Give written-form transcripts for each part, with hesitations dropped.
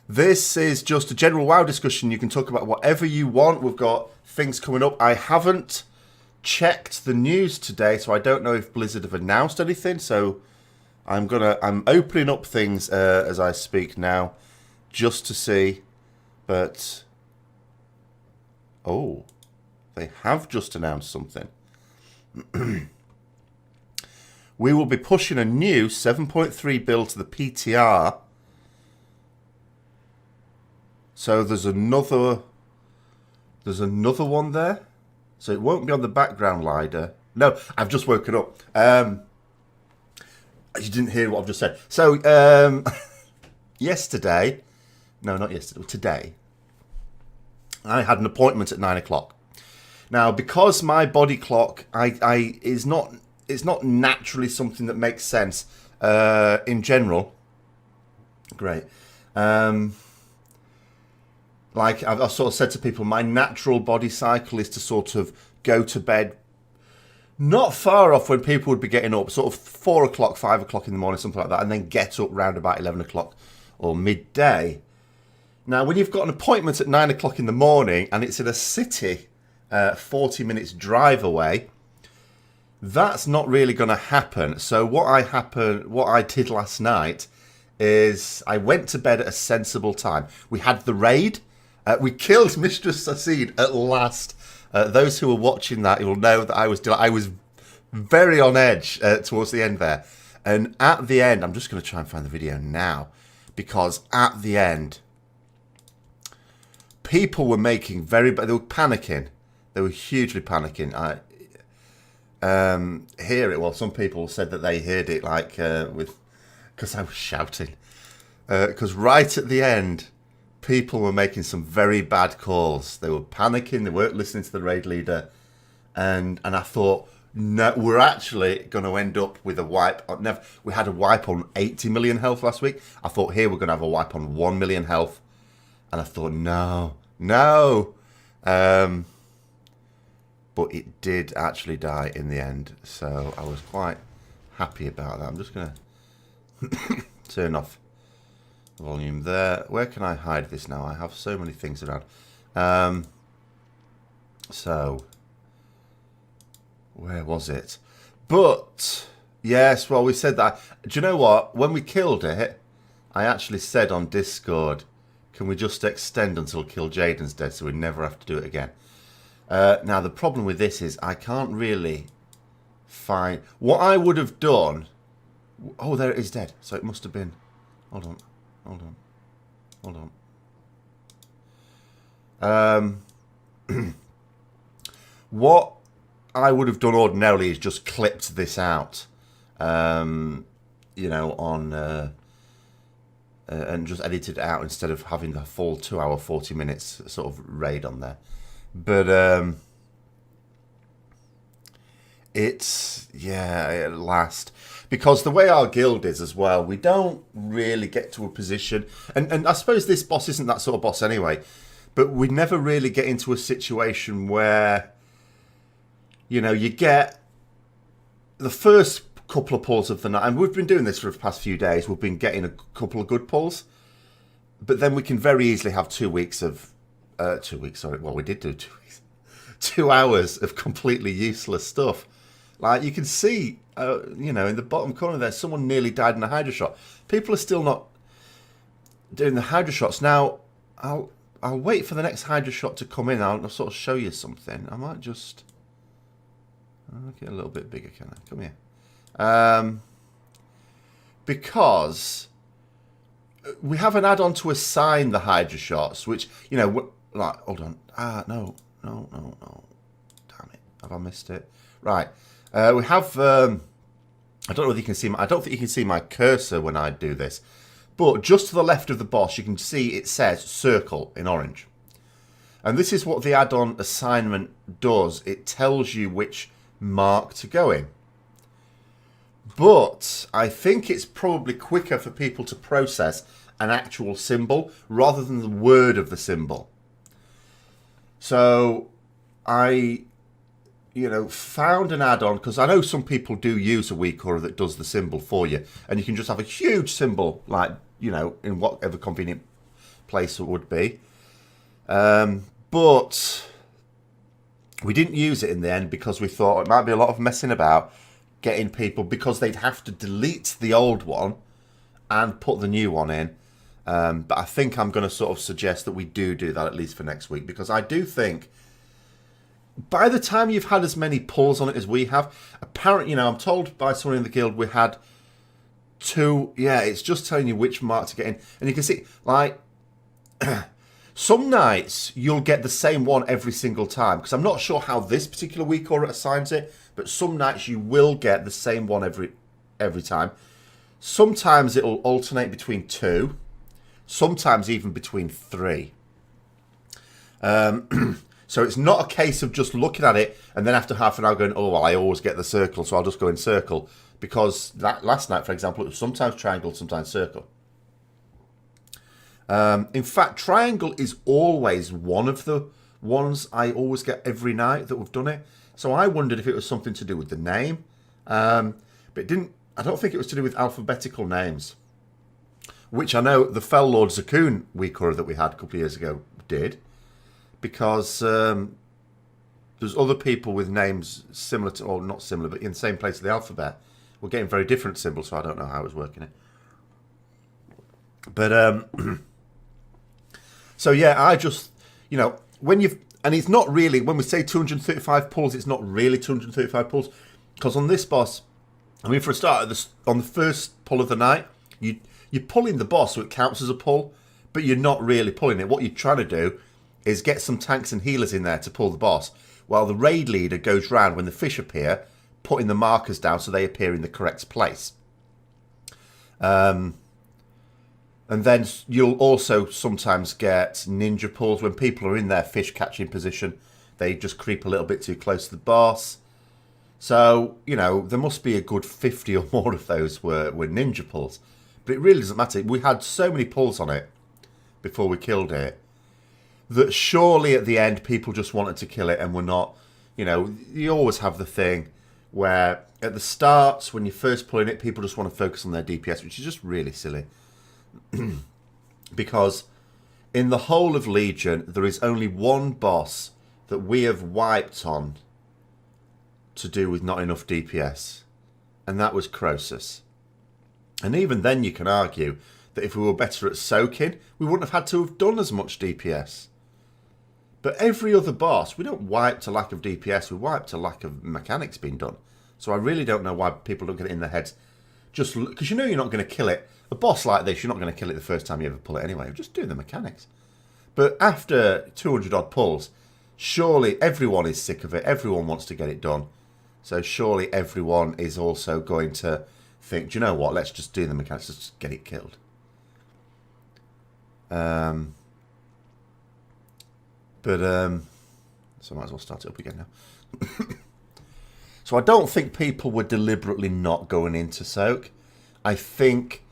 This is just a general WoW discussion. You can talk about whatever you want. We've got things coming up. I haven't checked the news today, so I don't know if Blizzard have announced anything. So I'm opening up things as I speak now, just to see. But oh, they have just announced something. We will be pushing a new 7.3 build to the PTR. So there's another one there. So it won't be on the background ladder. No, I've just woken up. You didn't hear what I've just said. So yesterday, no, not yesterday, today, I had an appointment at 9 o'clock. Now, because my body clock it's not naturally something that makes sense in general. Great. Like I've sort of said to people, my natural body cycle is to sort of go to bed not far off when people would be getting up, sort of 4 o'clock, 5 o'clock in the morning, something like that, and then get up round about 11 o'clock or midday. Now, when you've got an appointment at 9 o'clock in the morning and it's in a city 40 minutes drive away, that's not really going to happen. So what I did last night is I went to bed at a sensible time. We had the raid. We killed Mistress Sassid at last. Those who were watching that, you'll know that I was very on edge towards the end there. And at the end, I'm just going to try and find the video now, because at the end, people were making they were panicking. They were hugely panicking. Some people said that they heard it because I was shouting. Because right at the end, people were making some very bad calls. They were panicking. They weren't listening to the raid leader. And I thought, no, we're actually going to end up with a wipe. We had a wipe on 80 million health last week. I thought, here we're going to have a wipe on 1 million health. And I thought, no. But it did actually die in the end. So I was quite happy about that. I'm just going to turn off volume there. Where can I hide this now? I have so many things around. So where was it? But yes, well, we said that. Do you know what? When we killed it, I actually said on Discord, can we just extend until Kill Jaden's dead so we never have to do it again? Now, the problem with this is I can't really find... What I would have done... Oh, there it is dead. So it must have been... Hold on. What I would have done ordinarily is just clipped this out. On... and just edited it out instead of having the full 2 hour, 40 minutes sort of raid on there. But it's, at last. Because the way our guild is as well, we don't really get to a position. And I suppose this boss isn't that sort of boss anyway. But we never really get into a situation where, you get the first couple of pulls of the night. And we've been doing this for the past few days. We've been getting a couple of good pulls. But then we can very easily have 2 weeks of... 2 weeks, sorry. Well, we did do 2 weeks. 2 hours of completely useless stuff. Like, you can see, in the bottom corner there, someone nearly died in a Hydra shot. People are still not doing the Hydra shots. Now, I'll wait for the next Hydra shot to come in. I'll sort of show you something. I might just... I'll get a little bit bigger, can I? Come here. Because we have an add-on to assign the Hydra shots, which, hold on. No. Damn it. Have I missed it? Right. We have, I don't know if you can see, I don't think you can see my cursor when I do this, but just to the left of the boss, you can see it says circle in orange. And this is what the add-on assignment does. It tells you which mark to go in. But I think it's probably quicker for people to process an actual symbol rather than the word of the symbol. So I, found an add-on, because I know some people do use a WeCore that does the symbol for you, and you can just have a huge symbol, like, in whatever convenient place would be. But we didn't use it in the end because we thought it might be a lot of messing about getting people, because they'd have to delete the old one and put the new one in. But I think I'm going to sort of suggest that we do that at least for next week, because I do think by the time you've had as many pulls on it as we have, apparently, I'm told by someone in the guild we had 2. Yeah, it's just telling you which mark to get in. And you can see, like, some nights you'll get the same one every single time, because I'm not sure how this particular week order assigns it, but some nights you will get the same one every time. Sometimes it'll alternate between 2, sometimes even between 3. So it's not a case of just looking at it and then after half an hour going, oh, well, I always get the circle, so I'll just go in circle. Because that last night, for example, it was sometimes triangle, sometimes circle. In fact, triangle is always one of the ones I always get every night that we've done it. So I wondered if it was something to do with the name. But it didn't. I don't think it was to do with alphabetical names. Which I know the Fell Lord Zakoon week order that we had a couple of years ago did. Because there's other people with names similar to, or not similar, but in the same place of the alphabet. We're getting very different symbols, so I don't know how I was working it. But, so yeah, I just, when you've, and it's not really, when we say 235 pulls, it's not really 235 pulls. Because on this boss, I mean, for a start, on the first pull of the night, you're pulling the boss, so it counts as a pull, but you're not really pulling it. What you're trying to do is get some tanks and healers in there to pull the boss, while the raid leader goes round when the fish appear, putting the markers down so they appear in the correct place. And then you'll also sometimes get ninja pulls when people are in their fish catching position. They just creep a little bit too close to the boss. So, there must be a good 50 or more of those were ninja pulls. But it really doesn't matter. We had so many pulls on it before we killed it that surely at the end people just wanted to kill it and were not, you always have the thing where at the start, when you're first pulling it, people just want to focus on their DPS, which is just really silly. Because in the whole of Legion, there is only one boss that we have wiped on to do with not enough DPS, and that was Croesus. And even then you can argue that if we were better at soaking, we wouldn't have had to have done as much DPS. But every other boss, we don't wipe to lack of DPS, we wipe to lack of mechanics being done. So I really don't know why people don't get it in their heads. Just because you're not going to kill it. A boss like this, you're not going to kill it the first time you ever pull it anyway. Just do the mechanics. But after 200 odd pulls, surely everyone is sick of it. Everyone wants to get it done. So surely everyone is also going to think, do you know what? Let's just do the mechanics. Let's just get it killed. So I might as well start it up again now. So I don't think people were deliberately not going into soak. I think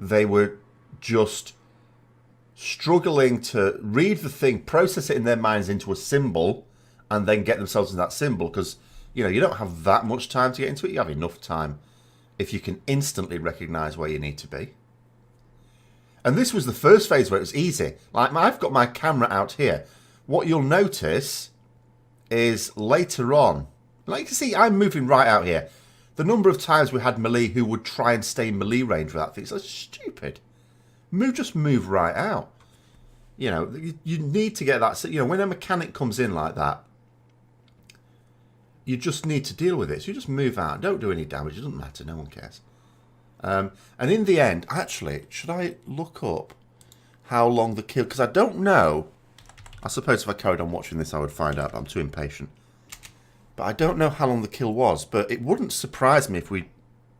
they were just struggling to read the thing, process it in their minds into a symbol, and then get themselves in that symbol. Because, you don't have that much time to get into it. You have enough time if you can instantly recognise where you need to be. And this was the first phase where it was easy. Like, I've got my camera out here. What you'll notice is later on, like you can see, I'm moving right out here. The number of times we had melee who would try and stay in melee range with that thing, it's like stupid. Just move right out. You need to get that. When a mechanic comes in like that, you just need to deal with it. So you just move out. Don't do any damage. It doesn't matter. No one cares. And in the end, actually, should I look up how long the kill? Because I don't know. I suppose if I carried on watching this, I would find out. But I'm too impatient. But I don't know how long the kill was. But it wouldn't surprise me if we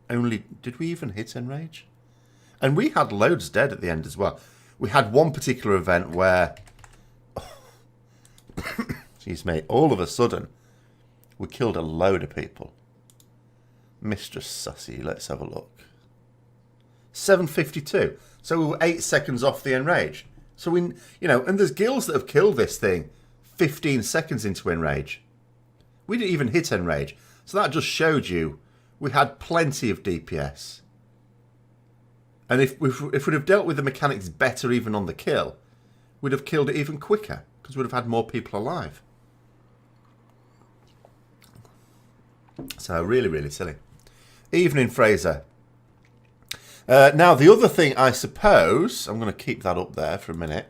only... Did we even hit Enrage? And we had loads dead at the end as well. We had one particular event where... Excuse me. All of a sudden, we killed a load of people. Mistress Sussy. Let's have a look. 752. So we were 8 seconds off the Enrage. So we... and there's guilds that have killed this thing 15 seconds into Enrage. We didn't even hit Enrage. So that just showed you we had plenty of DPS. And if we'd have dealt with the mechanics better even on the kill, we'd have killed it even quicker because we'd have had more people alive. So really, really silly. Evening, Fraser. Now, the other thing, I suppose, I'm going to keep that up there for a minute,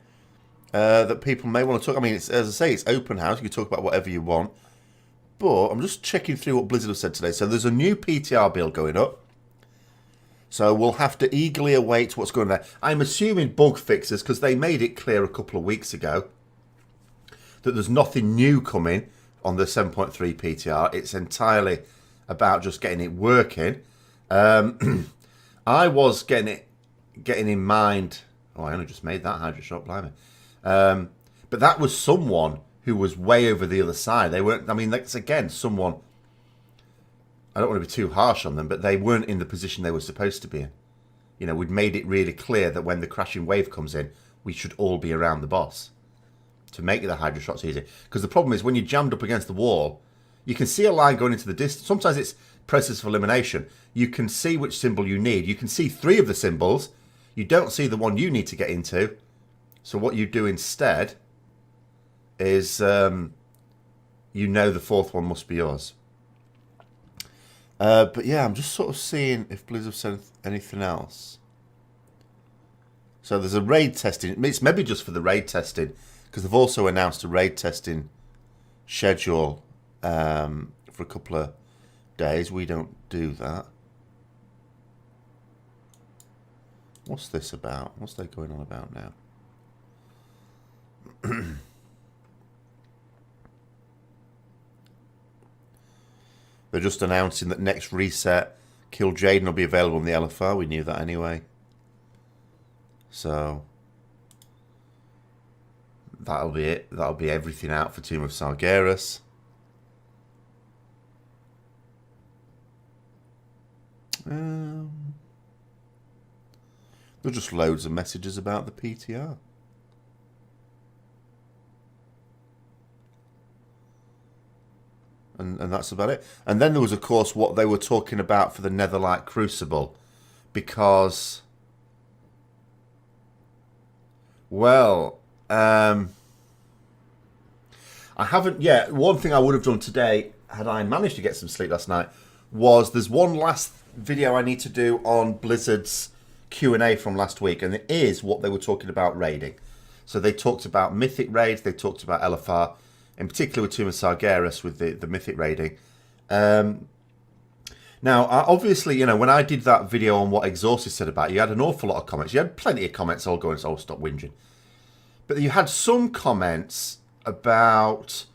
that people may want to talk. I mean, it's, as I say, it's open house. You can talk about whatever you want. But I'm just checking through what Blizzard have said today. So there's a new PTR build going up. So we'll have to eagerly await what's going on there. I'm assuming bug fixes, because they made it clear a couple of weeks ago that there's nothing new coming on the 7.3 PTR. It's entirely about just getting it working. I was getting in mind. Oh, I only just made that Hydra shot, blimey. But that was someone who was way over the other side. They weren't. I mean, that's again someone. I don't want to be too harsh on them, but they weren't in the position they were supposed to be in. You know, we'd made it really clear that when the crashing wave comes in, we should all be around the boss to make the Hydra shots easy. Because the problem is when you're jammed up against the wall, you can see a line going into the distance. Sometimes it's process of elimination. You can see which symbol you need. You can see 3 of the symbols. You don't see the one you need to get into. So what you do instead is you know the 4th one must be yours. But yeah, I'm just sort of seeing if Blizzard said anything else. So there's a raid testing. It's maybe just for the raid testing, because they've also announced a raid testing schedule for a couple of days. We don't do that. What's this about? What's they going on about now? They're just announcing that next reset, Kill Jaden will be available in the LFR. We knew that anyway. So that'll be it. That'll be everything out for Tomb of Sargeras. There's just loads of messages about the PTR. And that's about it. And then there was, of course, what they were talking about for the Netherlight Crucible. Because, well, I haven't yet. One thing I would have done today, had I managed to get some sleep last night, was there's one last video I need to do on Blizzard's Q&A from last week. And it is what they were talking about raiding. So they talked about Mythic raids, they talked about LFR, in particular with Tomb of Sargeras with the Mythic raiding. Now, obviously, you know, when I did that video on what Exhausted said about it, you had an awful lot of comments. You had plenty of comments all going, oh, stop whinging. But you had some comments about,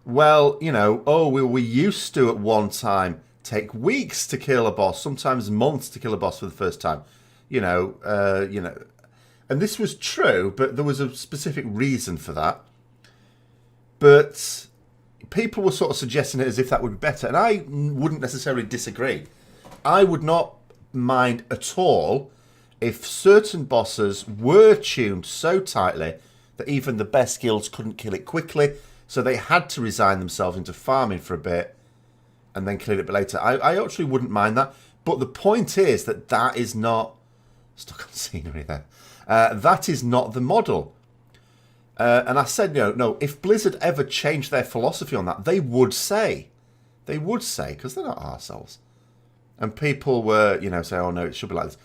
well, you know, oh, we used to at one time take weeks to kill a boss, sometimes months to kill a boss for the first time. You know, and this was true, but there was a specific reason for that. But people were sort of suggesting it as if that would be better. And I wouldn't necessarily disagree. I would not mind at all if certain bosses were tuned so tightly that even the best guilds couldn't kill it quickly. So they had to resign themselves into farming for a bit and then kill it a bit later. I actually wouldn't mind that. But the point is that that is not... Stuck on scenery there. That is not the model. And I said, no, if Blizzard ever changed their philosophy on that, they would say, because they're not arseholes. And people were, say, oh no, it should be like this.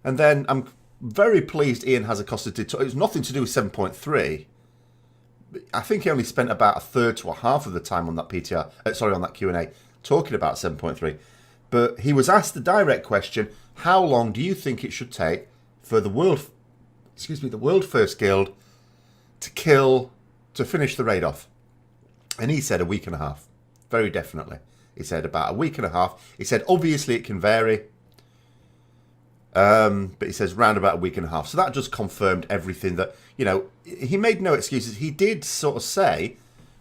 And then I'm very pleased Ian Hazacosta did. It was nothing to do with 7.3. I think he only spent about a third to a half of the time on that PTR, on that Q&A, talking about 7.3. But he was asked the direct question, how long do you think it should take for the world first guild to finish the raid off? And he said a week and a half. Very definitely. He said about a week and a half. He said obviously it can vary. But he says round about a week and a half. So that just confirmed everything that, he made no excuses. He did sort of say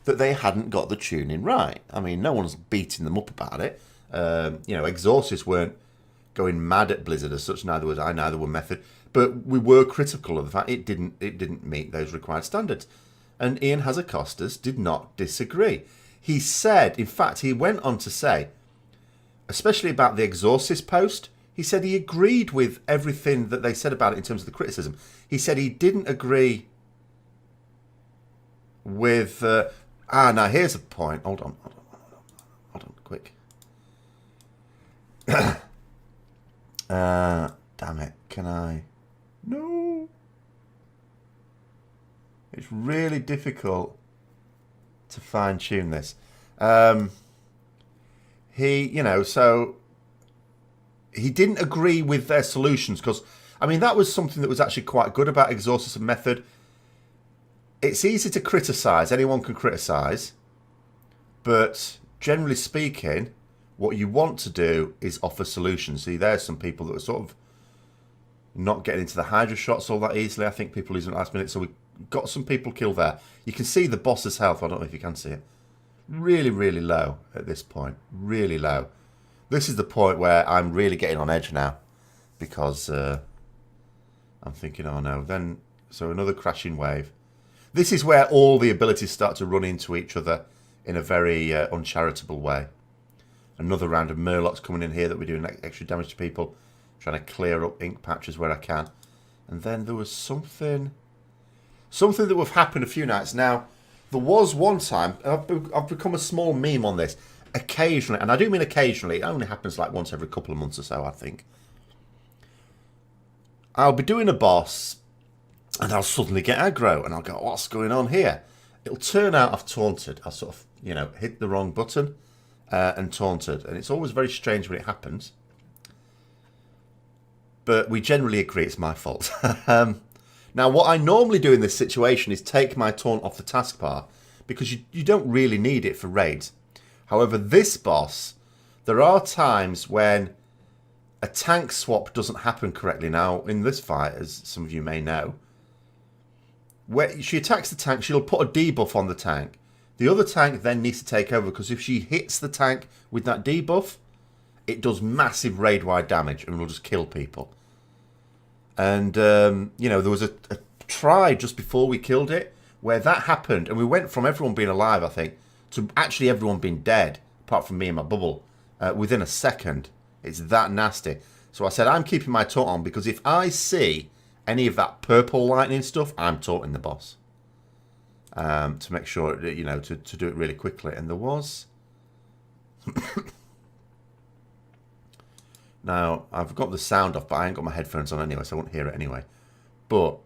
that they hadn't got the tuning right. I mean, no one's beating them up about it. Exorcists weren't going mad at Blizzard as such, neither was I, neither were Method. But we were critical of the fact it didn't meet those required standards. And Ian Hazacostas did not disagree. He said, in fact, he went on to say, especially about the Exorcist post, he said he agreed with everything that they said about it in terms of the criticism. He said he didn't agree with... now here's a point. Hold on, quick. Damn it, can I... No! It's really difficult to fine-tune this. So he didn't agree with their solutions because, I mean, that was something that was actually quite good about exhaustive method. It's easy to criticise. Anyone can criticise. But generally speaking, what you want to do is offer solutions. See, there's some people that are sort of not getting into the Hydra shots all that easily. I think people losing at the last minute. So we got some people killed there. You can see the boss's health. I don't know if you can see it. Really, really low at this point. Really low. This is the point where I'm really getting on edge now. Because I'm thinking, oh no. Then, so another crashing wave. This is where all the abilities start to run into each other in a very uncharitable way. Another round of Murlocs coming in here that we're doing extra damage to people. Trying to clear up ink patches where I can. And then there was something that would have happened a few nights. Now, there was one time, I've become a small meme on this, occasionally, and I do mean occasionally, it only happens like once every couple of months or so, I think. I'll be doing a boss, and I'll suddenly get aggro, and I'll go, what's going on here? It'll turn out I've taunted. I've sort of, hit the wrong button and taunted. And it's always very strange when it happens. But we generally agree it's my fault. Now, what I normally do in this situation is take my taunt off the taskbar because you don't really need it for raids. However, this boss, there are times when a tank swap doesn't happen correctly. Now, in this fight, as some of you may know, where she attacks the tank, she'll put a debuff on the tank. The other tank then needs to take over because if she hits the tank with that debuff, it does massive raid-wide damage and will just kill people. And, there was a try just before we killed it where that happened. And we went from everyone being alive, I think, to actually everyone being dead, apart from me and my bubble, within a second. It's that nasty. So I said, I'm keeping my taunt on because if I see any of that purple lightning stuff, I'm taunting the boss. To make sure, to do it really quickly. And there was... Now, I've got the sound off, but I ain't got my headphones on anyway, so I won't hear it anyway. But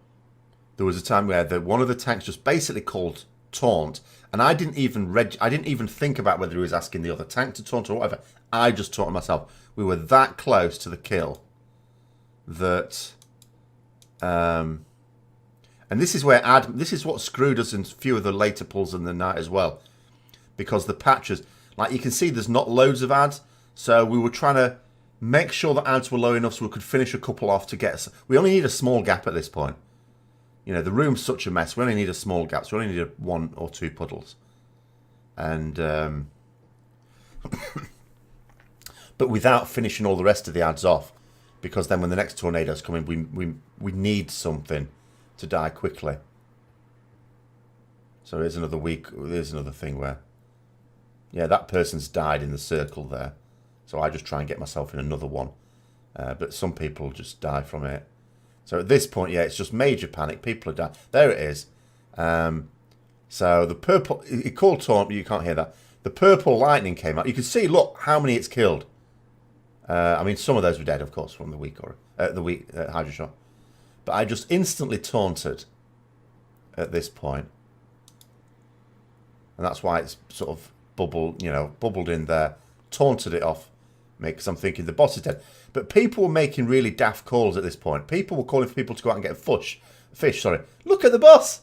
there was a time where one of the tanks just basically called taunt, and I didn't even think about whether he was asking the other tank to taunt or whatever. I just taunted myself. We were that close to the kill that... and this is where this is what screwed us in a few of the later pulls in the night as well. Because the patches, like you can see, there's not loads of ads, so we were trying to make sure the ads were low enough so we could finish a couple off to get... We only need a small gap at this point. The room's such a mess. We only need a small gap. So we only need 1 or 2 puddles. And... but without finishing all the rest of the ads off. Because then when the next tornadoes come in, we need something to die quickly. So here's another There's another thing where... Yeah, that person's died in the circle there. So I just try and get myself in another one. But some people just die from it. So at this point, yeah, it's just major panic. People are dying. There it is. So the purple... It called taunt, but you can't hear that. The purple lightning came out. You can see, look, how many it's killed. I mean, some of those were dead, of course, from the weak Hydra shot. But I just instantly taunted at this point. And that's why it's sort of bubbled in there. Taunted it off. Because I'm thinking the boss is dead. But people were making really daft calls at this point. People were calling for people to go out and get fish. Look at the boss.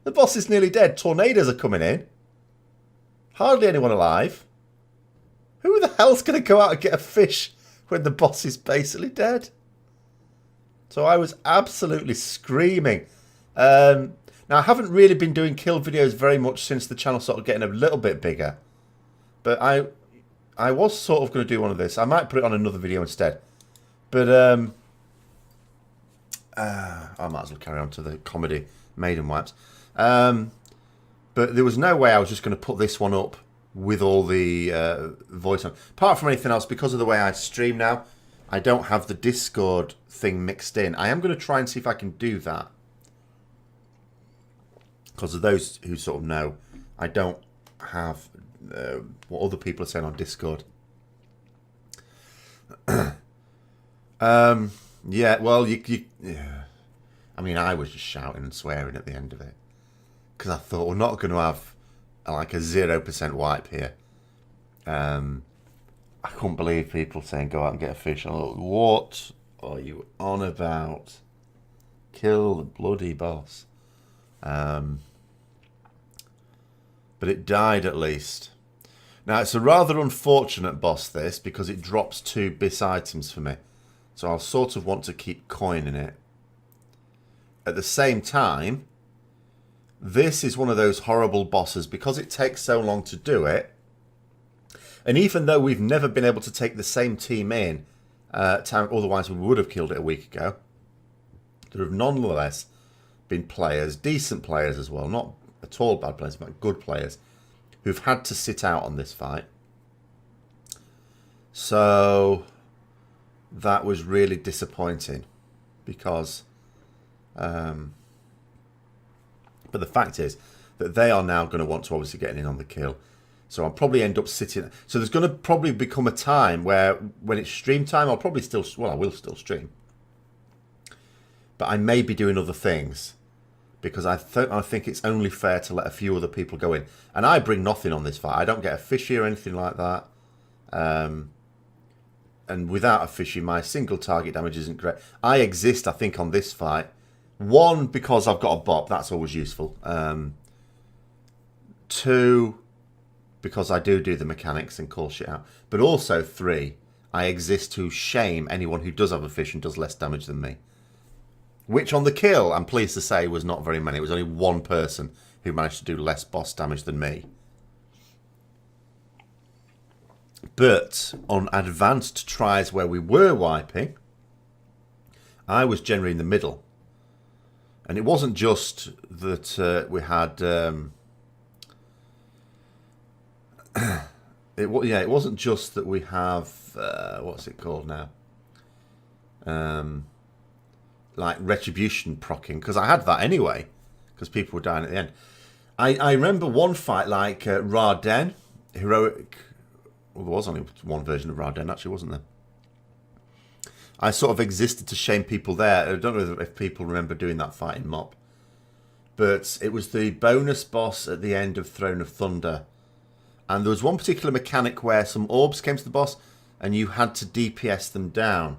The boss is nearly dead. Tornadoes are coming in. Hardly anyone alive. Who the hell's going to go out and get a fish when the boss is basically dead? So I was absolutely screaming. Now, I haven't really been doing kill videos very much since the channel started getting a little bit bigger. But I was sort of going to do one of this. I might put it on another video instead. But I might as well carry on to the comedy Maiden Wipes. But there was no way I was just going to put this one up with all the voice on. Apart from anything else, because of the way I stream now, I don't have the Discord thing mixed in. I am going to try and see if I can do that. Because of those who sort of know, I don't have what other people are saying on Discord. Yeah, well, yeah. I mean, I was just shouting and swearing at the end of it. Because I thought, we're not going to have like a 0% wipe here. I couldn't believe people saying go out and get a fish. What are you on about? Kill the bloody boss. But it died at least. Now, it's a rather unfortunate boss, this, because it drops 2 bis items for me. So I'll sort of want to keep coining it. At the same time, this is one of those horrible bosses because it takes so long to do it. And even though we've never been able to take the same team in, otherwise we would have killed it a week ago, there have nonetheless been players, decent players as well, not at all bad players, but good players, who've had to sit out on this fight. So that was really disappointing because... but the fact is that they are now going to want to obviously get in on the kill. So I'll probably end up sitting... So there's going to probably become a time where when it's stream time, I'll probably still... Well, I will still stream. But I may be doing other things. Because I think it's only fair to let a few other people go in. And I bring nothing on this fight. I don't get a fishy or anything like that. And without a fishy, my single target damage isn't great. I exist, I think, on this fight. 1, because I've got a bop. That's always useful. 2... because I do the mechanics and call shit out. But also 3, I exist to shame anyone who does have a fish and does less damage than me. Which on the kill, I'm pleased to say, was not very many. It was only 1 person who managed to do less boss damage than me. But on advanced tries where we were wiping, I was generally in the middle. And it wasn't just that we had... it wasn't just that we have what's it called now? Like retribution procking, because I had that anyway, because people were dying at the end. I remember one fight like Raden, heroic. Well, there was only one version of Raden, actually, wasn't there? I sort of existed to shame people there. I don't know if people remember doing that fight in Mop, but it was the bonus boss at the end of Throne of Thunder. And there was one particular mechanic where some orbs came to the boss and you had to DPS them down.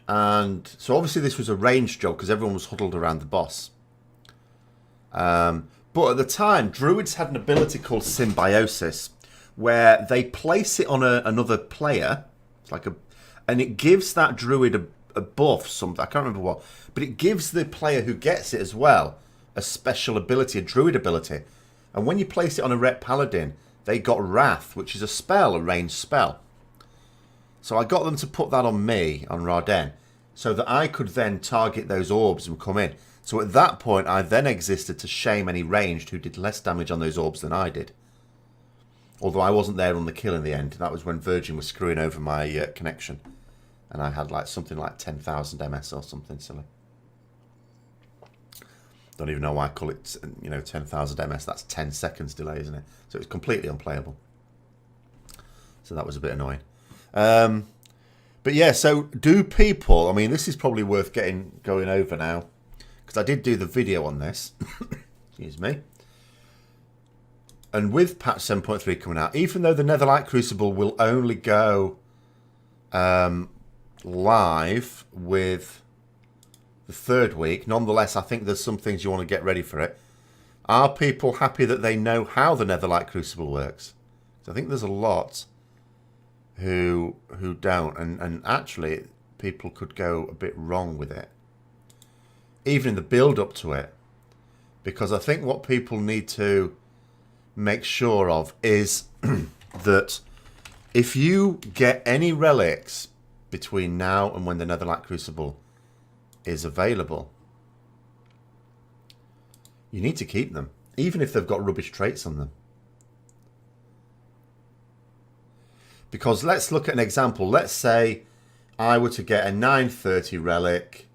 And so obviously this was a ranged job because everyone was huddled around the boss. But at the time, druids had an ability called symbiosis where they place it on another player. It's like and it gives that druid a buff, something, I can't remember what. But it gives the player who gets it as well a special ability, a druid ability. And when you place it on a Ret Paladin, they got Wrath, which is a spell, a ranged spell. So I got them to put that on me, on Raden, so that I could then target those orbs and come in. So at that point, I then existed to shame any ranged who did less damage on those orbs than I did. Although I wasn't there on the kill in the end. That was when Virgin was screwing over my connection. And I had like something like 10,000 MS or something silly. Don't even know why I call it, 10,000 MS. That's 10 seconds delay, isn't it? So it's completely unplayable. So that was a bit annoying. But yeah, so do people... I mean, this is probably worth going over now. Because I did do the video on this. Excuse me. And with patch 7.3 coming out, even though the Netherlight Crucible will only go live with... the 3rd week, nonetheless, I think there's some things you want to get ready for it. Are people happy that they know how the Netherlight Crucible works? So I think there's a lot who don't, and actually people could go a bit wrong with it, even in the build up to it, because I think what people need to make sure of is that if you get any relics between now and when the Netherlight Crucible is available, you need to keep them, even if they've got rubbish traits on them. Because let's look at an example. Let's say I were to get a 930 relic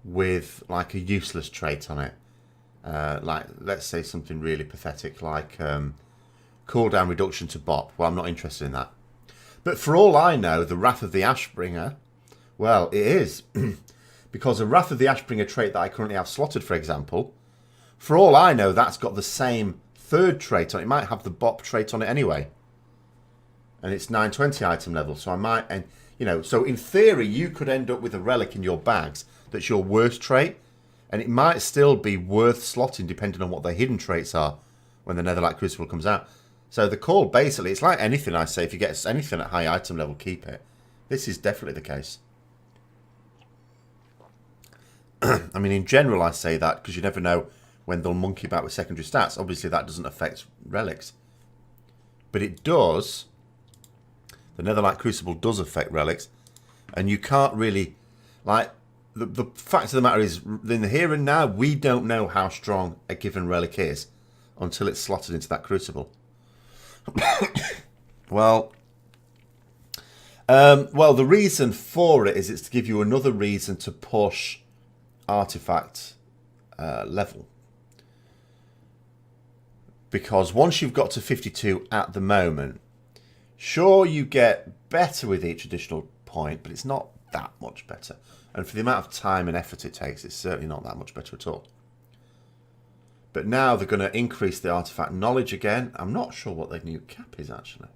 with like a useless trait on it. Like, let's say something really pathetic like cooldown reduction to bop. Well, I'm not interested in that. But for all I know, the Wrath of the Ashbringer, well, it is. Because a Wrath of the Ashbringer trait that I currently have slotted, for example, for all I know, that's got the same third trait on it. It might have the bop trait on it anyway. And it's 920 item level. So I might, and you know, so in theory, you could end up with a relic in your bags that's your worst trait. And it might still be worth slotting depending on what the hidden traits are when the Netherlight Crucible comes out. So the call, basically, it's like anything I say. If you get anything at high item level, keep it. This is definitely the case. I mean, in general, I say that because you never know when they'll monkey about with secondary stats. Obviously, that doesn't affect relics. But it does. The Netherlight Crucible does affect relics. And you can't really... Like, the fact of the matter is, in the here and now, we don't know how strong a given relic is until it's slotted into that Crucible. Well, the reason for it is it's to give you another reason to push artifact level, because once you've got to 52 at the moment, sure, you get better with each additional point, but it's not that much better, and for the amount of time and effort it takes, it's certainly not that much better at all. But now they're going to increase the artifact knowledge again. I'm not sure what the new cap is actually.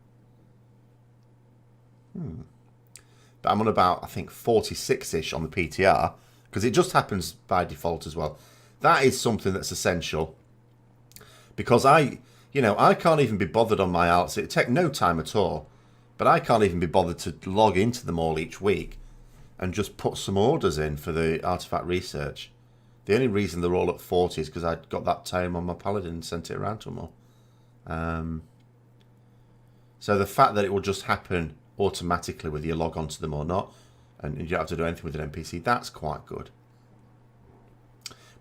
But I'm on about, I think, 46-ish on the PTR, because it just happens by default as well. That is something that's essential, because I can't even be bothered on my alts. It take no time at all, but I can't even be bothered to log into them all each week and just put some orders in for the artifact research. The only reason they're all at 40 is because I got that tome on my paladin and sent it around to them all. So the fact that it will just happen automatically whether you log onto them or not, and you don't have to do anything with an NPC, that's quite good.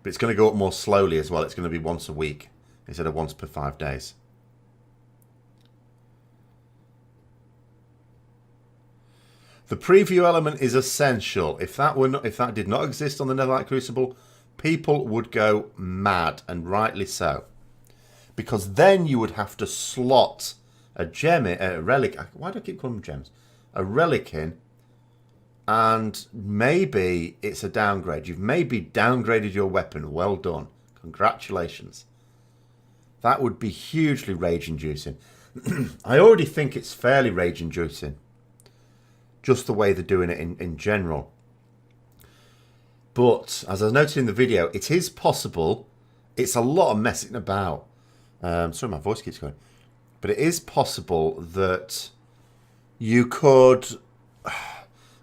But it's going to go up more slowly as well. It's going to be once a week instead of once per 5 days. The preview element is essential. If that did not exist on the Netherlight Crucible, people would go mad, and rightly so. Because then you would have to slot a gem, a relic. Why do I keep calling them gems? A relic in, and maybe it's a downgrade. You've maybe downgraded your weapon. Well done. Congratulations. That would be hugely rage-inducing. I already think it's fairly rage-inducing, just the way they're doing it in general. But, as I noted in the video, it is possible. It's a lot of messing about. Sorry, my voice keeps going. But it is possible that you could...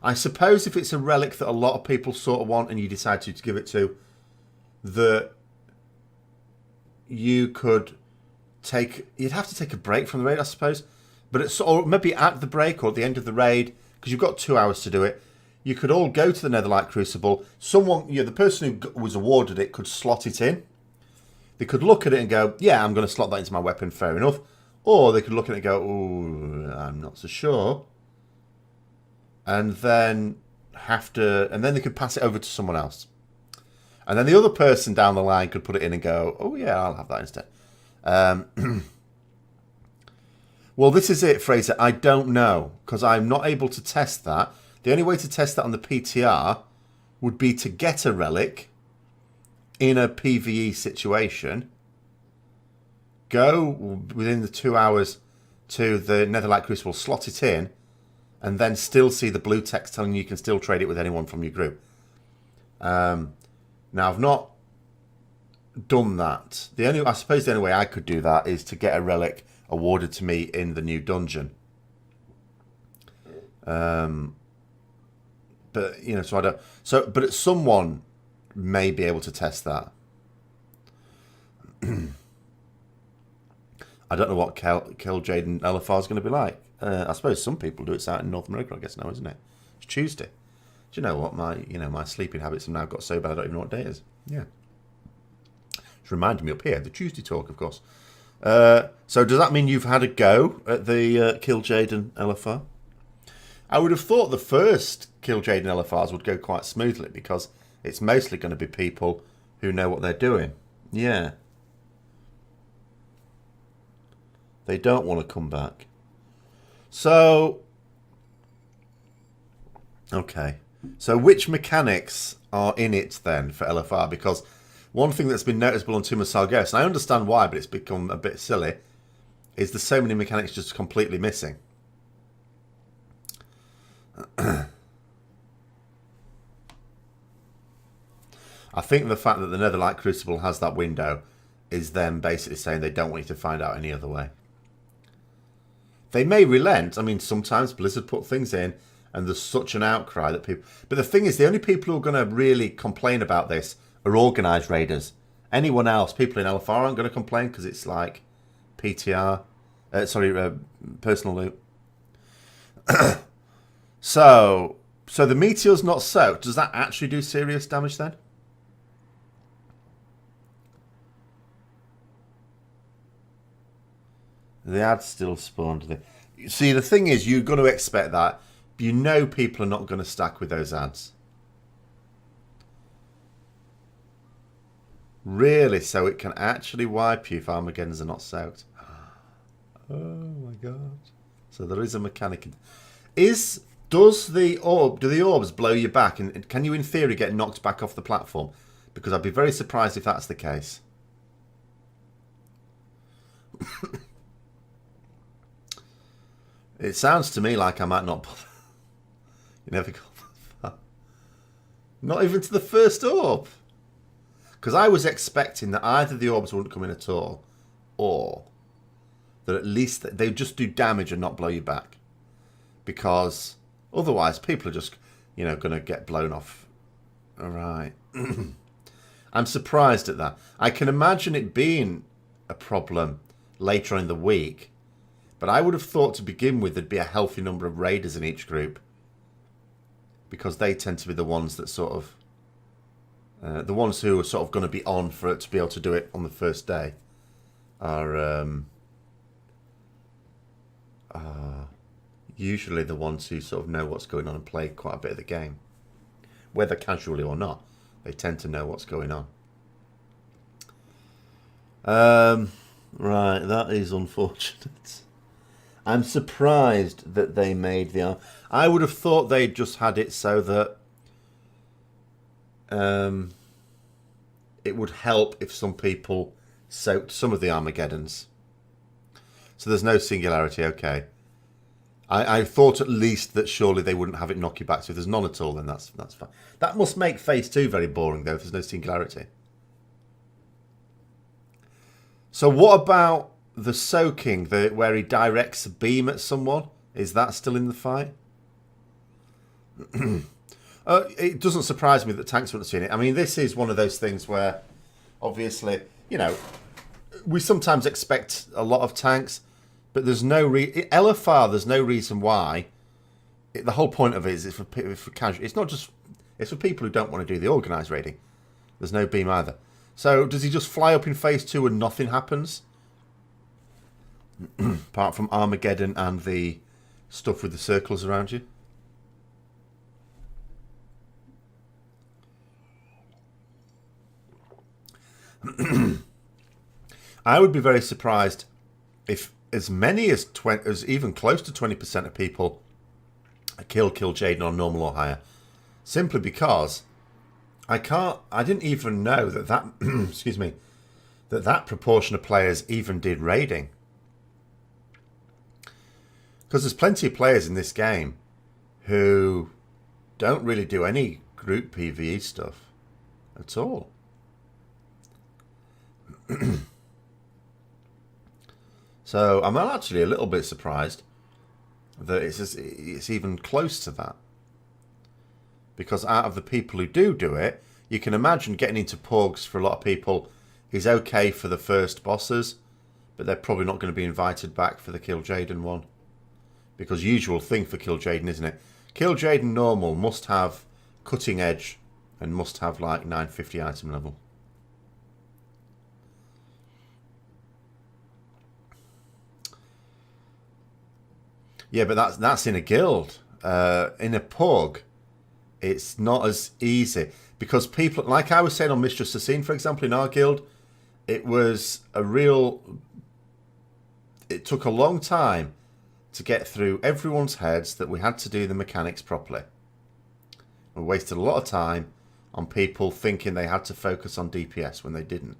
I suppose if it's a relic that a lot of people sort of want and you decide to give it to, that you could take... You'd have to take a break from the raid, I suppose. But it's, or maybe at the break or at the end of the raid, because you've got 2 hours to do it, you could all go to the Netherlight Crucible. Someone, the person who was awarded it could slot it in. They could look at it and go, yeah, I'm going to slot that into my weapon, fair enough. Or they could look at it and go, oh, I'm not so sure. And then they could pass it over to someone else. And then the other person down the line could put it in and go, oh yeah, I'll have that instead. Well, this is it, Fraser. I don't know, because I'm not able to test that. The only way to test that on the PTR would be to get a relic in a PvE situation, go within the 2 hours to the Netherlight Crucible, slot it in, and then still see the blue text telling you can still trade it with anyone from your group. Now, I've not done that. I suppose the only way I could do that is to get a relic awarded to me in the new dungeon. But so I don't. But someone may be able to test that. I don't know what Killjade and LFR is going to be like. I suppose some people do it out in North America, I guess now, isn't it? It's Tuesday. Do you know what? My sleeping habits have now got so bad I don't even know what day it is. Yeah. It's reminding me up here, the Tuesday talk, of course. So does that mean you've had a go at the Killjade and LFR? I would have thought the first Killjade and LFRs would go quite smoothly, because It's mostly going to be people who know what they're doing. Yeah. They don't want to come back. So, okay. So which mechanics are in it then for LFR? Because one thing that's been noticeable on Tomb of Sargeras, and I understand why, but it's become a bit silly, is there's so many mechanics just completely missing. I think the fact that the Netherlight Crucible has that window is them basically saying they don't want you to find out any other way. They may relent. I mean, sometimes Blizzard put things in and there's such an outcry that people... But the thing is, the only people who are going to really complain about this are organised raiders. Anyone else, people in LFR aren't going to complain because it's like PTR. Personal loot. So the meteor's not soaked. Does that actually do serious damage then? The ad still spawned. See, the thing is, you're going to expect that. You know people are not going to stack with those ads. Really? So it can actually wipe you if Armageddons are not soaked? Oh my god. So there is a mechanic. Do the orbs blow you back? And can you, in theory, get knocked back off the platform? Because I'd be very surprised if that's the case. It sounds to me like I might not bother. You never got that far. Not even to the first orb. Because I was expecting that either the orbs wouldn't come in at all, or that at least they'd just do damage and not blow you back. Because otherwise people are just, going to get blown off. All right. I'm surprised at that. I can imagine it being a problem later on in the week. But I would have thought to begin with there'd be a healthy number of raiders in each group. Because they tend to be the ones that sort of... the ones who are sort of going to be on for it to be able to do it on the first day are usually the ones who sort of know what's going on and play quite a bit of the game. Whether casually or not, they tend to know what's going on. Right, that is unfortunate. I'm surprised that they made the... I would have thought they'd just had it so that it would help if some people soaked some of the Armageddons. So there's no singularity, okay. I thought at least that surely they wouldn't have it knock you back. So if there's none at all, then that's fine. That must make Phase 2 very boring, though, if there's no singularity. So what about the soaking, where he directs a beam at someone? Is that still in the fight? It doesn't surprise me that tanks wouldn't have seen it. I mean, this is one of those things where, obviously, we sometimes expect a lot of tanks, but there's no LFR. There's no reason why. The whole point of it is it's for casual. It's not just. It's for people who don't want to do the organised raiding. There's no beam either. So does he just fly up in Phase 2 and nothing happens? Apart from Armageddon and the stuff with the circles around you. I would be very surprised if as many as even close to 20% of people kill Jaden on normal or higher, simply because I didn't even know that excuse me, that proportion of players even did raiding. Because there's plenty of players in this game who don't really do any group PvE stuff at all. So I'm actually a little bit surprised that it's even close to that. Because out of the people who do it, you can imagine getting into Porgs for a lot of people is okay for the first bosses, but they're probably not going to be invited back for the Kill Jaden one. Because usual thing for Kill Jaden, isn't it? Kill Jaden normal must have cutting edge and must have like 950 item level. Yeah, but that's in a guild. In a Porg, it's not as easy. Because people, like I was saying on Mistress Sassine, for example, in our guild, it was a real... It took a long time to get through everyone's heads that we had to do the mechanics properly. We wasted a lot of time on people thinking they had to focus on DPS when they didn't.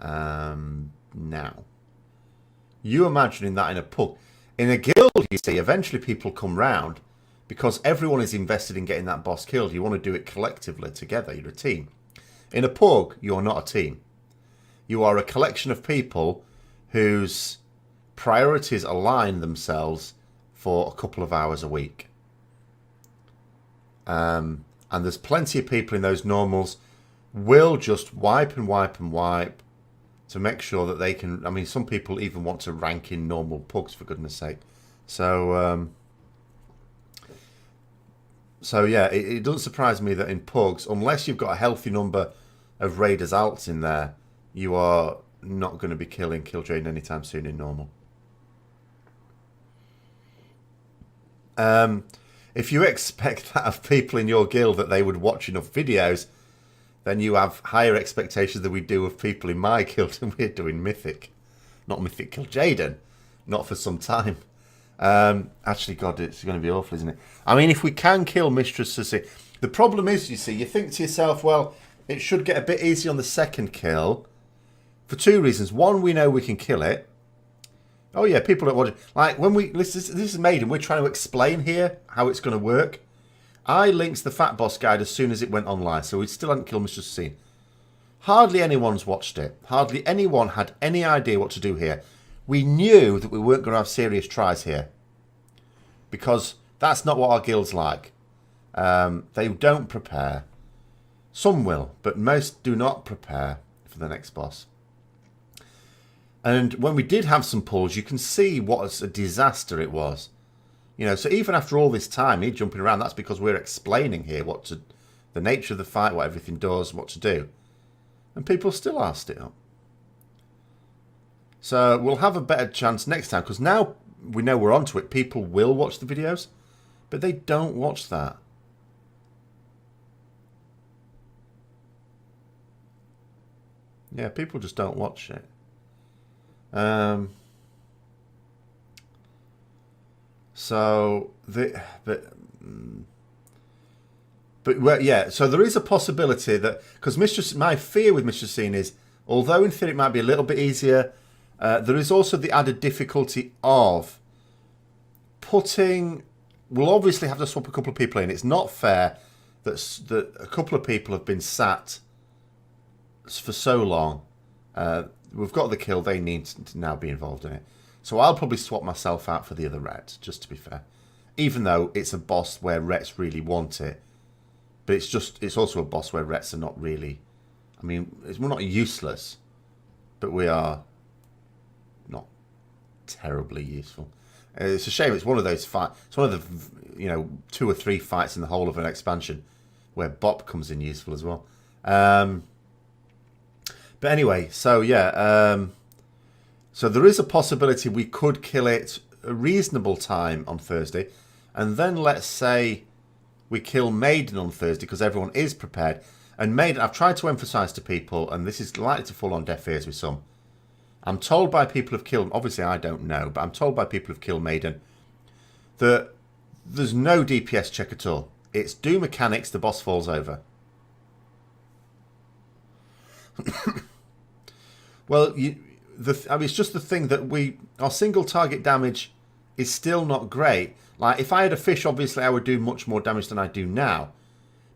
Now, you imagining that in a pub. In a guild, you see, eventually people come round because everyone is invested in getting that boss killed. You want to do it collectively, together. You're a team. In a pug, you're not a team. You are a collection of people whose priorities align themselves for a couple of hours a week. And there's plenty of people in those normals will just wipe and wipe and wipe to make sure that they can... I mean, some people even want to rank in normal pugs, for goodness sake. So yeah, it doesn't surprise me that in pugs, unless you've got a healthy number of raiders alts in there, you are not going to be killing Killdrain anytime soon in normal. If you expect that of people in your guild that they would watch enough videos, then you have higher expectations than we do of people in my guild, and we're doing Mythic. Not Mythic Killjaden. Not for some time. Actually, God, it's going to be awful, isn't it? I mean, if we can kill Mistress Sussy... The problem is, you see, you think to yourself, well, it should get a bit easier on the second kill. For two reasons. One, we know we can kill it. Oh, yeah, people don't watch it. Like, when we... This is Maiden. We're trying to explain here how it's going to work. I linked the Fat Boss guide as soon as it went online, so we still hadn't killed Mistress Sussy. Hardly anyone's watched it. Hardly anyone had any idea what to do here. We knew that we weren't going to have serious tries here. Because that's not what our guild's like. They don't prepare. Some will, but most do not prepare for the next boss. And when we did have some pulls, you can see what a disaster it was. You know, so even after all this time, me jumping around, that's because we're explaining here the nature of the fight, what everything does, what to do. And people still arsed it up. So we'll have a better chance next time, because now we know we're onto it. People will watch the videos, but they don't watch that. Yeah, people just don't watch it. So but yeah, so there is a possibility that, because my fear with Mistress Scene is, although in theory it might be a little bit easier, there is also the added difficulty of putting... We'll obviously have to swap a couple of people in. It's not fair that a couple of people have been sat for so long. We've got the kill. They need to now be involved in it. So I'll probably swap myself out for the other Ret, just to be fair. Even though it's a boss where Rets really want it. But it's also a boss where Rets are not really... I mean, we're not useless. But we are not terribly useful. It's a shame. It's one of those fights. It's one of the 2 or 3 fights in the whole of an expansion where Bop comes in useful as well. But anyway, so yeah. So there is a possibility we could kill it a reasonable time on Thursday. And then let's say we kill Maiden on Thursday because everyone is prepared. And Maiden, I've tried to emphasise to people, and this is likely to fall on deaf ears with some. I'm told by people who've killed... Obviously, I don't know, but I'm told by people who've killed Maiden that there's no DPS check at all. It's do mechanics, the boss falls over. Well, it's just the thing that our single target damage is still not great. Like, if I had a fish, obviously, I would do much more damage than I do now.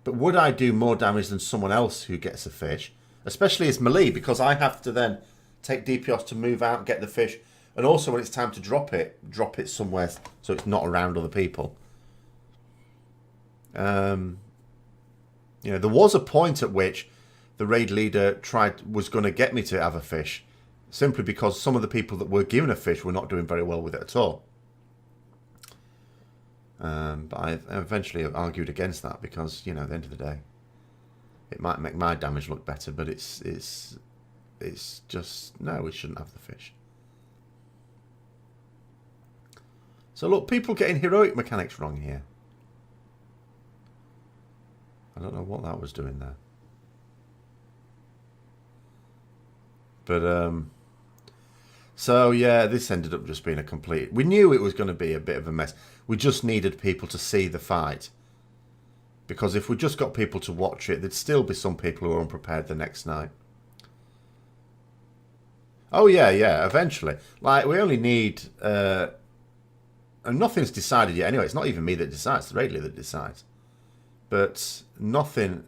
But would I do more damage than someone else who gets a fish? Especially as melee, because I have to then take DPS to move out and get the fish. And also, when it's time to drop it somewhere so it's not around other people. There was a point at which the raid leader was going to get me to have a fish, simply because some of the people that were given a fish were not doing very well with it at all. But I eventually argued against that because, at the end of the day, it might make my damage look better, but it's just, no, we shouldn't have the fish. So look, people getting heroic mechanics wrong here. I don't know what that was doing there. But, so yeah, this ended up just being a complete... We knew it was going to be a bit of a mess. We just needed people to see the fight. Because if we just got people to watch it, there'd still be some people who are unprepared the next night. Oh yeah, eventually. Like, we only need... and nothing's decided yet anyway. It's not even me that decides, it's Radley that decides. But nothing...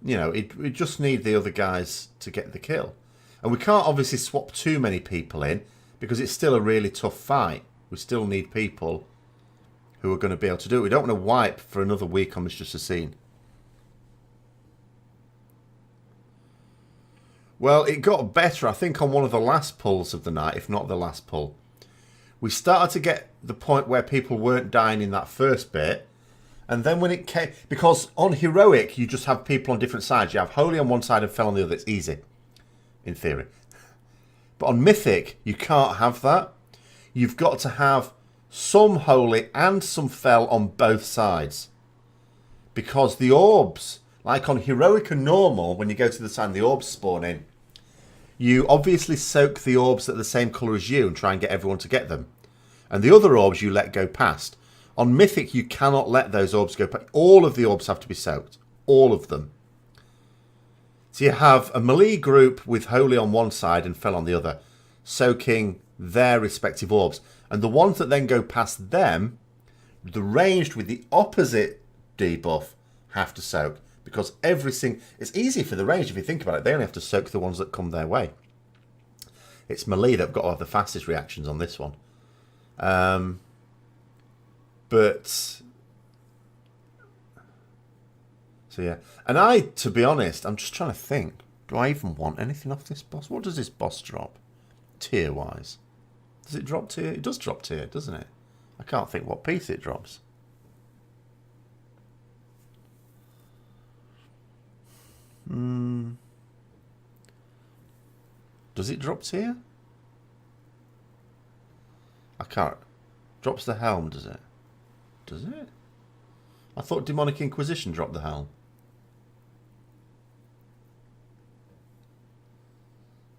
You know, we just need the other guys to get the kill. And we can't obviously swap too many people in, because it's still a really tough fight. We still need people who are going to be able to do it. We don't want to wipe for another week on Mistress of Scene. Well, it got better, I think, on one of the last pulls of the night, if not the last pull. We started to get the point where people weren't dying in that first bit. And then when it came... Because on Heroic, you just have people on different sides. You have Holy on one side and Fel on the other. It's easy, in theory. But on Mythic, you can't have that. You've got to have some Holy and some Fel on both sides. Because the orbs, like on Heroic and Normal, when you go to the side and the orbs spawn in, you obviously soak the orbs that are the same colour as you and try and get everyone to get them. And the other orbs you let go past. On Mythic, you cannot let those orbs go past. All of the orbs have to be soaked. All of them. So you have a melee group with Holy on one side and Fel on the other, soaking their respective orbs. And the ones that then go past them, the ranged with the opposite debuff, have to soak. Because it's easy for the ranged if you think about it. They only have to soak the ones that come their way. It's melee that have got to have the fastest reactions on this one. But... So yeah. And to be honest, I'm just trying to think. Do I even want anything off this boss? What does this boss drop? Tier-wise. Does it drop tier? It does drop tier, doesn't it? I can't think what piece it drops. Does it drop tier? I can't. Drops the helm, does it? Does it? I thought Demonic Inquisition dropped the helm.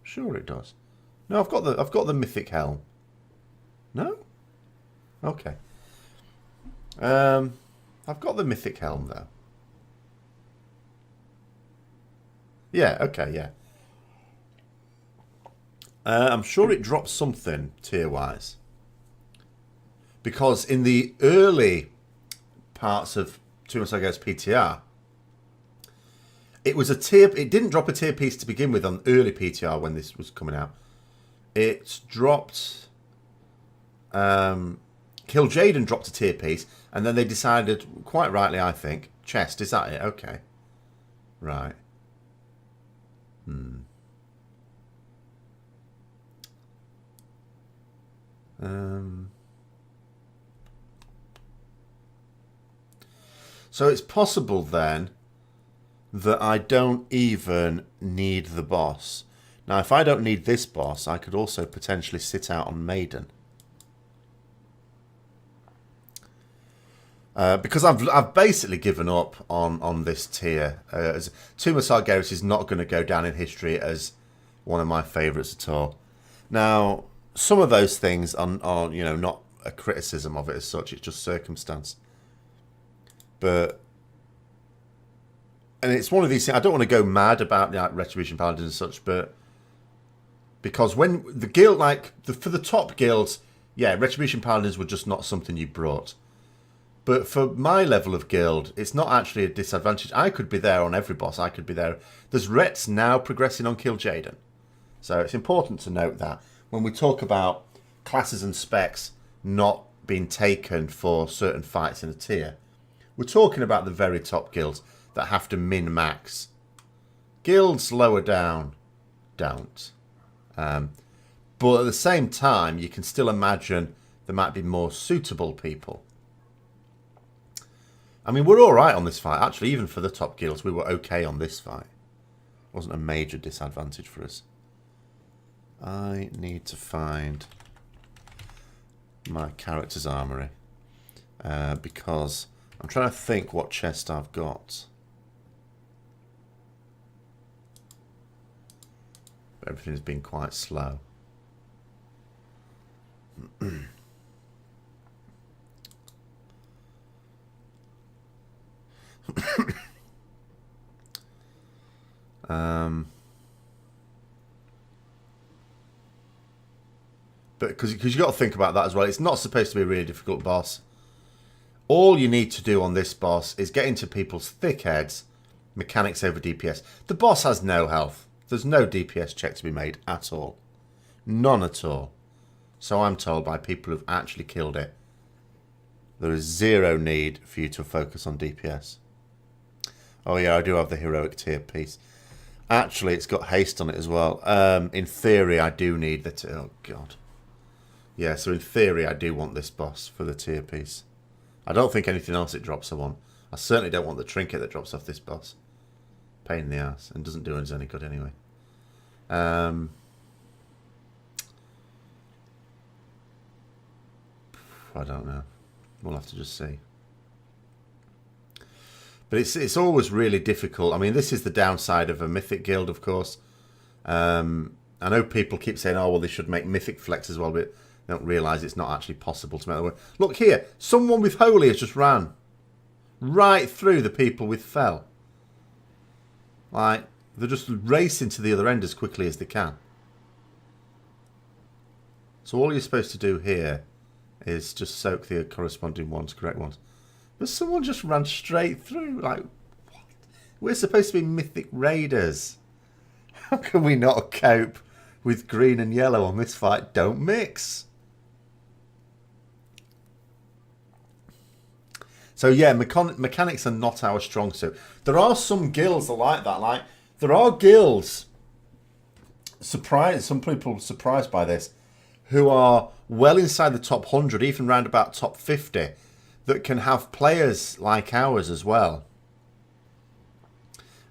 Sure it does. No, I've got the mythic helm. No? Okay. I've got the mythic helm though. Yeah, okay, yeah. I'm sure it drops something tier-wise. Because in the early parts of Tomb of Sargeras PTR, it was a tier. It didn't drop a tier piece to begin with on early PTR when this was coming out. It dropped. Kill Jaden dropped a tier piece, and then they decided, quite rightly, I think, chest. Is that it? Okay, right. So it's possible then that I don't even need the boss. Now, if I don't need this boss, I could also potentially sit out on Maiden. Because I've basically given up on this tier. Tomb of Sargeras is not going to go down in history as one of my favourites at all. Now, some of those things are you know, not a criticism of it as such. It's just circumstance. But, and it's one of these things, I don't want to go mad about the Retribution Paladins and such, but because when the guild, for the top guilds, yeah, Retribution Paladins were just not something you brought. But for my level of guild, it's not actually a disadvantage. I could be there on every boss. I could be there. There's Rets now progressing on Kill Jaden. So it's important to note that when we talk about classes and specs not being taken for certain fights in a tier, we're talking about the very top guilds that have to min-max. Guilds lower down don't. But at the same time, you can still imagine there might be more suitable people. I mean, we're all right on this fight. Actually, even for the top guilds, we were okay on this fight. It wasn't a major disadvantage for us. I need to find my character's armory. Because I'm trying to think what chest I've got. Everything's been quite slow. But because you got to think about that as well. It's not supposed to be a really difficult boss. All you need to do on this boss is get into people's thick heads, mechanics over DPS. The boss has no health. There's no DPS check to be made at all. None at all. So I'm told by people who've actually killed it. There is zero need for you to focus on DPS. Oh yeah, I do have the heroic tier piece. Actually, it's got haste on it as well. In theory, I do need the... Oh, God. Yeah, so in theory, I do want this boss for the tier piece. I don't think anything else it drops I want. I certainly don't want the trinket that drops off this boss. Pain in the ass, and doesn't do us any good anyway. I don't know. We'll have to just see. But it's always really difficult. I mean, this is the downside of a mythic guild, of course. I know people keep saying, oh, well, they should make mythic flex as well, but they don't realise it's not actually possible to make that work. Look here, someone with holy has just ran right through the people with fell. Like, they're just racing to the other end as quickly as they can. So all you're supposed to do here is just soak the corresponding ones, correct ones. But someone just ran straight through. Like, what? We're supposed to be mythic raiders. How can we not cope with green and yellow on this fight? Don't mix. So yeah, mechanics are not our strong suit. There are some guilds that like that. Like, there are guilds, some people surprised by this, who are well inside the top 100, even round about top 50, that can have players like ours as well.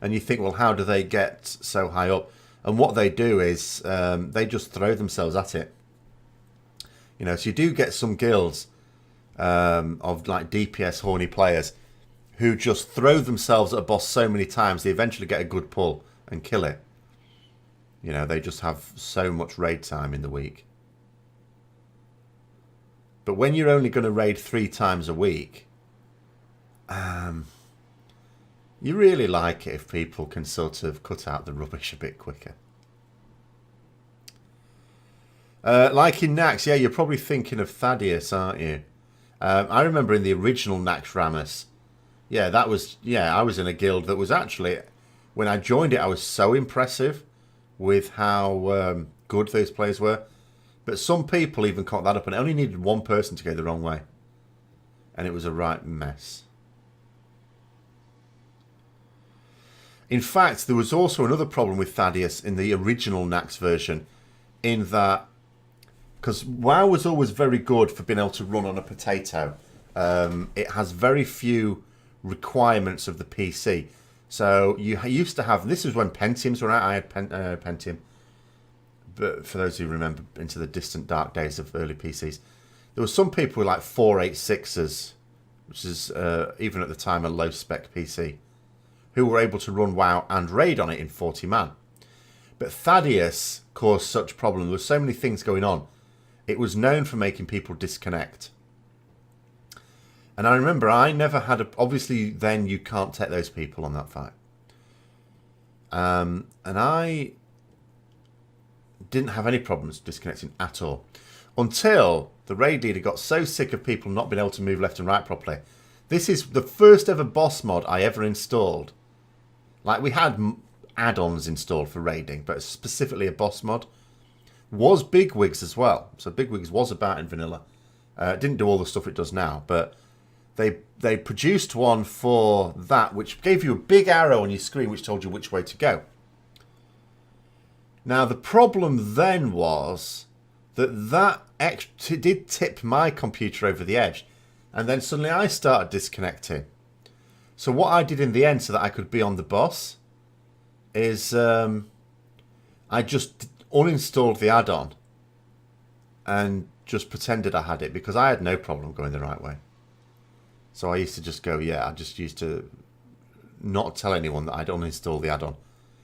And you think, well, how do they get so high up? And what they do is they just throw themselves at it. You know, so you do get some guilds of like DPS horny players who just throw themselves at a boss so many times they eventually get a good pull and kill it. You know, they just have so much raid time in the week. But when you're only going to raid 3 times a week, you really like it if people can sort of cut out the rubbish a bit quicker. Like in Nax, yeah, you're probably thinking of Thaddeus, aren't you? I remember in the original Nax Ramus, yeah, that was, yeah, I was in a guild that was actually, when I joined it, I was so impressive with how good those players were. But some people even caught that up, and it only needed one person to go the wrong way. And it was a right mess. In fact, there was also another problem with Thaddeus in the original Nax version, in that, because WoW was always very good for being able to run on a potato. It has very few requirements of the PC. So you used to have, this was when Pentiums were out, I had Pentium. But for those who remember into the distant dark days of early PCs, there were some people with like 486s, which is even at the time a low spec PC, who were able to run WoW and raid on it in 40 man. But Thaddeus caused such problems. There were so many things going on. It was known for making people disconnect. And I remember I never had a... Obviously, then you can't take those people on that fight. And I didn't have any problems disconnecting at all. Until the raid leader got so sick of people not being able to move left and right properly. This is the first ever boss mod I ever installed. Like, we had add-ons installed for raiding, but specifically a boss mod. Was Bigwigs as well. So Bigwigs was about in vanilla. It didn't do all the stuff it does now, but they produced one for that, which gave you a big arrow on your screen which told you which way to go. Now, the problem then was that did tip my computer over the edge. And then suddenly I started disconnecting. So what I did in the end so that I could be on the boss is I just uninstalled the add-on and just pretended I had it, because I had no problem going the right way. So I used to just go, yeah, I just used to not tell anyone that I'd uninstalled the add-on,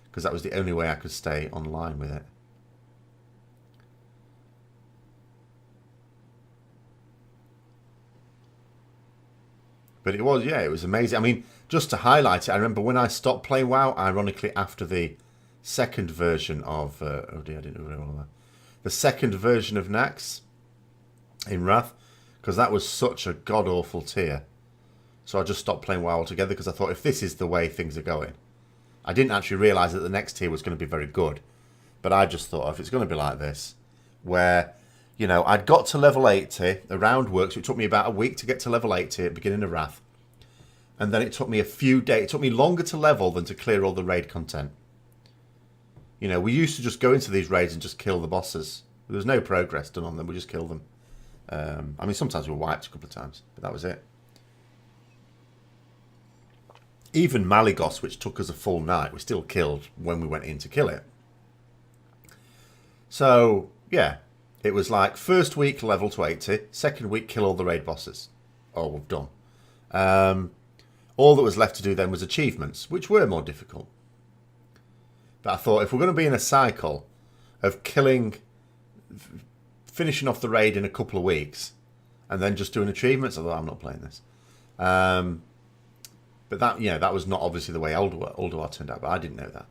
because that was the only way I could stay online with it. But it was, yeah, it was amazing. I mean, just to highlight it, I remember when I stopped playing WoW, ironically after the second version of oh dear, I didn't know all that. The second version of Nax in Wrath, because that was such a god awful tier. So I just stopped playing WoW altogether because I thought if this is the way things are going, I didn't actually realise that the next tier was going to be very good. But I just thought if it's going to be like this, where, you know, I'd got to level 80 around work, so it took me about a week to get to level 80 at the beginning of Wrath. And then it took me a few days. It took me longer to level than to clear all the raid content. You know, we used to just go into these raids and just kill the bosses. There was no progress done on them. We just killed them. I mean, sometimes we were wiped a couple of times, but that was it. Even Malygos, which took us a full night, we still killed when we went in to kill it. So, yeah, it was like first week level to 80, second week kill all the raid bosses. Oh, we've done. All that was left to do then was achievements, which were more difficult. But I thought if we're going to be in a cycle of finishing off the raid in a couple of weeks, and then just doing achievements, I thought, I'm not playing this. But that, you know, that was not obviously the way Ulduar turned out, but I didn't know that.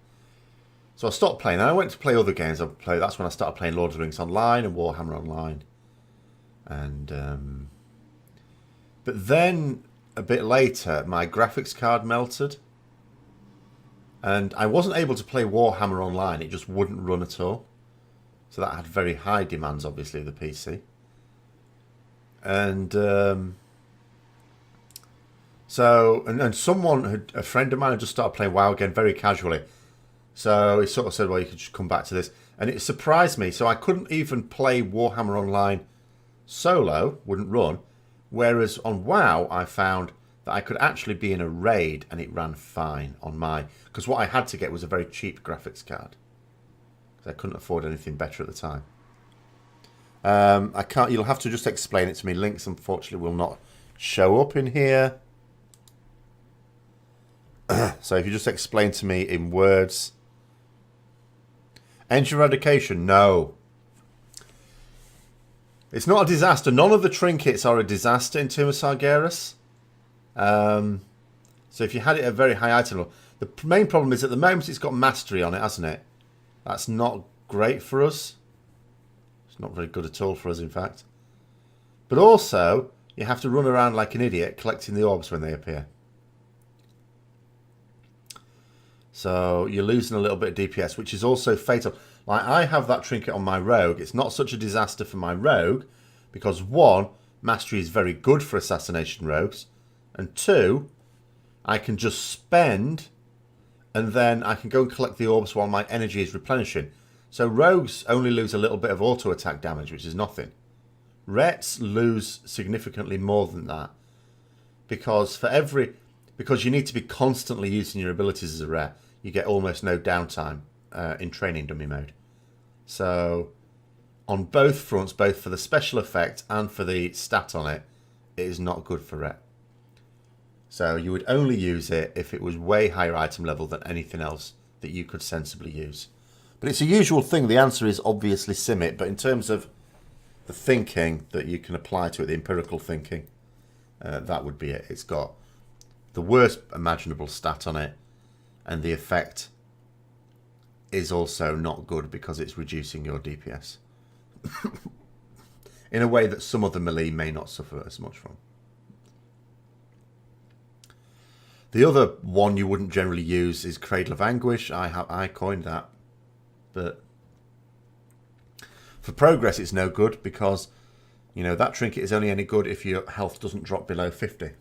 So I stopped playing, and I went to play other games. That's when I started playing Lord of the Rings Online and Warhammer Online. And but then a bit later, my graphics card melted, and I wasn't able to play Warhammer Online. It just wouldn't run at all. So that had very high demands, obviously, of the PC. And a friend of mine had just started playing WoW again very casually. So he sort of said, well, you could just come back to this. And it surprised me. So I couldn't even play Warhammer Online solo, wouldn't run. Whereas on WoW, I found that I could actually be in a raid and it ran fine on because what I had to get was a very cheap graphics card. Because I couldn't afford anything better at the time. You'll have to just explain it to me. Links, unfortunately, will not show up in here. So if you just explain to me in words. Engine eradication, no. It's not a disaster. None of the trinkets are a disaster in Tomb of Sargeras. So if you had it at a very high item level, the main problem is at the moment it's got mastery on it, hasn't it? That's not great for us. It's not very good at all for us, in fact. But also, you have to run around like an idiot collecting the orbs when they appear. So you're losing a little bit of DPS, which is also fatal. Like, I have that trinket on my rogue. It's not such a disaster for my rogue because, one, mastery is very good for assassination rogues, and two, I can just spend and then I can go and collect the orbs while my energy is replenishing. So rogues only lose a little bit of auto attack damage, which is nothing. Rets lose significantly more than that because you need to be constantly using your abilities as a ret. You get almost no downtime in training dummy mode. So on both fronts, both for the special effect and for the stat on it, it is not good for ret. So you would only use it if it was way higher item level than anything else that you could sensibly use. But it's a usual thing. The answer is obviously Simit, but in terms of the thinking that you can apply to it, the empirical thinking, that would be it. It's got the worst imaginable stat on it, and the effect is also not good because it's reducing your DPS in a way that some other melee may not suffer as much from. The other one you wouldn't generally use is Cradle of Anguish. I coined that, but for progress it's no good because, you know, that trinket is only any good if your health doesn't drop below 50%.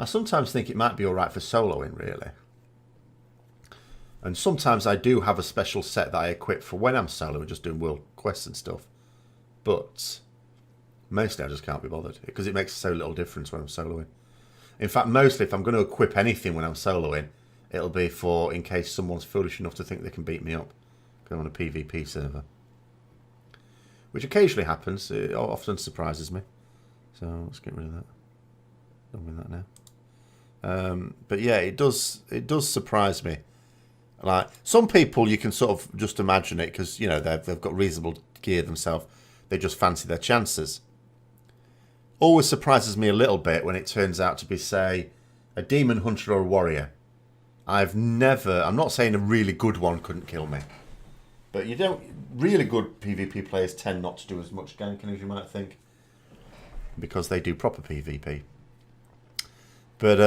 I sometimes think it might be alright for soloing, really. And sometimes I do have a special set that I equip for when I'm soloing, just doing world quests and stuff. But mostly I just can't be bothered because it makes so little difference when I'm soloing. In fact, mostly if I'm going to equip anything when I'm soloing, it'll be for in case someone's foolish enough to think they can beat me up because I'm on a PvP server. Which occasionally happens. It often surprises me. So let's get rid of that. Done with that now. But yeah, it does surprise me. Like some people, you can sort of just imagine it because, you know, they've got reasonable gear themselves. They just fancy their chances. always surprises me a little bit when it turns out to be, say, a demon hunter or a warrior. I'm not saying a really good one couldn't kill me, but really good PvP players tend not to do as much ganking as you might think, because they do proper PvP. But,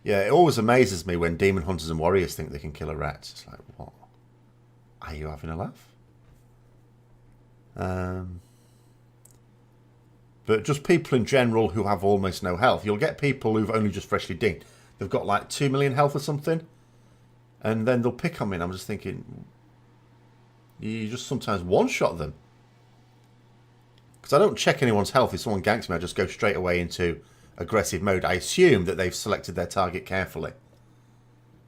yeah, it always amazes me when demon hunters and warriors think they can kill a rat. It's like, what? Are you having a laugh? But just people in general who have almost no health. You'll get people who've only just freshly dinged. They've got like 2 million health or something. And then they'll pick on me and I'm just thinking, you just sometimes one-shot them. Because I don't check anyone's health. If someone ganks me, I just go straight away into aggressive mode. I assume that they've selected their target carefully.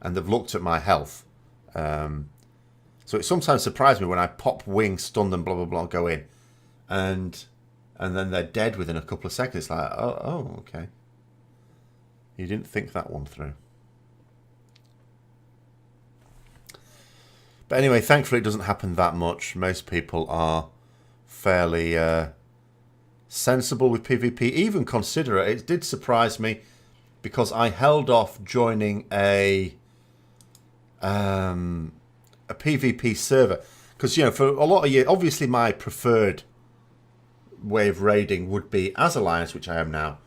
And they've looked at my health. So it sometimes surprises me when I pop wing, stun them, blah, blah, blah, go in. And then they're dead within a couple of seconds. It's like, oh, okay. You didn't think that one through. But anyway, thankfully it doesn't happen that much. Most people are fairly sensible with PvP, even considerate. It did surprise me because I held off joining a PvP server. Because, you know, for a lot of years, obviously my preferred way of raiding would be as Alliance, which I am now,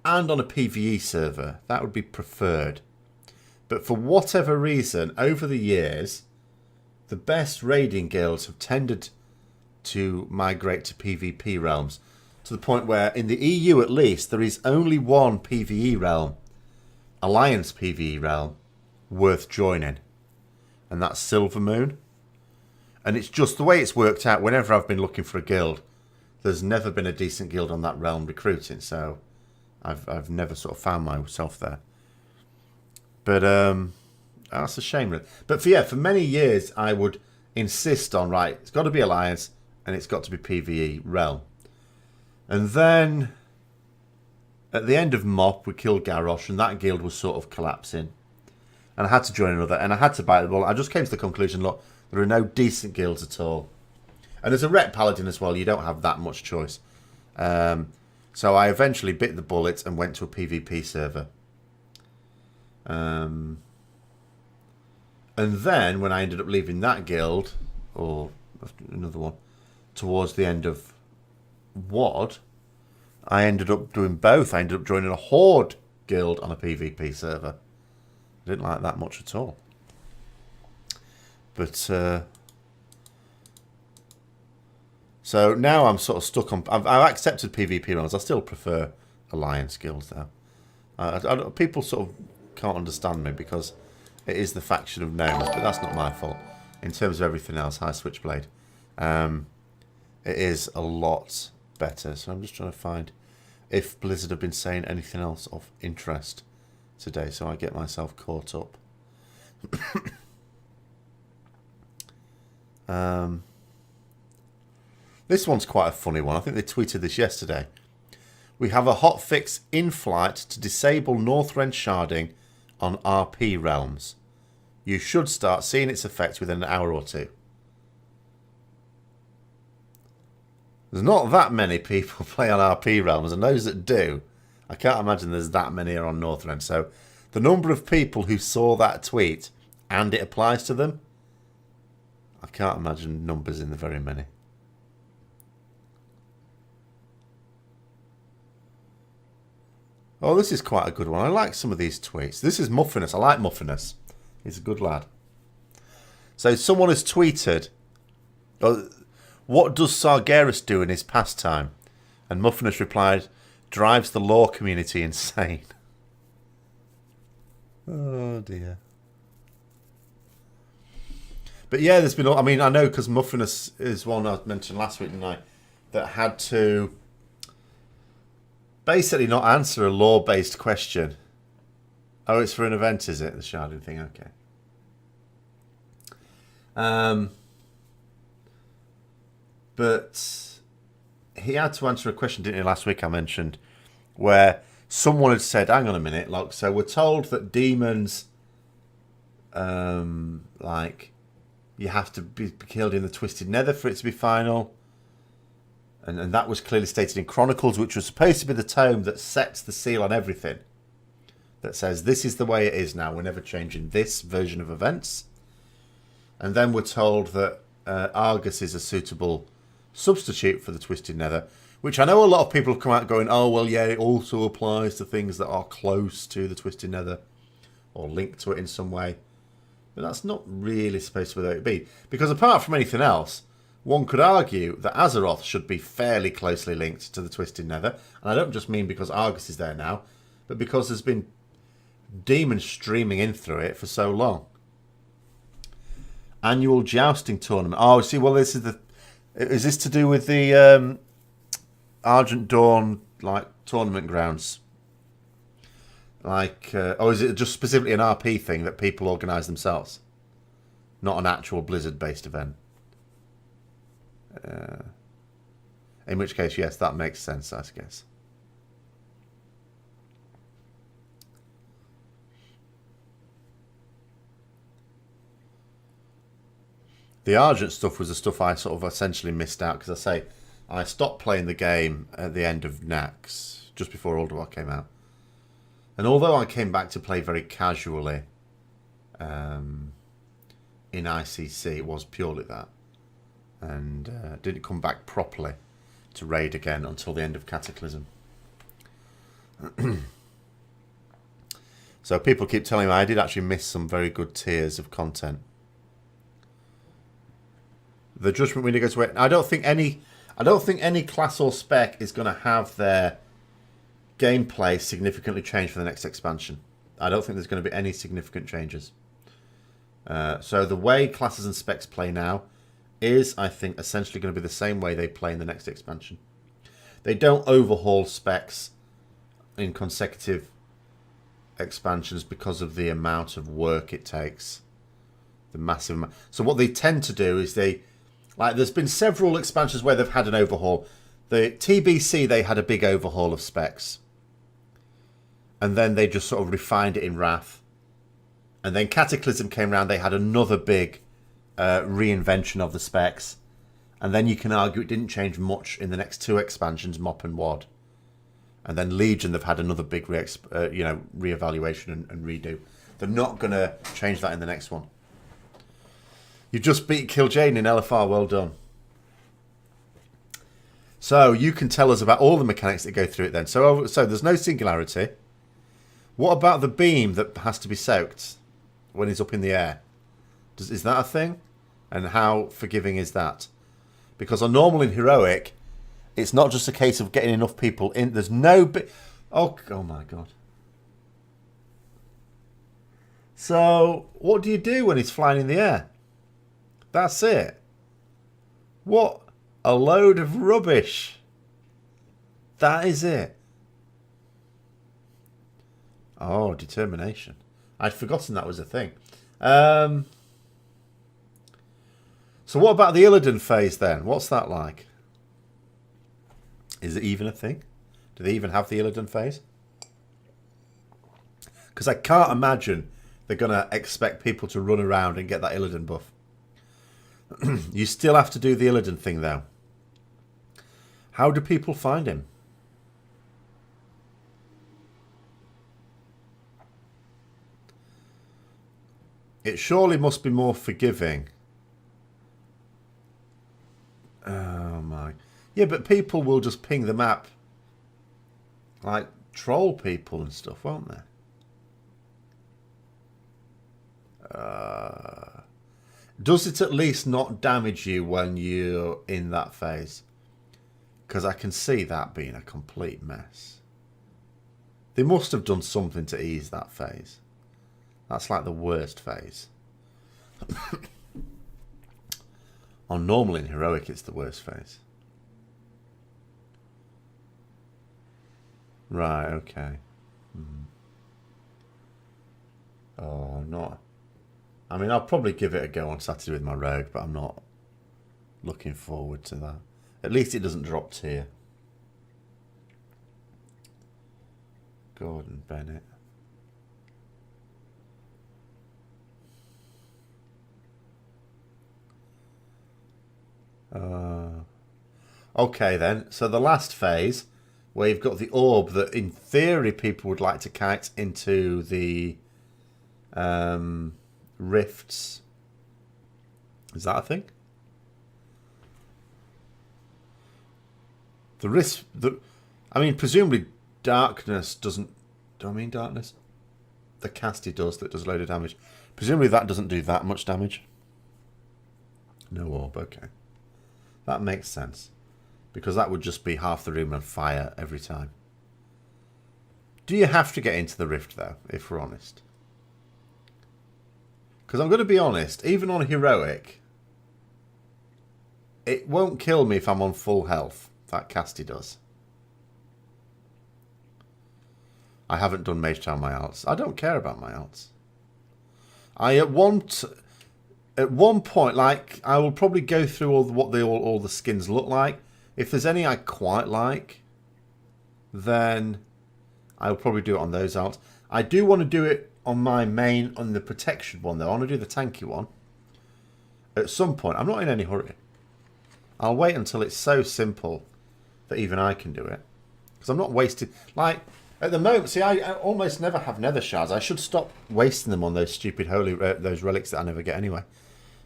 and on a PvE server. That would be preferred. But for whatever reason, over the years, the best raiding guilds have tended to migrate to PvP realms, to the point where in the EU at least there is only one PvE realm, Alliance PvE realm, worth joining, and that's Silvermoon. And it's just the way it's worked out. Whenever I've been looking for a guild, there's never been a decent guild on that realm recruiting, so I've never sort of found myself there. But that's a shame, really. But for many years I would insist on, right, it's got to be Alliance and it's got to be PvE realm. And then at the end of MOP we killed Garrosh and that guild was sort of collapsing. And I had to join another and I had to bite the bullet. I just came to the conclusion, look, there are no decent guilds at all. And as a Ret Paladin as well, you don't have that much choice. So I eventually bit the bullet and went to a PvP server. And then when I ended up leaving that guild, or another one, towards the end of WoD, I ended up doing both. I ended up joining a Horde guild on a PvP server. I didn't like that much at all. But so now I'm sort of stuck on. I've accepted PvP rounds. I still prefer Alliance guilds though. People sort of can't understand me because it is the faction of gnomes, but that's not my fault. In terms of everything else, High Switchblade, it is a lot better. So I'm just trying to find if Blizzard have been saying anything else of interest today, so I get myself caught up. This one's quite a funny one. I think they tweeted this yesterday. We have a hotfix in flight to disable Northrend sharding on RP realms. You should start seeing its effects within an hour or two. There's not that many people play on RP realms, and those that do, I can't imagine there's that many are on Northrend. So the number of people who saw that tweet and it applies to them, I can't imagine numbers in the very many. Oh, this is quite a good one. I like some of these tweets. This is Muffinus. I like Muffinus. He's a good lad. So someone has tweeted, what does Sargeras do in his pastime? And Muffinus replied, drives the law community insane. Oh, dear. But yeah, there's been, I mean, I know because Muffinus is one I mentioned last week, didn't I? That had to basically not answer a law-based question. Oh, it's for an event, is it? The sharding thing, okay. But he had to answer a question, didn't he, last week I mentioned, where someone had said, hang on a minute, look, so we're told that demons, like, you have to be killed in the Twisted Nether for it to be final. And that was clearly stated in Chronicles, which was supposed to be the tome that sets the seal on everything. That says, this is the way it is now. We're never changing this version of events. And then we're told that Argus is a suitable substitute for the Twisted Nether, which I know a lot of people have come out going, oh, well, yeah, it also applies to things that are close to the Twisted Nether or linked to it in some way. But that's not really supposed to be the way it be. Because apart from anything else, one could argue that Azeroth should be fairly closely linked to the Twisted Nether. And I don't just mean because Argus is there now, but because there's been demons streaming in through it for so long. Annual jousting tournament. Oh, see, well, this is the... Is this to do with the Argent Dawn, like, tournament grounds? Like, or is it just specifically an RP thing that people organise themselves? Not an actual Blizzard-based event? In which case, yes, that makes sense, I guess. The Argent stuff was the stuff I sort of essentially missed out, because I stopped playing the game at the end of Nax, just before World of Warcraft came out. And although I came back to play very casually in ICC, it was purely that. And didn't come back properly to raid again until the end of Cataclysm. So people keep telling me I did actually miss some very good tiers of content. The judgment window goes away. I don't think any class or spec is going to have their gameplay significantly change for the next expansion. I don't think there's going to be any significant changes. So the way classes and specs play now is, I think, essentially going to be the same way they play in the next expansion. They don't overhaul specs in consecutive expansions because of the amount of work it takes. The massive amount. So what they tend to do is there's been several expansions where they've had an overhaul. The TBC, they had a big overhaul of specs. And then they just sort of refined it in Wrath. And then Cataclysm came around, they had another big reinvention of the specs. And then you can argue it didn't change much in the next two expansions, Mop and Wad. And then Legion, they've had another big reevaluation and redo. They're not going to change that in the next one. You just beat Kil'jaeden in LFR. Well done. So you can tell us about all the mechanics that go through it then. So there's no singularity. What about the beam that has to be soaked when it's up in the air? Is that a thing? And how forgiving is that? Because on normal and heroic, it's not just a case of getting enough people in. There's no... Oh my God. So what do you do when it's flying in the air? That's it. What a load of rubbish. That is it. Oh, determination. I'd forgotten that was a thing. So what about the Illidan phase then? What's that like? Is it even a thing? Do they even have the Illidan phase? Because I can't imagine they're going to expect people to run around and get that Illidan buff. You still have to do the Illidan thing, though. How do people find him? It surely must be more forgiving. Oh, my. Yeah, but people will just ping the map. Like, troll people and stuff, won't they? Does it at least not damage you when you're in that phase? Because I can see that being a complete mess. They must have done something to ease that phase. That's like the worst phase. On normal and heroic, it's the worst phase. Right, okay. Oh, not... I mean, I'll probably give it a go on Saturday with my rogue, but I'm not looking forward to that. At least it doesn't drop tier. Gordon Bennett. Okay then, so the last phase, where you've got the orb that in theory people would like to kite into the rifts. Is that a thing? The risk, I mean, presumably darkness doesn't... Do I mean darkness? The casty does, that does a load of damage. Presumably that doesn't do that much damage. No orb, okay. That makes sense. Because that would just be half the room on fire every time. Do you have to get into the rift, though, if we're honest? Because I'm going to be honest, even on heroic, it won't kill me if I'm on full health. That casty does. I haven't done Mage Town my alts. I don't care about my alts. At one point, like, I will probably go through all the skins look like. If there's any I quite like, then I'll probably do it on those alts. I do want to do it on my main, on the protection one, though. I want to do the tanky one. At some point. I'm not in any hurry. I'll wait until it's so simple that even I can do it. Because I'm not wasting... Like, at the moment, see, I almost never have nether shards. I should stop wasting them on those stupid holy... those relics that I never get anyway.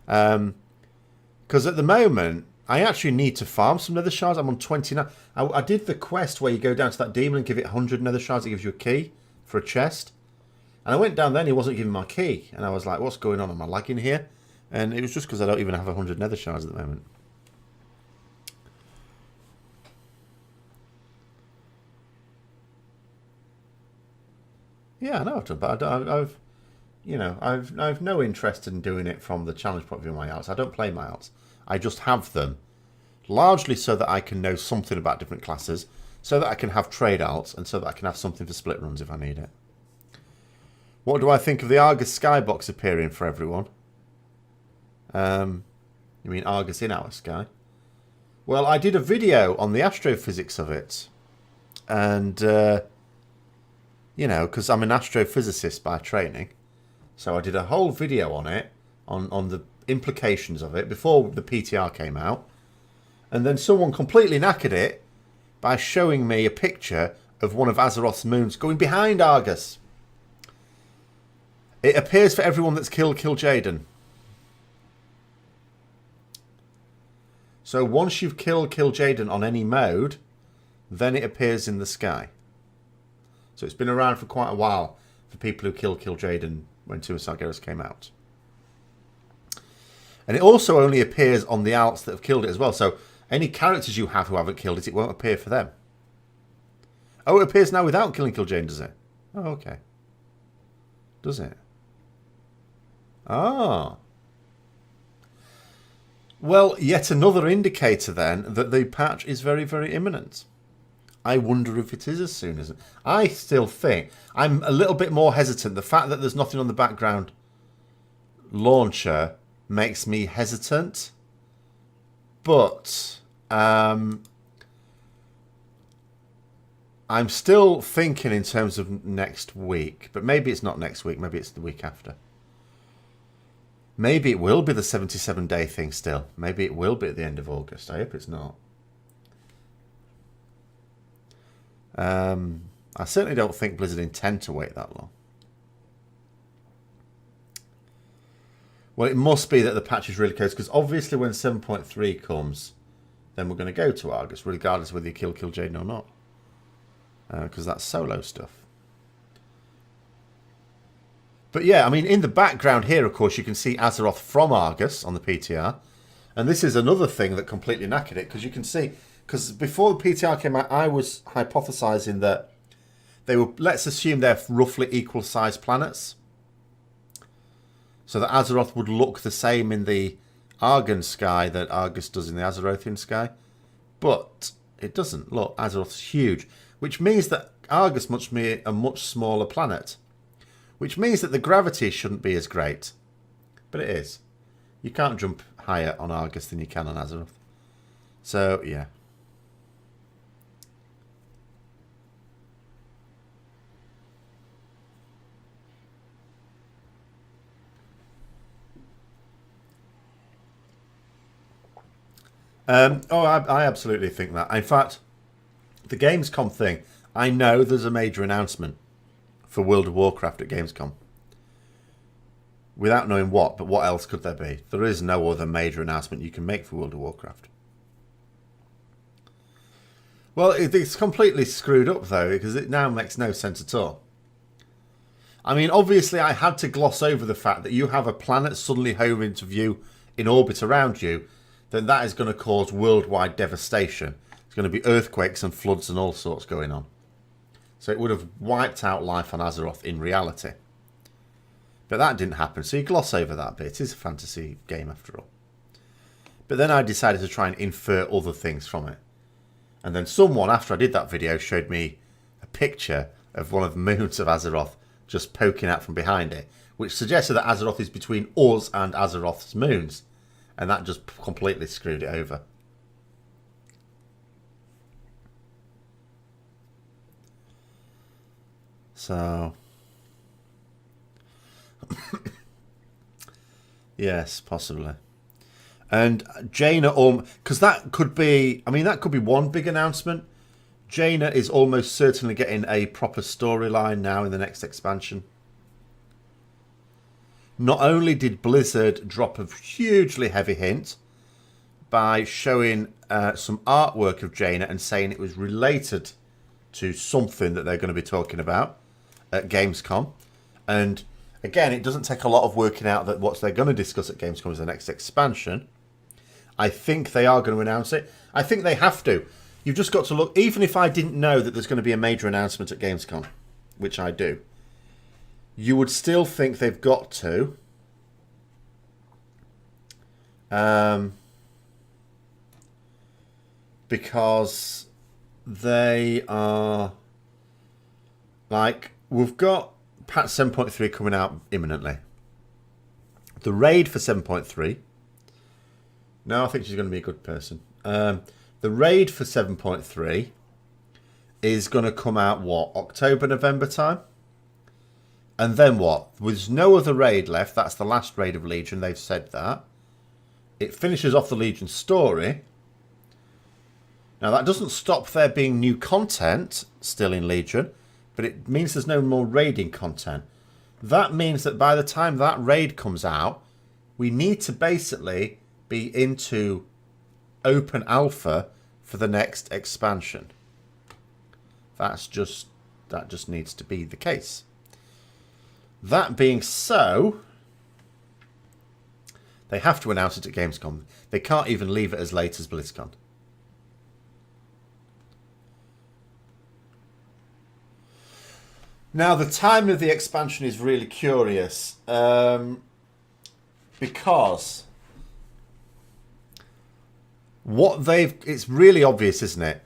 Because at the moment, I actually need to farm some nether shards. I'm on 29. I did the quest where you go down to that demon and give it 100 nether shards. It gives you a key for a chest. And I went down there and he wasn't giving my key. And I was like, what's going on? Am I lagging here? And it was just because I don't even have 100 nether shards at the moment. Yeah, I know I've done, but I've you know, I've no interest in doing it from the challenge point of view of my alts. I don't play my alts. I just have them, largely so that I can know something about different classes, so that I can have trade alts, and so that I can have something for split runs if I need it. What do I think of the Argus skybox appearing for everyone? You mean Argus in our sky? Well, I did a video on the astrophysics of it, and you know, because I'm an astrophysicist by training. So I did a whole video on it, on the implications of it, before the PTR came out. And then someone completely knackered it by showing me a picture of one of Azeroth's moons going behind Argus. It appears for everyone that's killed Jaden. So once you've killed Jaden on any mode, then it appears in the sky. So it's been around for quite a while for people who killed Jaden when Two of Sargeras came out. And it also only appears on the alts that have killed it as well. So any characters you have who haven't killed it, it won't appear for them. Oh, it appears now without killing Jaden, does it? Oh, okay. Does it? Ah. Well, yet another indicator then that the patch is very, very imminent. I wonder if it is as soon as... I still think... I'm a little bit more hesitant. The fact that there's nothing on the background launcher makes me hesitant. But... I'm still thinking in terms of next week. But maybe it's not next week. Maybe it's the week after. Maybe it will be the 77-day thing still. Maybe it will be at the end of August. I hope it's not. I certainly don't think Blizzard intend to wait that long. Well, it must be that the patch is really close, because obviously when 7.3 comes, then we're going to go to Argus, regardless of whether you kill Jaden or not. Because that's solo stuff. But yeah, I mean, in the background here, of course, you can see Azeroth from Argus on the PTR. And this is another thing that completely knackered it, because you can see... Because before the PTR came out, I was hypothesizing that they were, let's assume they're roughly equal-sized planets. So that Azeroth would look the same in the Argan sky that Argus does in the Azerothian sky. But it doesn't. Look, Azeroth's huge. Which means that Argus must be a much smaller planet. Which means that the gravity shouldn't be as great. But it is. You can't jump higher on Argus than you can on Azeroth. So, yeah. I absolutely think that. In fact, the Gamescom thing, I know there's a major announcement for World of Warcraft at Gamescom. Without knowing what, but what else could there be? There is no other major announcement you can make for World of Warcraft. Well, it's completely screwed up, though, because it now makes no sense at all. I mean, obviously, I had to gloss over the fact that you have a planet suddenly hove into view in orbit around you, then that is going to cause worldwide devastation. It's going to be earthquakes and floods and all sorts going on. So it would have wiped out life on Azeroth in reality. But that didn't happen, so you gloss over that bit. It is a fantasy game after all. But then I decided to try and infer other things from it. And then someone, after I did that video, showed me a picture of one of the moons of Azeroth just poking out from behind it, which suggested that Azeroth is between us and Azeroth's moons. And that just completely screwed it over. So... yes, possibly. And Jaina, because that could be, I mean, that could be one big announcement. Jaina is almost certainly getting a proper storyline now in the next expansion. Not only did Blizzard drop a hugely heavy hint by showing some artwork of Jaina and saying it was related to something that they're going to be talking about at Gamescom. And again, it doesn't take a lot of working out that what they're going to discuss at Gamescom is the next expansion. I think they are going to announce it. I think they have to. You've just got to look. Even if I didn't know that there's going to be a major announcement at Gamescom, which I do, you would still think they've got to. Because they are like, we've got patch 7.3 coming out imminently. The raid for 7.3. No, I think she's going to be a good person. The raid for 7.3 is going to come out, what, October, November time? And then what? There's no other raid left. That's the last raid of Legion. They've said that. It finishes off the Legion story. Now, that doesn't stop there being new content still in Legion, but it means there's no more raiding content. That means that by the time that raid comes out, we need to basically be into open alpha for the next expansion. That just needs to be the case. That being so, they have to announce it at Gamescom. They can't even leave it as late as BlizzCon. Now, the time of the expansion is really curious because it's really obvious, isn't it?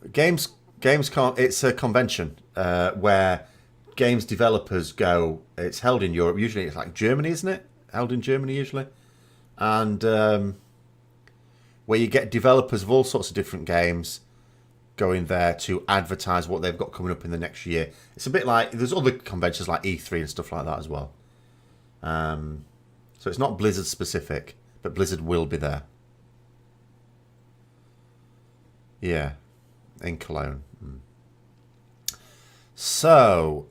Gamescom, it's a convention where games developers go. It's held in Europe. Usually it's like Germany, isn't it? Held in Germany usually. And where you get developers of all sorts of different games going there to advertise what they've got coming up in the next year. It's a bit like, there's other conventions like E3 and stuff like that as well. So it's not Blizzard specific, but Blizzard will be there. Yeah, in Cologne. So,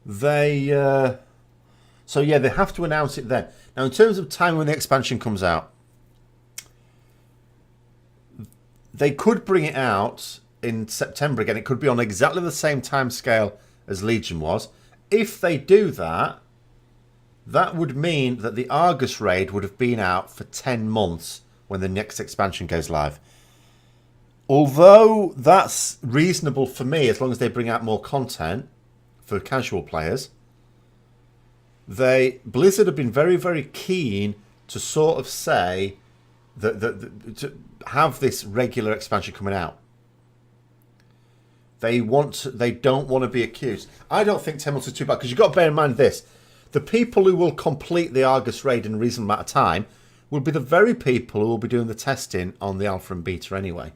they have to announce it then. Now, in terms of time when the expansion comes out, they could bring it out in September again. It could be on exactly the same time scale as Legion was. If they do that, that would mean that the Argus raid would have been out for 10 months when the next expansion goes live. Although that's reasonable for me, as long as they bring out more content for casual players, Blizzard have been very, very keen to sort of say that to have this regular expansion coming out. They don't want to be accused. I don't think 10 months is too bad, because you've got to bear in mind this. The people who will complete the Argus raid in a reasonable amount of time will be the very people who will be doing the testing on the alpha and beta anyway.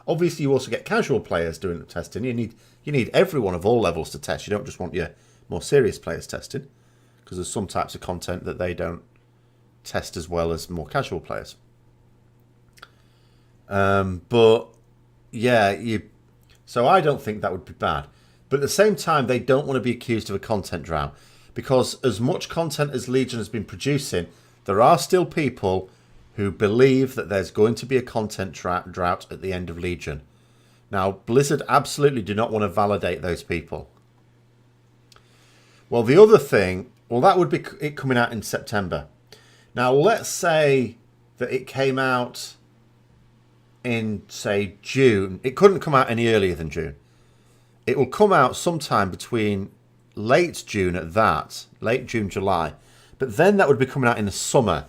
Obviously, you also get casual players doing the testing. You need everyone of all levels to test. You don't just want your more serious players testing, because there's some types of content that they don't test as well as more casual players. But yeah, so I don't think that would be bad. But at the same time, they don't want to be accused of a content drought, because as much content as Legion has been producing, there are still people who believe that there's going to be a content drought at the end of Legion. Now, Blizzard absolutely do not want to validate those people. Well, the other thing, well, that would be it coming out in September. Now, let's say that it came out in, say, June. It couldn't come out any earlier than June. It will come out sometime between late June at that, late June, July. But then that would be coming out in the summer.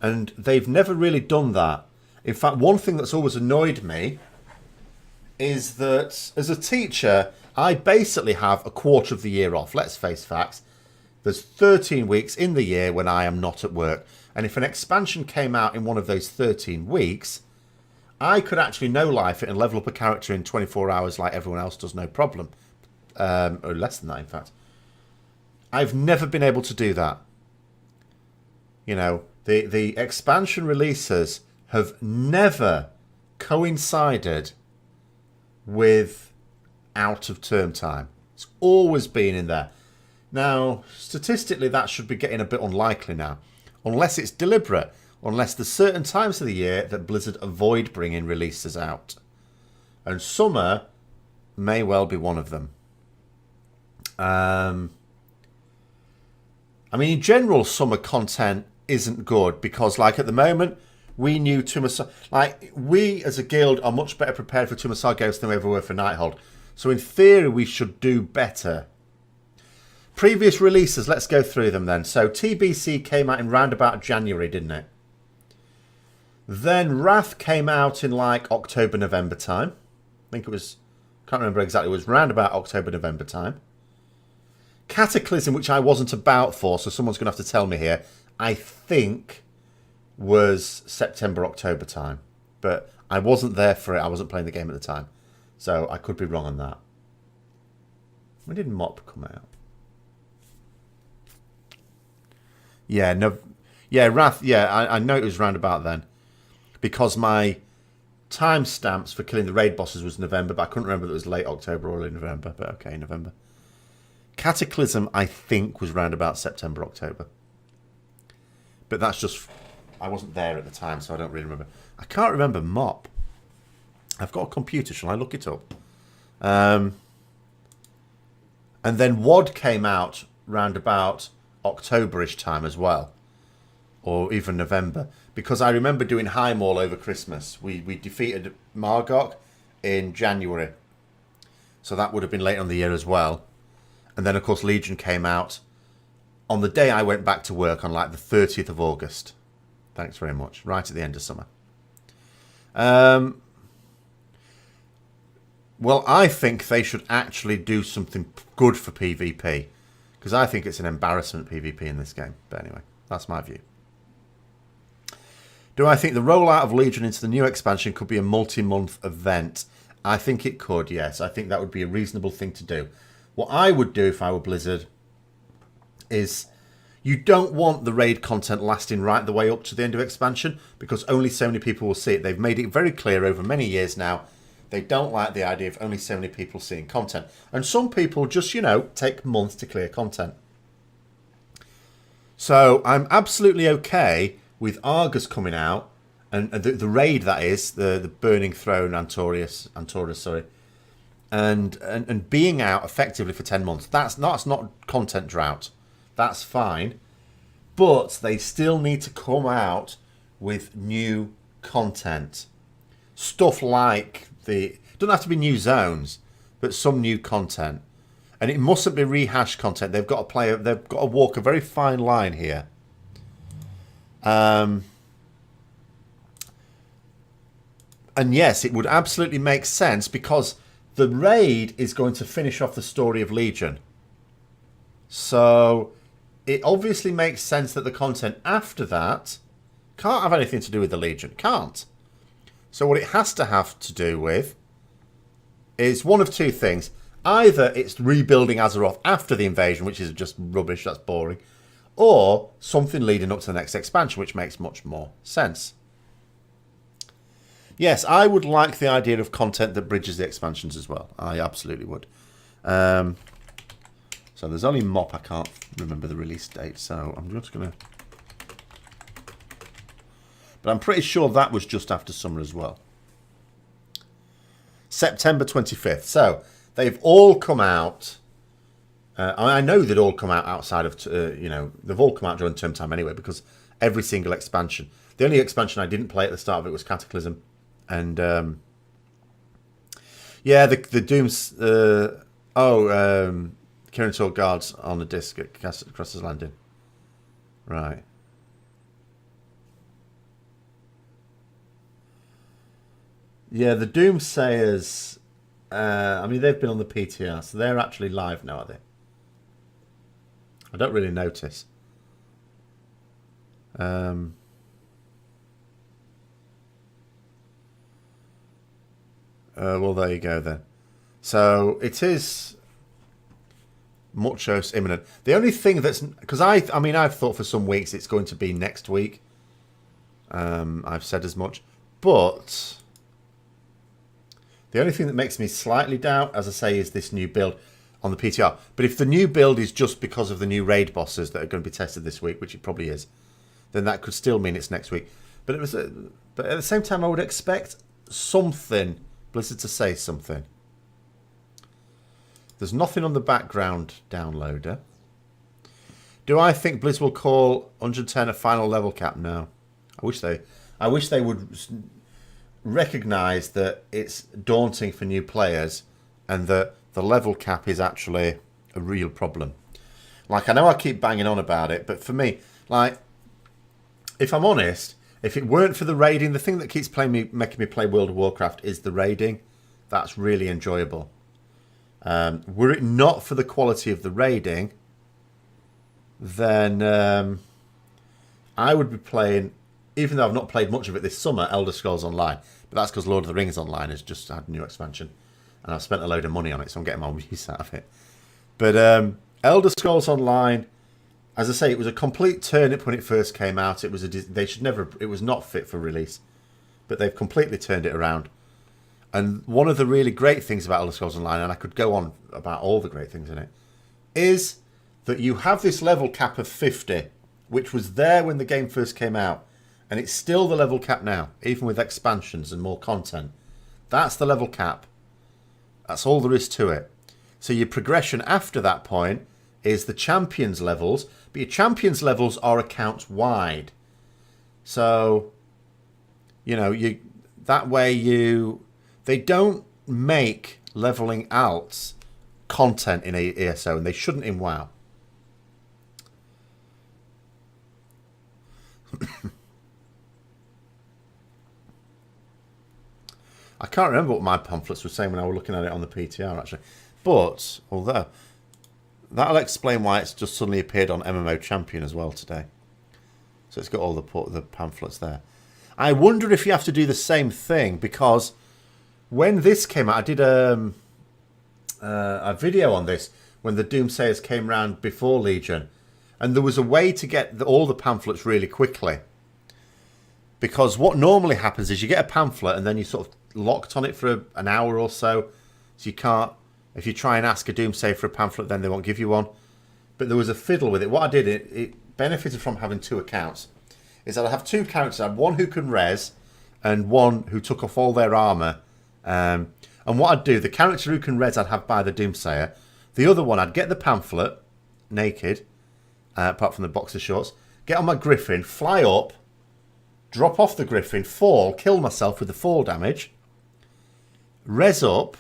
And they've never really done that. In fact, one thing that's always annoyed me is that as a teacher, I basically have a quarter of the year off. Let's face facts. There's 13 weeks in the year when I am not at work. And if an expansion came out in one of those 13 weeks, I could actually no-life it and level up a character in 24 hours like everyone else does, no problem. Or less than that, in fact. I've never been able to do that. You know, the expansion releases have never coincided with out of term time. It's always been in there. Now, statistically, that should be getting a bit unlikely now. Unless it's deliberate. Unless there's certain times of the year that Blizzard avoid bringing releases out. And summer may well be one of them. I mean, in general, summer content isn't good because, like, at the moment, we knew we as a guild are much better prepared for Tumasagos than we ever were for Nighthold. So in theory, we should do better. Previous releases, let's go through them then. So TBC came out in roundabout January, didn't it? Then Wrath came out in like October, November time. I think it was, can't remember exactly, it was roundabout October, November time. Cataclysm, which I wasn't about for, so someone's going to have to tell me here, I think was September, October time. But I wasn't there for it. I wasn't playing the game at the time. So I could be wrong on that. When did Mop come out? Yeah, no, yeah, Wrath, yeah, I know it was round about then. Because my timestamps for killing the raid bosses was November, but I couldn't remember if it was late October or early November. But okay, November. Cataclysm, I think, was round about September, October. But that's just, I wasn't there at the time, so I don't really remember. I can't remember Mop. I've got a computer, shall I look it up? And then WOD came out round about October-ish time as well. Or even November. Because I remember doing Highmaul over Christmas. We defeated Margok in January. So that would have been late on the year as well. And then, of course, Legion came out on the day I went back to work on like the 30th of August. Thanks very much. Right at the end of summer. Well, I think they should actually do something good for PvP. Because I think it's an embarrassment, PvP, in this game. But anyway, that's my view. Do I think the rollout of Legion into the new expansion could be a multi-month event? I think it could, yes. I think that would be a reasonable thing to do. What I would do if I were Blizzard is you don't want the raid content lasting right the way up to the end of expansion because only so many people will see it. They've made it very clear over many years now they don't like the idea of only so many people seeing content. And some people just, you know, take months to clear content. So I'm absolutely okay with Argus coming out and the raid, that is, the Burning Throne Antorus, sorry. And being out effectively for 10 months. That's not content drought. That's fine. But they still need to come out with new content. Stuff like doesn't have to be new zones, but some new content. And it mustn't be rehashed content. They've got to walk a very fine line here. And yes, it would absolutely make sense because the raid is going to finish off the story of Legion. So it obviously makes sense that the content after that can't have anything to do with the Legion. Can't. So what it has to have to do with is one of two things. Either it's rebuilding Azeroth after the invasion, which is just rubbish, that's boring. or something leading up to the next expansion, which makes much more sense. Yes, I would like the idea of content that bridges the expansions as well. I absolutely would. So there's only MOP. I can't remember the release date, so I'm just going to... But I'm pretty sure that was just after summer as well. September 25th. So they've all come out. I know they'd all come out outside of, they've all come out during term time anyway, because every single expansion. The only expansion I didn't play at the start of it was Cataclysm. And, yeah, the Dooms... Kirin Tor Guards on the disc at Crosser's Landing. Right. Yeah, the Doomsayers... they've been on the PTR, so they're actually live now, are they? I don't really notice. Well, there you go then. So it is much imminent. The only thing that's... Because I've thought for some weeks it's going to be next week. I've said as much. But the only thing that makes me slightly doubt, as I say, is this new build on the PTR. But if the new build is just because of the new raid bosses that are going to be tested this week, which it probably is, then that could still mean it's next week. But but at the same time, I would expect something, Blizzard to say something. There's nothing on the background downloader. Do I think Blizz will call 110 a final level cap? No. I wish they would recognise that it's daunting for new players and that the level cap is actually a real problem. Like, I know I keep banging on about it, but for me, like, if I'm honest, if it weren't for the raiding, the thing that keeps making me play World of Warcraft is the raiding. That's really enjoyable. Were it not for the quality of the raiding, then I would be playing, even though I've not played much of it this summer, Elder Scrolls Online. But that's because Lord of the Rings Online has just had a new expansion. And I've spent a load of money on it, so I'm getting my use out of it. But Elder Scrolls Online, as I say, it was a complete turnip when it first came out. It was it was not fit for release. But they've completely turned it around. And one of the really great things about Elder Scrolls Online, and I could go on about all the great things in it, is that you have this level cap of 50, which was there when the game first came out. And it's still the level cap now, even with expansions and more content. That's the level cap. That's all there is to it. So your progression after that point is the champions levels, but your champions levels are accounts wide. So, that way they don't make leveling out content in ESO, and they shouldn't in WoW. I can't remember what my pamphlets were saying when I was looking at it on the PTR, actually. But, although, that'll explain why it's just suddenly appeared on MMO Champion as well today. So it's got all the pamphlets there. I wonder if you have to do the same thing, because when this came out, I did a video on this when the Doomsayers came around before Legion. And there was a way to get all the pamphlets really quickly. Because what normally happens is you get a pamphlet and then you sort of locked on it for an hour or so. So you can't, if you try and ask a Doomsayer for a pamphlet, then they won't give you one. But there was a fiddle with it. What I did, it benefited from having two accounts. Is that I have two characters. I have one who can res and one who took off all their armour. And what I'd do, the character who can res I'd have by the Doomsayer. The other one, I'd get the pamphlet, naked, apart from the boxer shorts, get on my Griffin, fly up, drop off the Griffin, fall, kill myself with the fall damage, res up,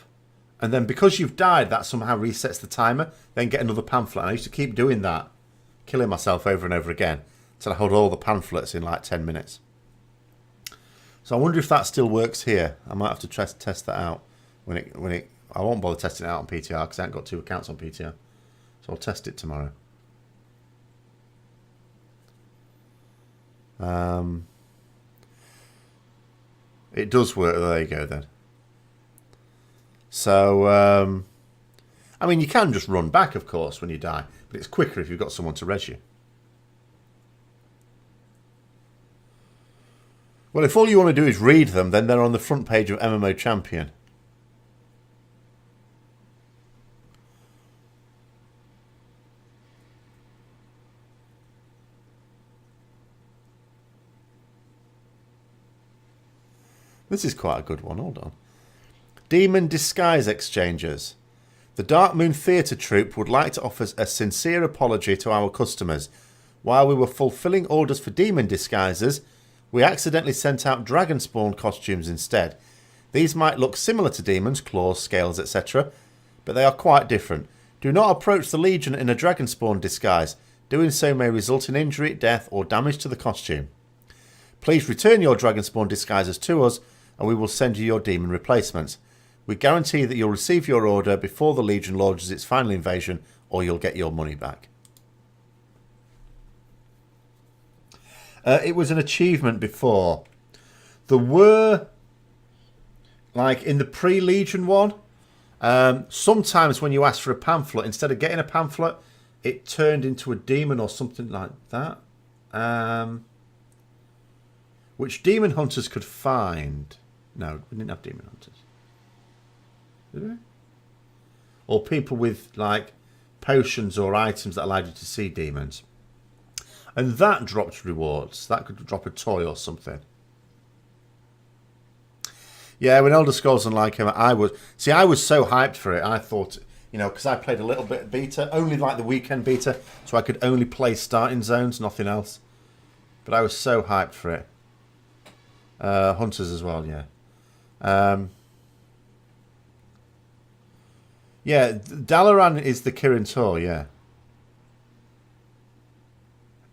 and then because you've died, that somehow resets the timer, then get another pamphlet. And I used to keep doing that, killing myself over and over again, until I hold all the pamphlets in like 10 minutes. So I wonder if that still works here. I might have to test that out. I won't bother testing it out on PTR, because I haven't got two accounts on PTR. So I'll test it tomorrow. It does work. There you go then. So, you can just run back, of course, when you die. But it's quicker if you've got someone to res you. Well, if all you want to do is read them, then they're on the front page of MMO Champion. This is quite a good one. Hold on. Demon Disguise Exchangers. The Dark Moon Theatre Troupe would like to offer a sincere apology to our customers. While we were fulfilling orders for demon disguises, we accidentally sent out dragon spawn costumes instead. These might look similar to demons, claws, scales, etc., but they are quite different. Do not approach the Legion in a dragon spawn disguise. Doing so may result in injury, death, or damage to the costume. Please return your dragon spawn disguises to us, and we will send you your demon replacements. We guarantee that you'll receive your order before the Legion launches its final invasion, or you'll get your money back. It was an achievement before. There were, like in the pre-Legion one, sometimes when you asked for a pamphlet, instead of getting a pamphlet, it turned into a demon or something like that. Which demon hunters could find. No, we didn't have demon hunters. Did we? Or people with like potions or items that allowed you to see demons. And that dropped rewards. That could drop a toy or something. Yeah, when Elder Scrolls Online came out, I was so hyped for it. I thought, you know, because I played a little bit of beta, only like the weekend beta, so I could only play starting zones, nothing else. But I was so hyped for it. Hunters as well, yeah. Yeah, Dalaran is the Kirin Tor, yeah.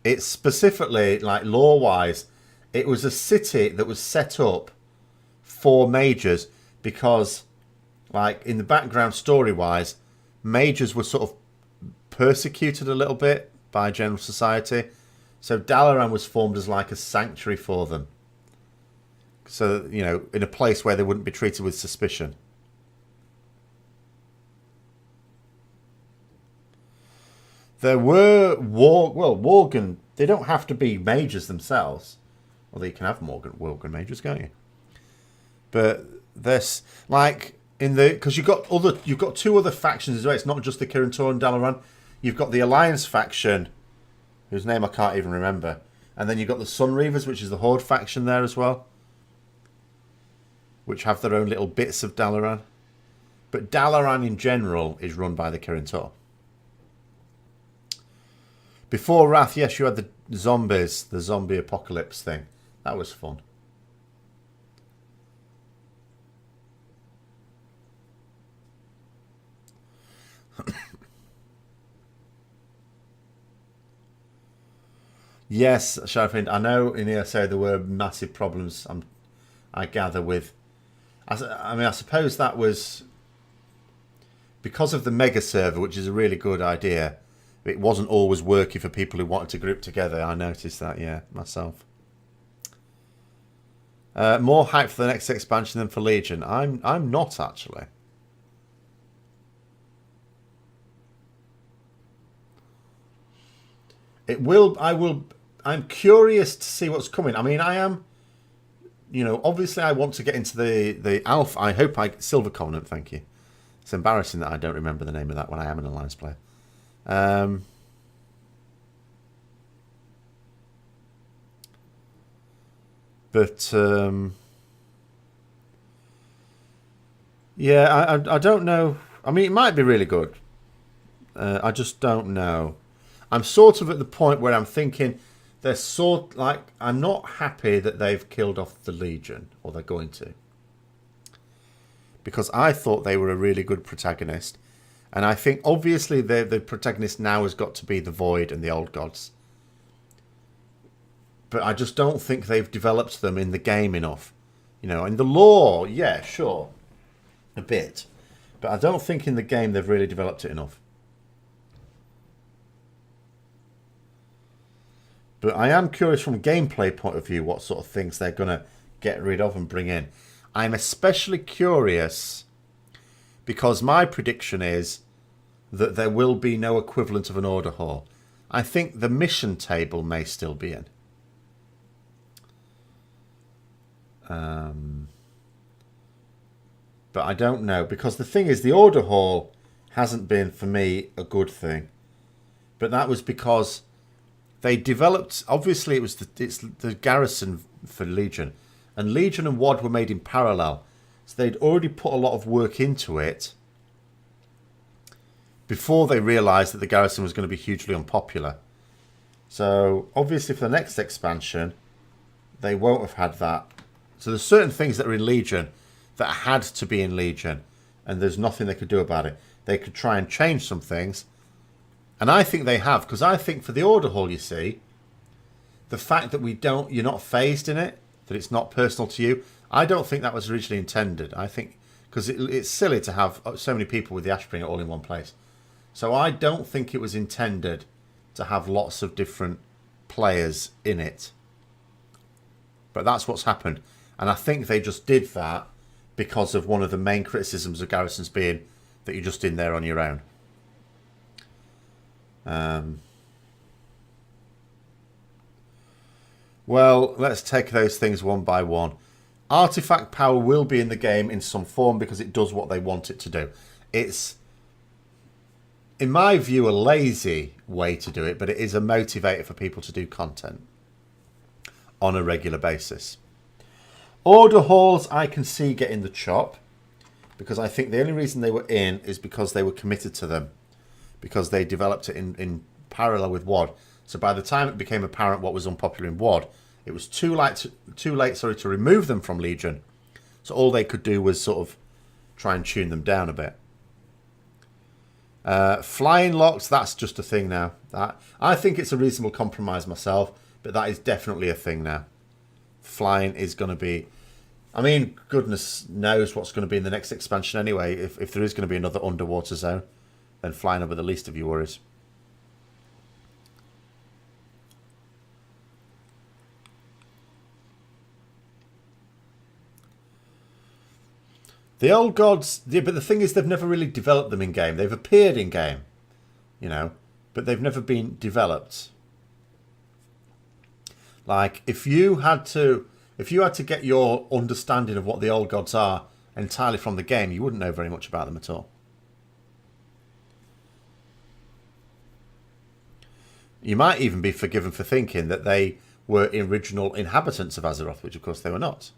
It's specifically, like lore-wise, it was a city that was set up for mages because, like, in the background story-wise, mages were sort of persecuted a little bit by general society. So Dalaran was formed as like a sanctuary for them. So, you know, in a place where they wouldn't be treated with suspicion. There were Worgen. They don't have to be mages themselves. Although you can have Worgen mages, can't you? But there's like in the because you've got two other factions as well. It's not just the Kirin Tor and Dalaran. You've got the Alliance faction, whose name I can't even remember, and then you've got the Sun Reavers, which is the Horde faction there as well, which have their own little bits of Dalaran. But Dalaran in general is run by the Kirin Tor. Before Wrath, yes, you had the zombies, the zombie apocalypse thing. That was fun. Yes, Sharafin, I know in ESO there were massive problems, I gather, with... I mean, I suppose that was because of the mega server, which is a really good idea. It wasn't always working for people who wanted to group together. I noticed that, yeah, myself. More hype for the next expansion than for Legion. I'm not, actually. I'm curious to see what's coming. I mean, I am, you know, obviously I want to get into the Alpha. Silver Covenant, thank you. It's embarrassing that I don't remember the name of that when I am an Alliance player. Yeah, I don't know. I mean, it might be really good. I just don't know. I'm sort of at the point where I'm thinking I'm not happy that they've killed off the Legion, or they're going to. Because I thought they were a really good protagonist. And I think, obviously, the protagonist now has got to be the Void and the Old Gods. But I just don't think they've developed them in the game enough. You know, in the lore, yeah, sure. A bit. But I don't think in the game they've really developed it enough. But I am curious from a gameplay point of view what sort of things they're going to get rid of and bring in. I'm especially curious because my prediction is that there will be no equivalent of an order hall. I think the mission table may still be in. But I don't know, because the thing is, the order hall hasn't been for me a good thing. But that was because they developed. Obviously, it's the garrison for Legion, and Legion and WoD were made in parallel, so they'd already put a lot of work into it before they realised that the garrison was going to be hugely unpopular. So obviously, for the next expansion, they won't have had that. So there's certain things that are in Legion that had to be in Legion, and there's nothing they could do about it. They could try and change some things, and I think they have, because I think for the Order Hall, you see, the fact that you're not phased in it, that it's not personal to you, I don't think that was originally intended. I think, because it's silly to have so many people with the Ashbringer all in one place. So I don't think it was intended to have lots of different players in it. But that's what's happened. And I think they just did that because of one of the main criticisms of garrisons being that you're just in there on your own. Well, let's take those things one by one. Artifact power will be in the game in some form because it does what they want it to do. It's, in my view, a lazy way to do it, but it is a motivator for people to do content on a regular basis. Order halls I can see getting the chop, because I think the only reason they were in is because they were committed to them, because they developed it in parallel with WoD. So by the time it became apparent what was unpopular in WoD, it was too late to remove them from Legion. So all they could do was sort of try and tune them down a bit. Flying locks, that's just a thing now. I think it's a reasonable compromise myself, but that is definitely a thing now. Flying is going to be... I mean, goodness knows what's going to be in the next expansion anyway. If there is going to be another underwater zone, then flying will be the least of your worries. The old gods... Yeah, but the thing is, they've never really developed them in-game. They've appeared in-game, you know, but they've never been developed. Like, if you had to get your understanding of what the old gods are entirely from the game, you wouldn't know very much about them at all. You might even be forgiven for thinking that they were original inhabitants of Azeroth, which of course they were not.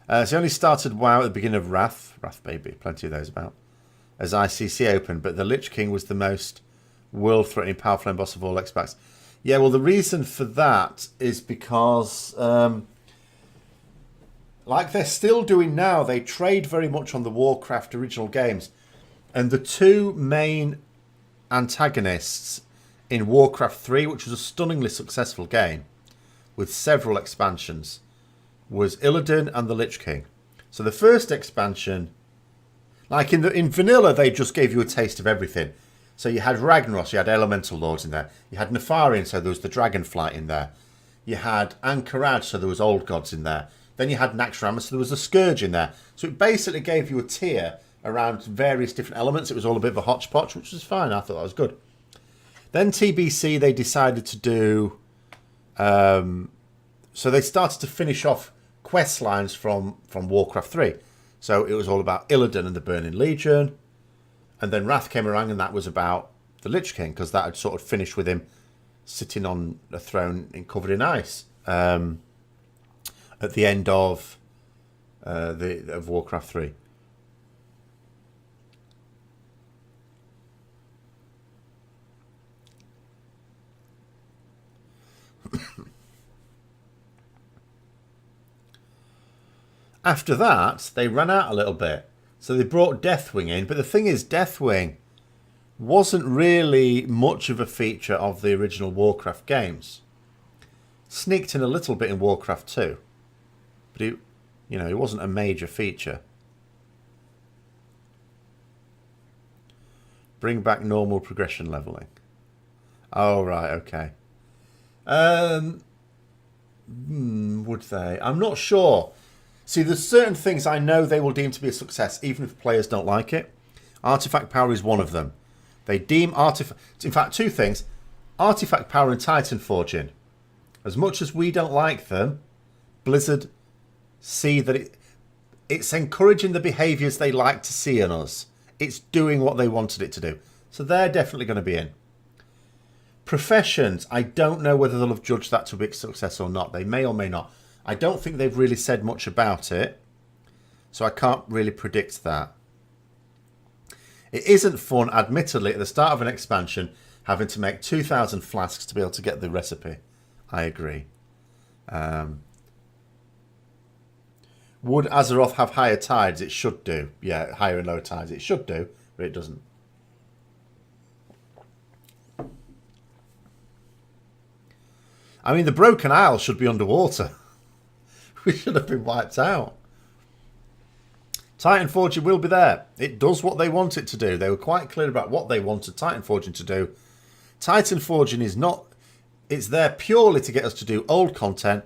So they only started WoW at the beginning of Wrath baby, plenty of those about, as ICC opened, but the Lich King was the most world-threatening power flame boss of all X-Packs. Yeah, well, the reason for that is because, like they're still doing now, they trade very much on the Warcraft original games. And the two main antagonists in Warcraft 3, which was a stunningly successful game, with several expansions, was Illidan and the Lich King. So the first expansion, like in vanilla, they just gave you a taste of everything. So you had Ragnaros, you had Elemental Lords in there. You had Nefarian, so there was the Dragonflight in there. You had Ankarad, so there was Old Gods in there. Then you had Naxxramas, so there was a Scourge in there. So it basically gave you a tier around various different elements. It was all a bit of a hodgepodge, which was fine. I thought that was good. Then TBC, they decided to do... so they started to finish off quest lines from Warcraft 3. So it was all about Illidan and the Burning Legion. And then Wrath came around, and that was about the Lich King, because that had sort of finished with him sitting on a throne covered in ice at the end of Warcraft 3. After that, they ran out a little bit. So they brought Deathwing in. But the thing is, Deathwing wasn't really much of a feature of the original Warcraft games. Sneaked in a little bit in Warcraft 2. But it wasn't a major feature. Bring back normal progression leveling. Oh, right, okay. Would they? I'm not sure. See, there's certain things I know they will deem to be a success, even if players don't like it. Artifact power is one of them. They deem artifact... In fact, two things. Artifact power and Titan Forging. As much as we don't like them, Blizzard see that it's encouraging the behaviours they like to see in us. It's doing what they wanted it to do. So they're definitely going to be in. Professions, I don't know whether they'll have judged that to a big success or not. They may or may not. I don't think they've really said much about it. So I can't really predict that. It isn't fun, admittedly, at the start of an expansion, having to make 2,000 flasks to be able to get the recipe. I agree. Would Azeroth have higher tides? It should do. Yeah, higher and lower tides. It should do, but it doesn't. I mean, the Broken Isle should be underwater. We should have been wiped out. Titan Forging will be there. It does what they want it to do. They were quite clear about what they wanted Titan Forging to do. Titan Forging is not... It's there purely to get us to do old content.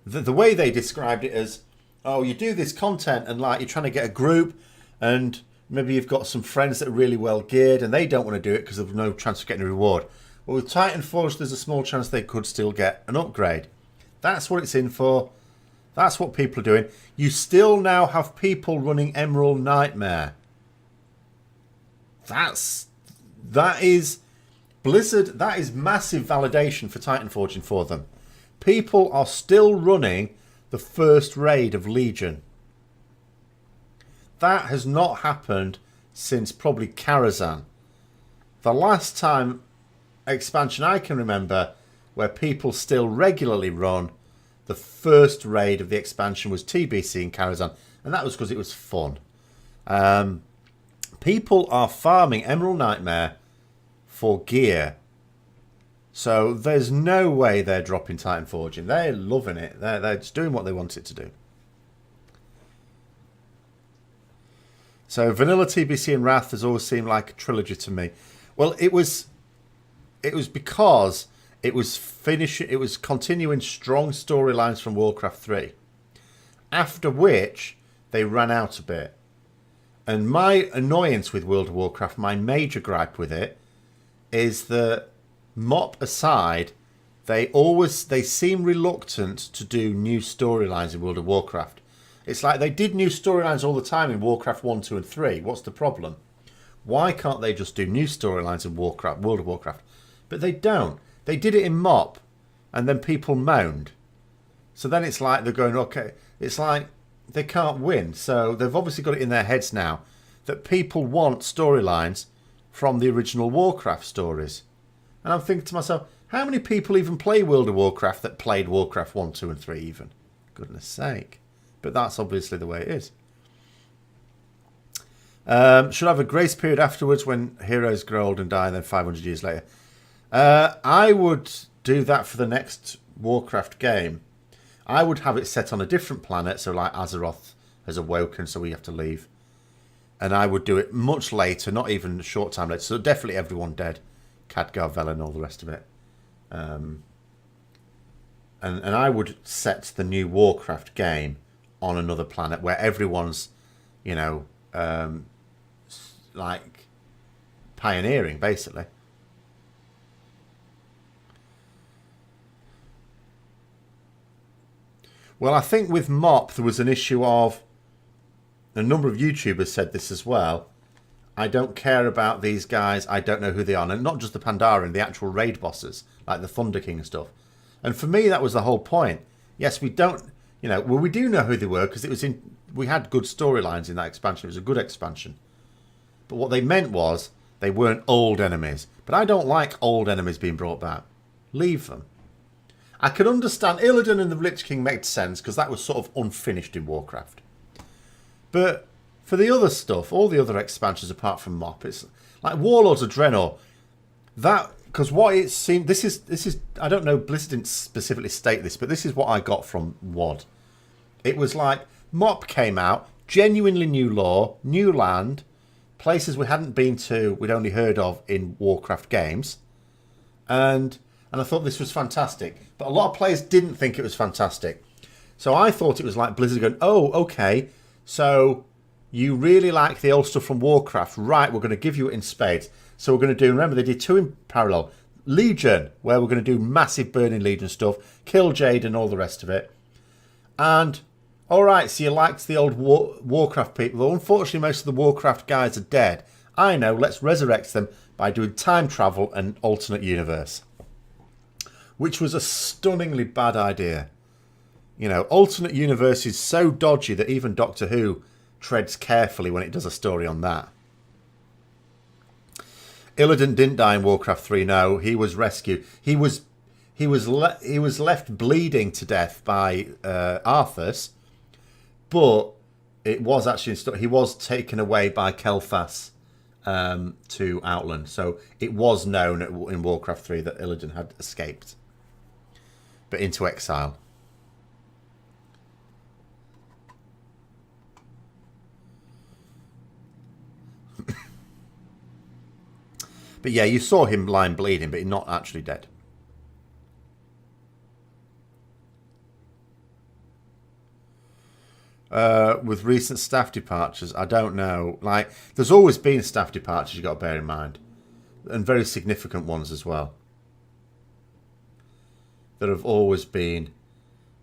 The way they described it as, oh, you do this content and like you're trying to get a group and maybe you've got some friends that are really well geared and they don't want to do it because there's no chance of getting a reward. Well, with Titan Forge, there's a small chance they could still get an upgrade. That's what it's in for. That's what people are doing. You still now have people running Emerald Nightmare. That is Blizzard. That is massive validation for Titan Forging for them. People are still running the first raid of Legion. That has not happened since probably Karazhan. The last time expansion I can remember where people still regularly run the first raid of the expansion was TBC in Karazhan, and that was because it was fun. People are farming Emerald Nightmare for gear, so there's no way they're dropping Titan Forging. They're loving it. They're just doing what they want it to do. So vanilla TBC and Wrath has always seemed like a trilogy to me. Well, it was because it was continuing strong storylines from Warcraft 3. After which they ran out a bit. And my annoyance with World of Warcraft, my major gripe with it, is that MOP aside, they seem reluctant to do new storylines in World of Warcraft. It's like they did new storylines all the time in Warcraft 1, 2 and 3. What's the problem? Why can't they just do new storylines in World of Warcraft? But they don't. They did it in MOP, and then people moaned. So then it's like they're going, okay, it's like they can't win. So they've obviously got it in their heads now that people want storylines from the original Warcraft stories. And I'm thinking to myself, how many people even play World of Warcraft that played Warcraft 1, 2 and 3 even? Goodness sake. But that's obviously the way it is. Should have a grace period afterwards when heroes grow old and die, and then 500 years later. I would do that for the next Warcraft game. I would have it set on a different planet, so like Azeroth has awoken, so we have to leave. And I would do it much later, not even a short time later. So definitely everyone dead. Khadgar, Velen, all the rest of it. And I would set the new Warcraft game on another planet where everyone's, you know, like pioneering, basically. Well, I think with MOP there was an issue of, a number of YouTubers said this as well, I don't care about these guys, I don't know who they are. And not just the Pandaren, the actual raid bosses, like the Thunder King and stuff. And for me, that was the whole point. Yes, we don't, you know, well, we do know who they were because it was in, we had good storylines in that expansion. It was a good expansion. But what they meant was they weren't old enemies. But I don't like old enemies being brought back. Leave them. I can understand Illidan and the Lich King made sense because that was sort of unfinished in Warcraft. But for the other stuff, all the other expansions apart from MOP, it's like Warlords of Draenor. That, because what it seemed, this is I don't know, Blizzard didn't specifically state this, but this is what I got from WoD. It was like MOP came out, genuinely new lore, new land, places we hadn't been to, we'd only heard of in Warcraft games, and I thought this was fantastic. But a lot of players didn't think it was fantastic. So I thought it was like Blizzard going, oh, okay, so you really like the old stuff from Warcraft. Right, we're going to give you it in spades. So we're going to do, remember they did two in parallel. Legion, where we're going to do massive Burning Legion stuff. Kill Jade and all the rest of it. And, All right, so you liked the old Warcraft people. Well, unfortunately, most of the Warcraft guys are dead. I know, let's resurrect them by doing time travel and alternate universe. Which was a stunningly bad idea. You know, alternate universe is so dodgy that even Doctor Who treads carefully when it does a story on that. Illidan didn't die in Warcraft 3, no. He was rescued. He was left bleeding to death by Arthas, but it was actually he was taken away by Kel'Thas to Outland. So it was known in Warcraft 3 that Illidan had escaped, but into exile. But yeah, you saw him lying bleeding, but he's not actually dead. With recent staff departures, I don't know. Like, there's always been staff departures, you've got to bear in mind. And very significant ones as well. There have always been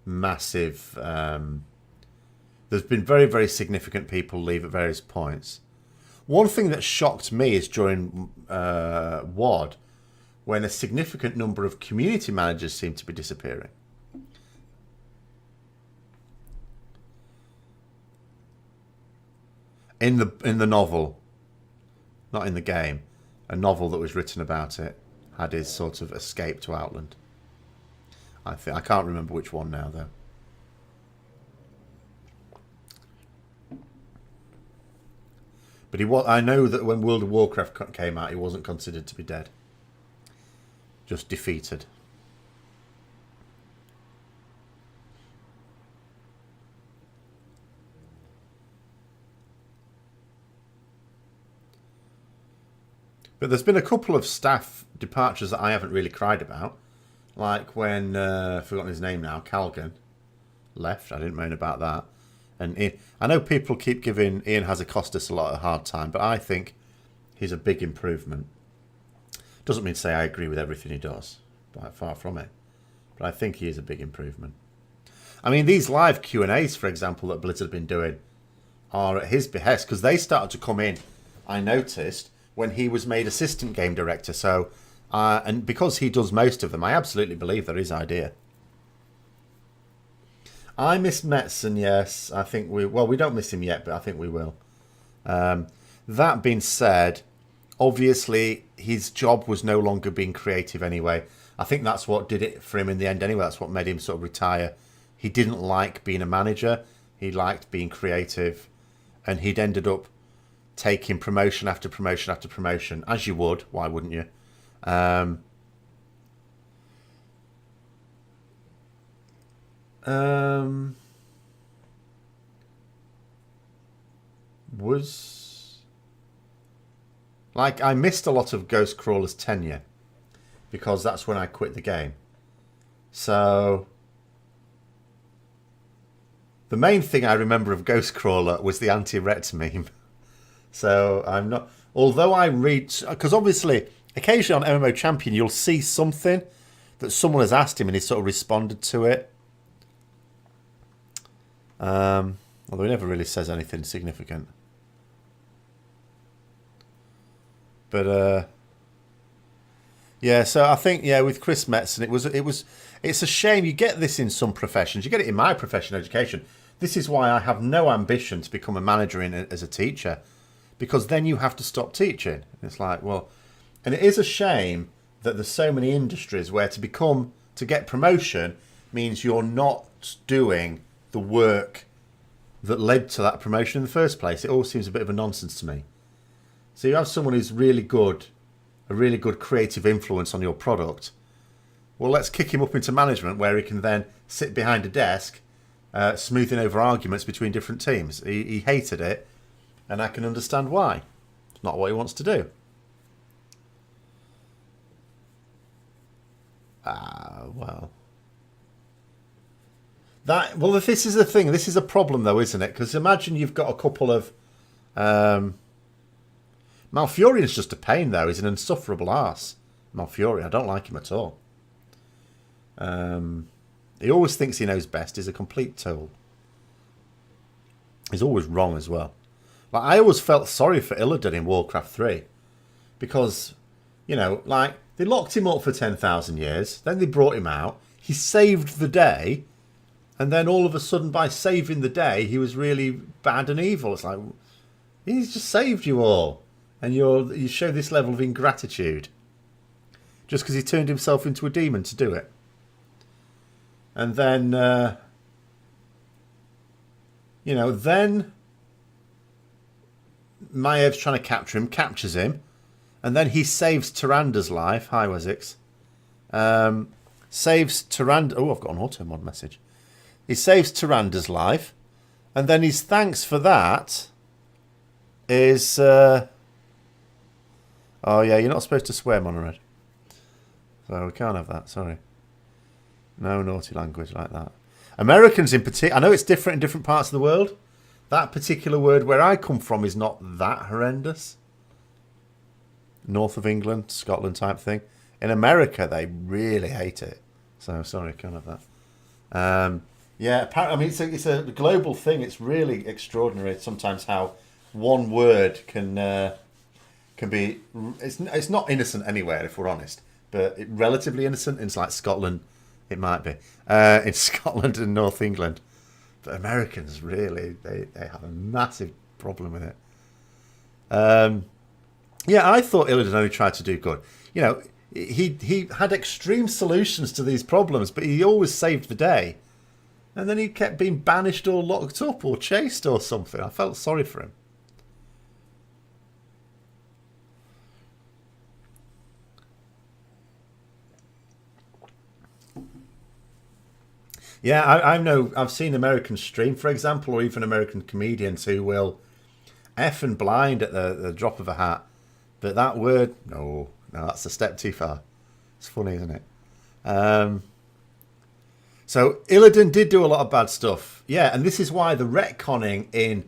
massive... there's been very, very significant people leave at various points. One thing that shocked me is during WOD, when a significant number of community managers seem to be disappearing. In the novel, not in the game, a novel that was written about it had his sort of escape to Outland. I can't remember which one now though. But I know that when World of Warcraft came out, he wasn't considered to be dead. Just defeated. But there's been a couple of staff departures that I haven't really cried about. Like when, I've forgotten his name now, Calgan left. I didn't moan about that. And I know people keep giving Ian Hazacostas a lot of hard time, but I think he's a big improvement. Doesn't mean to say I agree with everything he does, but far from it. But I think he is a big improvement. I mean, these live Q&As, for example, that Blizzard have been doing are at his behest, because they started to come in, I noticed, when he was made assistant game director. So, and because he does most of them, I absolutely believe they're his idea. I miss Metzen, yes. I think we don't miss him yet, but I think we will. That being said, obviously his job was no longer being creative anyway. I think that's what did it for him in the end anyway. That's what made him sort of retire. He didn't like being a manager. He liked being creative. And he'd ended up taking promotion after promotion after promotion, as you would. Why wouldn't you? Was like I missed a lot of Ghostcrawler's tenure because that's when I quit the game. So the main thing I remember of Ghostcrawler was the anti-Ret meme. So I'm not, although I read, because obviously occasionally on MMO Champion you'll see something that someone has asked him and he sort of responded to it. Although he never really says anything significant. But yeah, so I think with Chris Metzen it's a shame. You get this in some professions. You get it in my profession, education. This is why I have no ambition to become a manager as a teacher, because then you have to stop teaching. It's like, well, and it is a shame that there's so many industries where to get promotion means you're not doing the work that led to that promotion in the first place. It all seems a bit of a nonsense to me. So you have someone who's really good, a really good creative influence on your product. Well, let's kick him up into management where he can then sit behind a desk, smoothing over arguments between different teams. He hated it, and I can understand why. It's not what he wants to do. Well. This is the thing. This is a problem, though, isn't it? Because imagine you've got a couple of... Malfurion's just a pain, though. He's an insufferable arse. Malfurion, I don't like him at all. He always thinks he knows best. He's a complete tool. He's always wrong as well. Like, I always felt sorry for Illidan in Warcraft 3 because, you know, like, they locked him up for 10,000 years, then they brought him out, he saved the day, and then all of a sudden, by saving the day, he was really bad and evil. It's like, he's just saved you all, and you show this level of ingratitude just because he turned himself into a demon to do it. And then, you know, then Maev's trying to capture him, captures him, and then he saves Tyranda's life. Hi, Wesix. Saves Tyrande. Oh, I've got an auto mod message. He saves Tyranda's life, and then his thanks for that is... oh, yeah, you're not supposed to swear, Monored. So we can't have that, sorry. No naughty language like that. Americans in particular, I know it's different in different parts of the world. That particular word where I come from is not that horrendous. North of England, Scotland type thing. In America, they really hate it. So, sorry, can't have that. Yeah, apparently, I mean, it's a global thing. It's really extraordinary sometimes how one word can be... It's not innocent anywhere, if we're honest. But relatively innocent in like Scotland, it might be. In Scotland and North England. But Americans, really, they have a massive problem with it. Yeah, I thought Illidan only tried to do good. You know, he had extreme solutions to these problems, but he always saved the day. And then he kept being banished or locked up or chased or something. I felt sorry for him. Yeah, I've seen Americans stream, for example, or even American comedians who will F and blind at the drop of a hat. But that word, no, that's a step too far. It's funny, isn't it? So Illidan did do a lot of bad stuff. Yeah, and this is why the retconning in...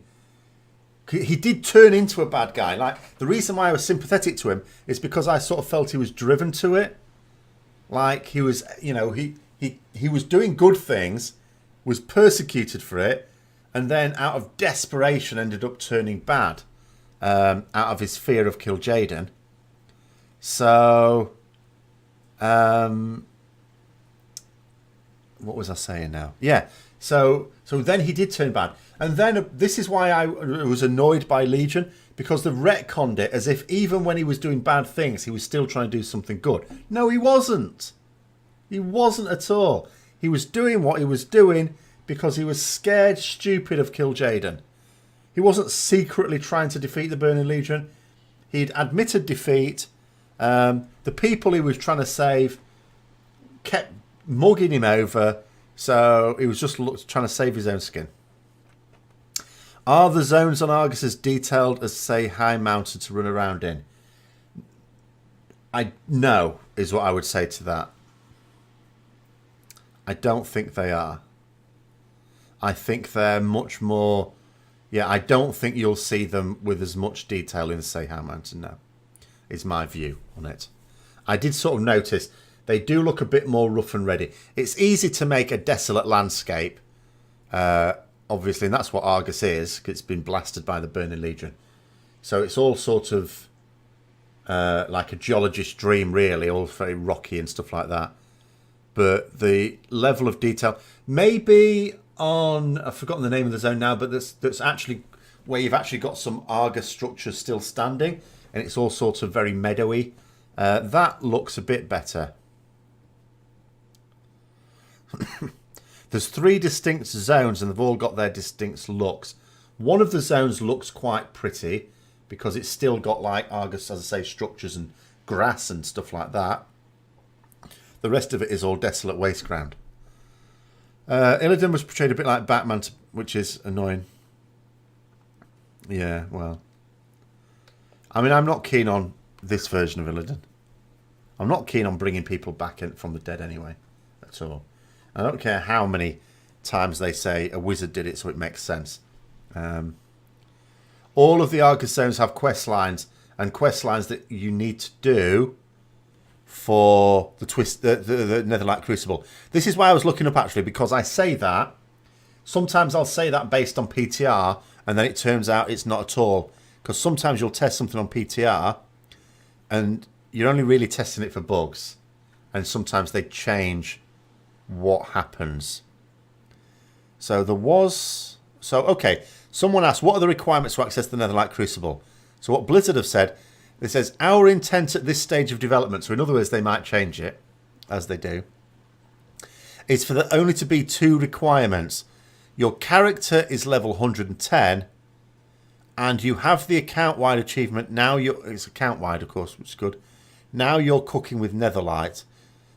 He did turn into a bad guy. Like, the reason why I was sympathetic to him is because I sort of felt he was driven to it. Like, he was, you know, he was doing good things, was persecuted for it, and then out of desperation ended up turning bad out of his fear of Kil'jaeden. So, what was I saying now? Yeah, so then he did turn bad. And then this is why I was annoyed by Legion, because they've retconned it as if even when he was doing bad things, he was still trying to do something good. No, he wasn't. He wasn't at all. He was doing what he was doing because he was scared stupid of Kil'jaeden. He wasn't secretly trying to defeat the Burning Legion. He'd admitted defeat. The people he was trying to save kept mugging him over, so he was just trying to save his own skin. Are the zones on Argus as detailed as, say, High Mountain to run around in? No, is what I would say to that. I don't think they are. I think they're much more... Yeah, I don't think you'll see them with as much detail in, say, High Mountain now, is my view on it. I did sort of notice they do look a bit more rough and ready. It's easy to make a desolate landscape, obviously, and that's what Argus is, 'cause it's been blasted by the Burning Legion. So it's all sort of like a geologist's dream, really, all very rocky and stuff like that. But the level of detail, maybe on, I've forgotten the name of the zone now, but that's actually where you've actually got some Argus structures still standing, and it's all sort of very meadowy. That looks a bit better. There's 3 distinct zones, and they've all got their distinct looks. One of the zones looks quite pretty, because it's still got, like, Argus, as I say, structures and grass and stuff like that. The rest of it is all desolate waste ground. Illidan was portrayed a bit like Batman, which is annoying. Yeah, well. I mean, I'm not keen on this version of Illidan. I'm not keen on bringing people back in from the dead anyway, at all. I don't care how many times they say a wizard did it so it makes sense. All of the Argus zones have quest lines, and quest lines that you need to do for the Netherlight Crucible. This is why I was looking up, actually, because I say that. Sometimes I'll say that based on PTR, and then it turns out it's not at all. Because sometimes you'll test something on PTR and you're only really testing it for bugs. And sometimes they change what happens. So there was... So, okay. Someone asked, what are the requirements to access the Netherlight Crucible? So what Blizzard have said, it says, our intent at this stage of development, so in other words, they might change it, as they do, is for there only to be 2 requirements. Your character is level 110, and you have the account-wide achievement. Now it's account-wide, of course, which is good. Now you're cooking with Netherlight.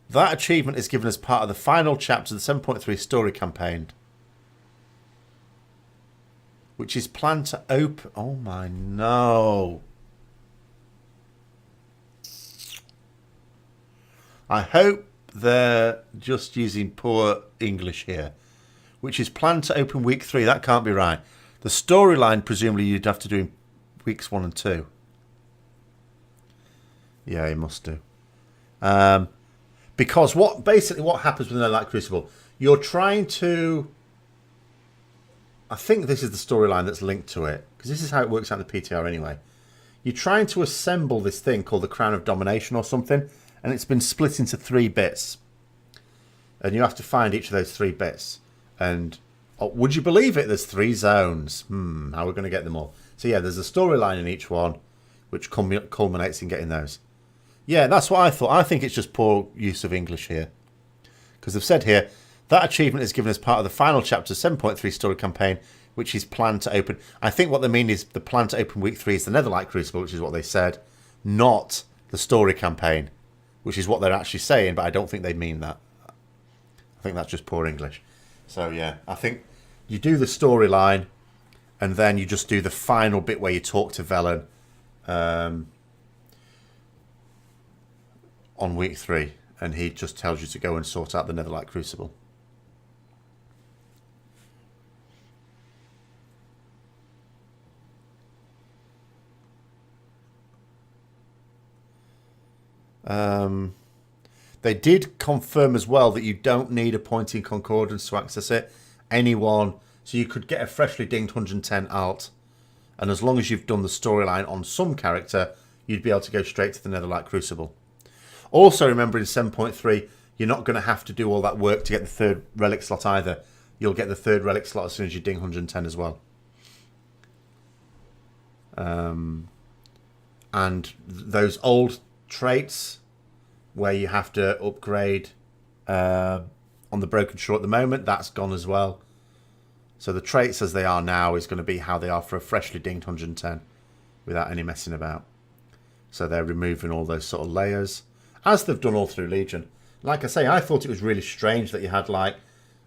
That achievement is given as part of the final chapter of the 7.3 story campaign, which is planned to open... Oh, my no. I hope they're just using poor English here. Which is planned to open week 3. That can't be right. The storyline, presumably, you'd have to do in weeks 1 and 2. Yeah, you must do. Because basically what happens with Netherlight Crucible, you're trying to... I think this is the storyline that's linked to it, because this is how it works out in the PTR anyway. You're trying to assemble this thing called the Crown of Domination or something, and it's been split into 3 bits. And you have to find each of those 3 bits. And would you believe it? There's 3 zones. How are we going to get them all? So yeah, there's a storyline in each one, which culminates in getting those. Yeah, that's what I thought. I think it's just poor use of English here. Because they've said here, that achievement is given as part of the final chapter 7.3 story campaign, which is planned to open. I think what they mean is the plan to open week 3 is the Netherlight Crucible, which is what they said, not the story campaign, which is what they're actually saying, but I don't think they mean that. I think that's just poor English. So yeah, I think you do the storyline, and then you just do the final bit where you talk to Velen on week 3, and he just tells you to go and sort out the Netherlight Crucible. They did confirm as well that you don't need a pointing concordance to access it. Anyone, so you could get a freshly dinged 110 alt, and as long as you've done the storyline on some character, you'd be able to go straight to the Netherlight Crucible. Also, remember in 7.3, you're not going to have to do all that work to get the 3rd relic slot either. You'll get the 3rd relic slot as soon as you ding 110 as well. And those old traits where you have to upgrade on the Broken Shore at the moment, that's gone as well. So the traits as they are now is going to be how they are for a freshly dinged 110 without any messing about. So they're removing all those sort of layers, as they've done all through Legion. Like I say, I thought it was really strange that you had like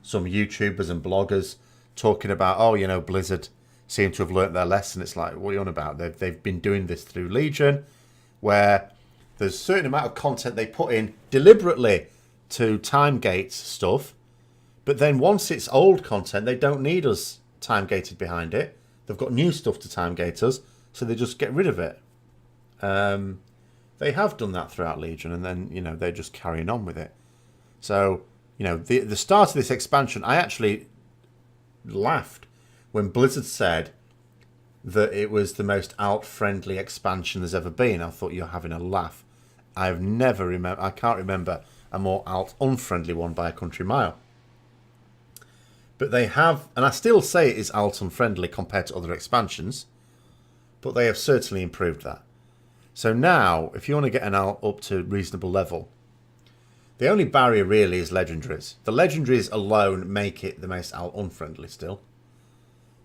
some YouTubers and bloggers talking about, oh, you know, Blizzard seem to have learnt their lesson. It's like, what are you on about? They've been doing this through Legion, where there's a certain amount of content they put in deliberately to time gate stuff, but then once it's old content, they don't need us time gated behind it. They've got new stuff to time gate us, so they just get rid of it. They have done that throughout Legion, and then, you know, they're just carrying on with it. So, you know, the start of this expansion, I actually laughed when Blizzard said that it was the most alt-friendly expansion there's ever been. I thought, you're having a laugh. I can't remember a more alt-unfriendly one by a country mile. But they have, and I still say it is alt-unfriendly compared to other expansions, but they have certainly improved that. So now, if you want to get an alt up to reasonable level, the only barrier really is legendaries. The legendaries alone make it the most alt-unfriendly still.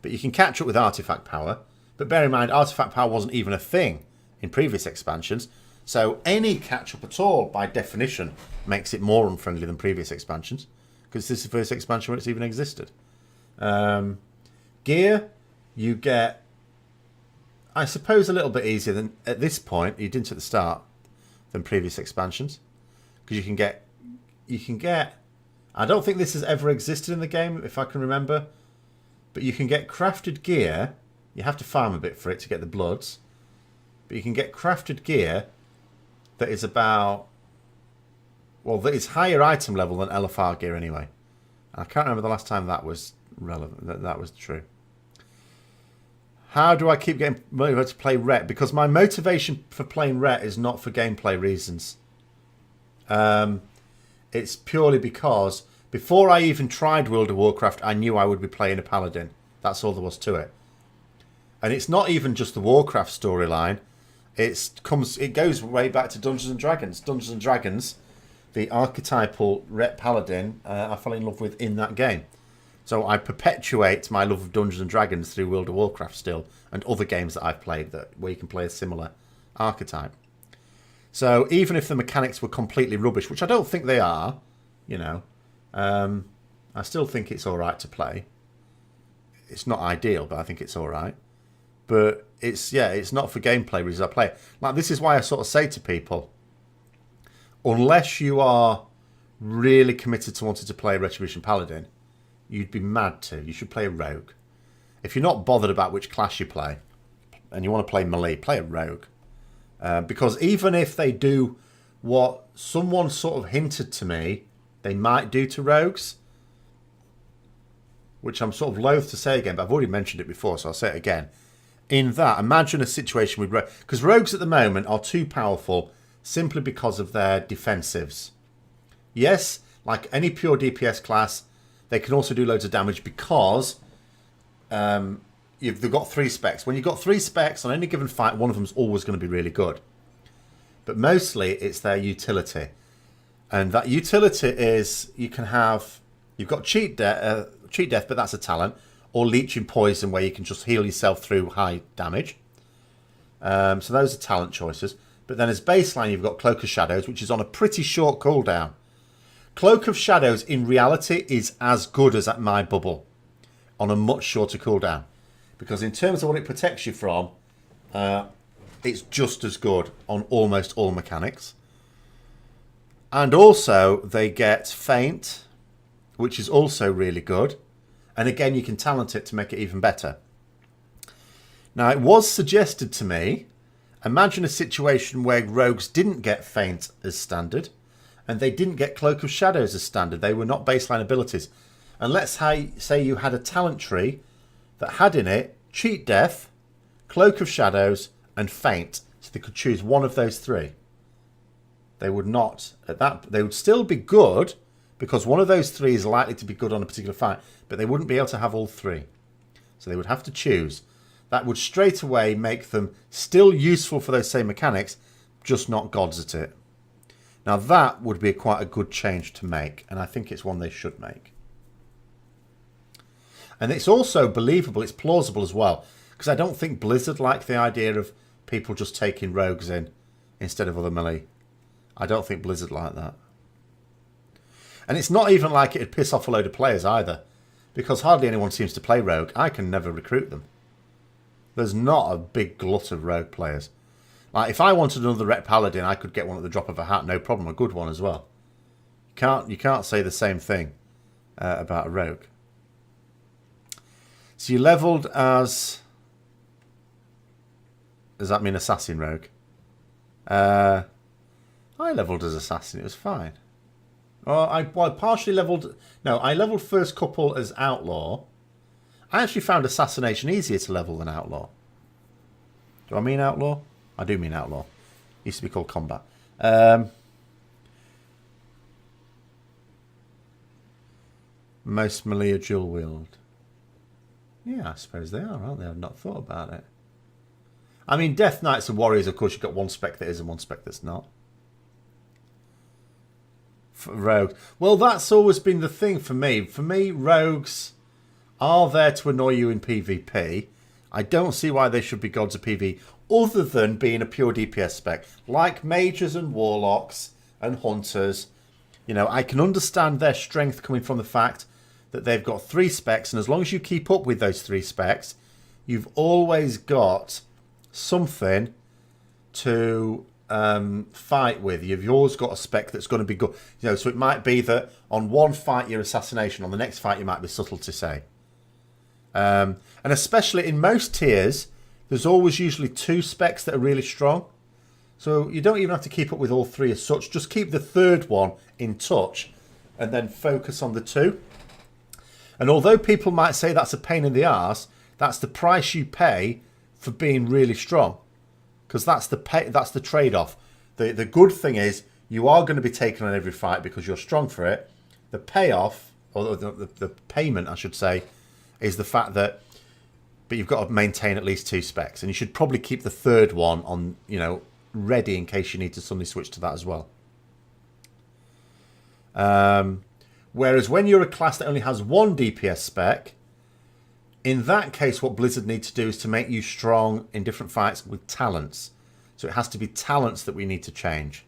But you can catch up with artifact power. But bear in mind, artifact power wasn't even a thing in previous expansions. So any catch-up at all, by definition, makes it more unfriendly than previous expansions. Because this is the first expansion where it's even existed. Gear, you get, I suppose, a little bit easier than, at this point, you didn't at the start, than previous expansions. Because you can get, I don't think this has ever existed in the game, if I can remember. But you can get crafted gear. You have to farm a bit for it to get the bloods. But you can get crafted gear that is about, well, that is higher item level than LFR gear anyway. I can't remember the last time that was relevant. That was true. How do I keep getting motivated to play Ret? Because my motivation for playing Ret is not for gameplay reasons. It's purely because before I even tried World of Warcraft, I knew I would be playing a paladin. That's all there was to it. And it's not even just the Warcraft storyline. It goes way back to Dungeons and Dragons. Dungeons and Dragons, the archetypal Ret paladin, I fell in love with in that game. So I perpetuate my love of Dungeons and Dragons through World of Warcraft still, and other games that I've played where you can play a similar archetype. So even if the mechanics were completely rubbish, which I don't think they are, I still think it's all right to play. It's not ideal, but I think it's all right. But it's not for gameplay reasons I play it. Like, this is why I sort of say to people, unless you are really committed to wanting to play Retribution Paladin, you'd be mad to. You should play a rogue. If you're not bothered about which class you play, and you want to play melee, play a rogue. Because even if they do what someone sort of hinted to me they might do to rogues, which I'm sort of loath to say again, but I've already mentioned it before, so I'll say it again. In that, imagine a situation with rogues, because rogues at the moment are too powerful simply because of their defensives. Yes, like any pure DPS class, they can also do loads of damage because they've got 3 specs. When you've got 3 specs on any given fight, one of them's always going to be really good. But mostly it's their utility. And that utility is you've got cheat death, but that's a talent, or leeching poison where you can just heal yourself through high damage. So those are talent choices. But then as baseline, you've got Cloak of Shadows, which is on a pretty short cooldown. Cloak of Shadows in reality is as good as at my bubble on a much shorter cooldown. Because in terms of what it protects you from, it's just as good on almost all mechanics. And also, they get Feint, which is also really good. And again, you can talent it to make it even better. Now, it was suggested to me, imagine a situation where rogues didn't get Feint as standard, and they didn't get Cloak of Shadows as standard. They were not baseline abilities. And let's say you had a talent tree that had in it Cheat Death, Cloak of Shadows, and Feint. So they could choose one of those 3. They would not they would still be good because one of those 3 is likely to be good on a particular fight, but they wouldn't be able to have all 3. So they would have to choose. That would straight away make them still useful for those same mechanics, just not gods at it. Now that would be quite a good change to make, and I think it's one they should make. And it's also believable, it's plausible as well, because I don't think Blizzard like the idea of people just taking rogues in instead of other melee. I don't think Blizzard like that. And it's not even like it'd piss off a load of players either, because hardly anyone seems to play rogue. I can never recruit them. There's not a big glut of rogue players. Like, if I wanted another Ret Paladin, I could get one at the drop of a hat, no problem. A good one as well. You can't say the same thing about a rogue. So you leveled as... Does that mean assassin rogue? I leveled as assassin. It was fine. I partially leveled... No, I leveled first couple as outlaw. I actually found assassination easier to level than outlaw. Do I mean outlaw? I do mean outlaw. Used to be called combat. Most melee are dual wield. Yeah, I suppose they are, aren't they? I've not thought about it. I mean, Death Knights and Warriors, of course, you've got one spec that is and one spec that's not. For rogues. Well, that's always been the thing for me. For me, rogues are there to annoy you in PvP. I don't see why they should be gods of PvE, other than being a pure DPS spec. Like mages and warlocks and hunters. You know, I can understand their strength coming from the fact that they've got 3 specs, and as long as you keep up with those 3 specs, you've always got something to fight with. You've always got a spec that's going to be good. You know, so it might be that on one fight you're assassination, on the next fight you might be subtlety, say. And especially in most tiers, there's always usually 2 specs that are really strong. So you don't even have to keep up with all 3 as such. Just keep the 3rd one in touch and then focus on the 2. And although people might say that's a pain in the arse, That's the price you pay for being really strong, because that's the trade-off. The good thing is you are going to be taken on every fight because you're strong for it. The payoff, or the payment, I should say, is the fact that, but you've got to maintain at least 2 specs, and you should probably keep the third one on, ready in case you need to suddenly switch to that as well. Whereas when you're a class that only has 1 DPS spec, in that case, what Blizzard need to do is to make you strong in different fights with talents. So it has to be talents that we need to change.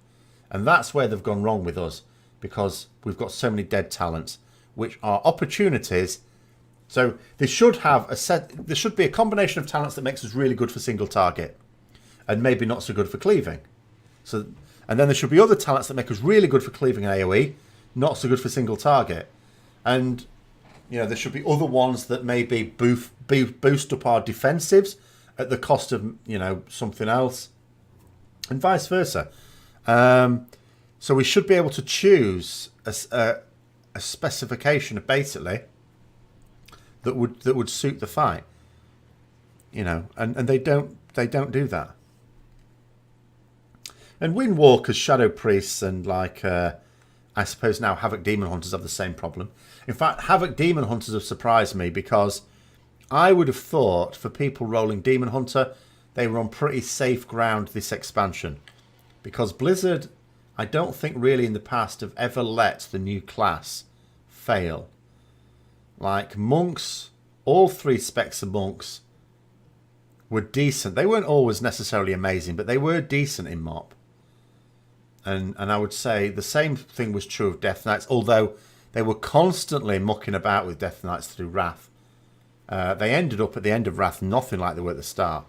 And that's where they've gone wrong with us, because we've got so many dead talents, which are opportunities. So they should have there should be a combination of talents that makes us really good for single target and maybe not so good for cleaving. And then there should be other talents that make us really good for cleaving and AoE, not so good for single target. And there should be other ones that maybe boost up our defensives at the cost of something else, and vice versa. So we should be able to choose a specification basically that would suit the fight. And they don't do that. And Windwalkers, Shadow Priests, and I suppose now Havoc Demon Hunters have the same problem. In fact, Havoc Demon Hunters have surprised me, because I would have thought for people rolling Demon Hunter, they were on pretty safe ground this expansion. Because Blizzard, I don't think really in the past have ever let the new class fail. Like monks, all 3 specs of monks were decent. They weren't always necessarily amazing, but they were decent in MOP. And I would say the same thing was true of Death Knights, although they were constantly mucking about with Death Knights through Wrath. They ended up at the end of Wrath nothing like they were at the start.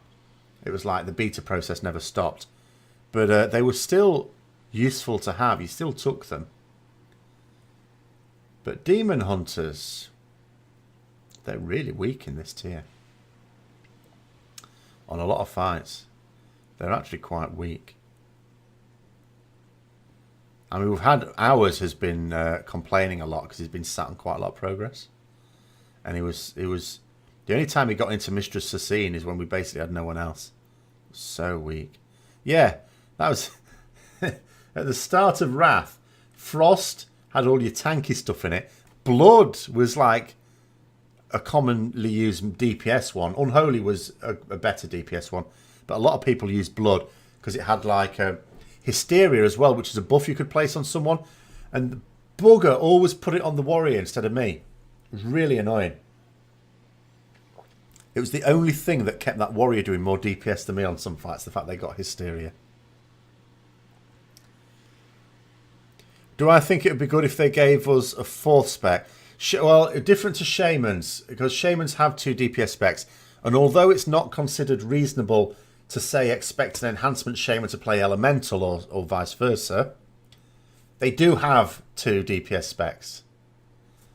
It was like the beta process never stopped. But they were still useful to have. You still took them. But Demon Hunters, they're really weak in this tier. On a lot of fights, they're actually quite weak. I mean, we've had Hours has been complaining a lot because he's been sat on quite a lot of progress, and he was the only time he got into Mistress Sassine is when we basically had no one else. So weak. Yeah, that was at the start of Wrath. Frost had all your tanky stuff in it. Blood was like a commonly used DPS one. Unholy was a better DPS one, but a lot of people used Blood because it had like a Hysteria as well, which is a buff you could place on someone, and the bugger always put it on the warrior instead of me. It was really annoying. It was the only thing that kept that warrior doing more DPS than me on some fights, the fact they got Hysteria. Do I think it would be good if they gave us a 4th spec? Well, different to Shamans, because Shamans have 2 DPS specs, and although it's not considered reasonable to say expect an enhancement shaman to play elemental or vice versa, they do have 2 DPS specs.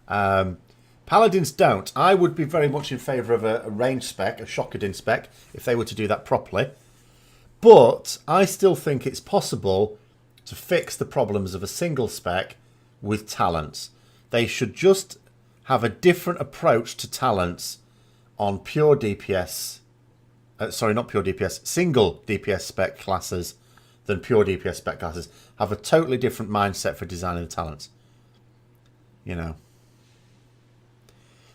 Paladins don't. I would be very much in favour of a range spec, a Shockadin spec, if they were to do that properly. But I still think it's possible to fix the problems of a single spec with talents. They should just have a different approach to talents on pure DPS. Sorry, not pure DPS, single DPS spec classes than pure DPS spec classes. Have a totally different mindset for designing the talents.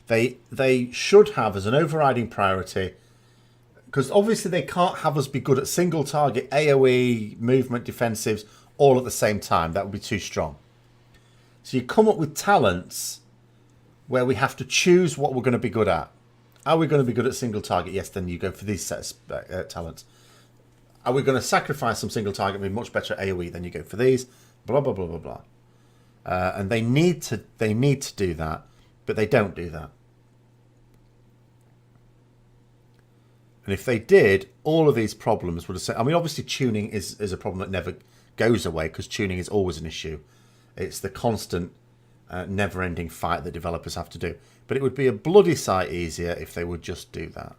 They should have as an overriding priority, because obviously they can't have us be good at single target, AoE, movement, defensives, all at the same time. That would be too strong. So you come up with talents where we have to choose what we're going to be good at. Are we going to be good at single target? Yes, then you go for these set of talents. Are we going to sacrifice some single target and be much better at AoE? Then you go for these. Blah blah blah blah blah. And they need to do that, but they don't do that. And if they did, all of these problems would have. I mean, obviously tuning is a problem that never goes away, because tuning is always an issue. It's the constant, never-ending fight that developers have to do. But it would be a bloody sight easier if they would just do that.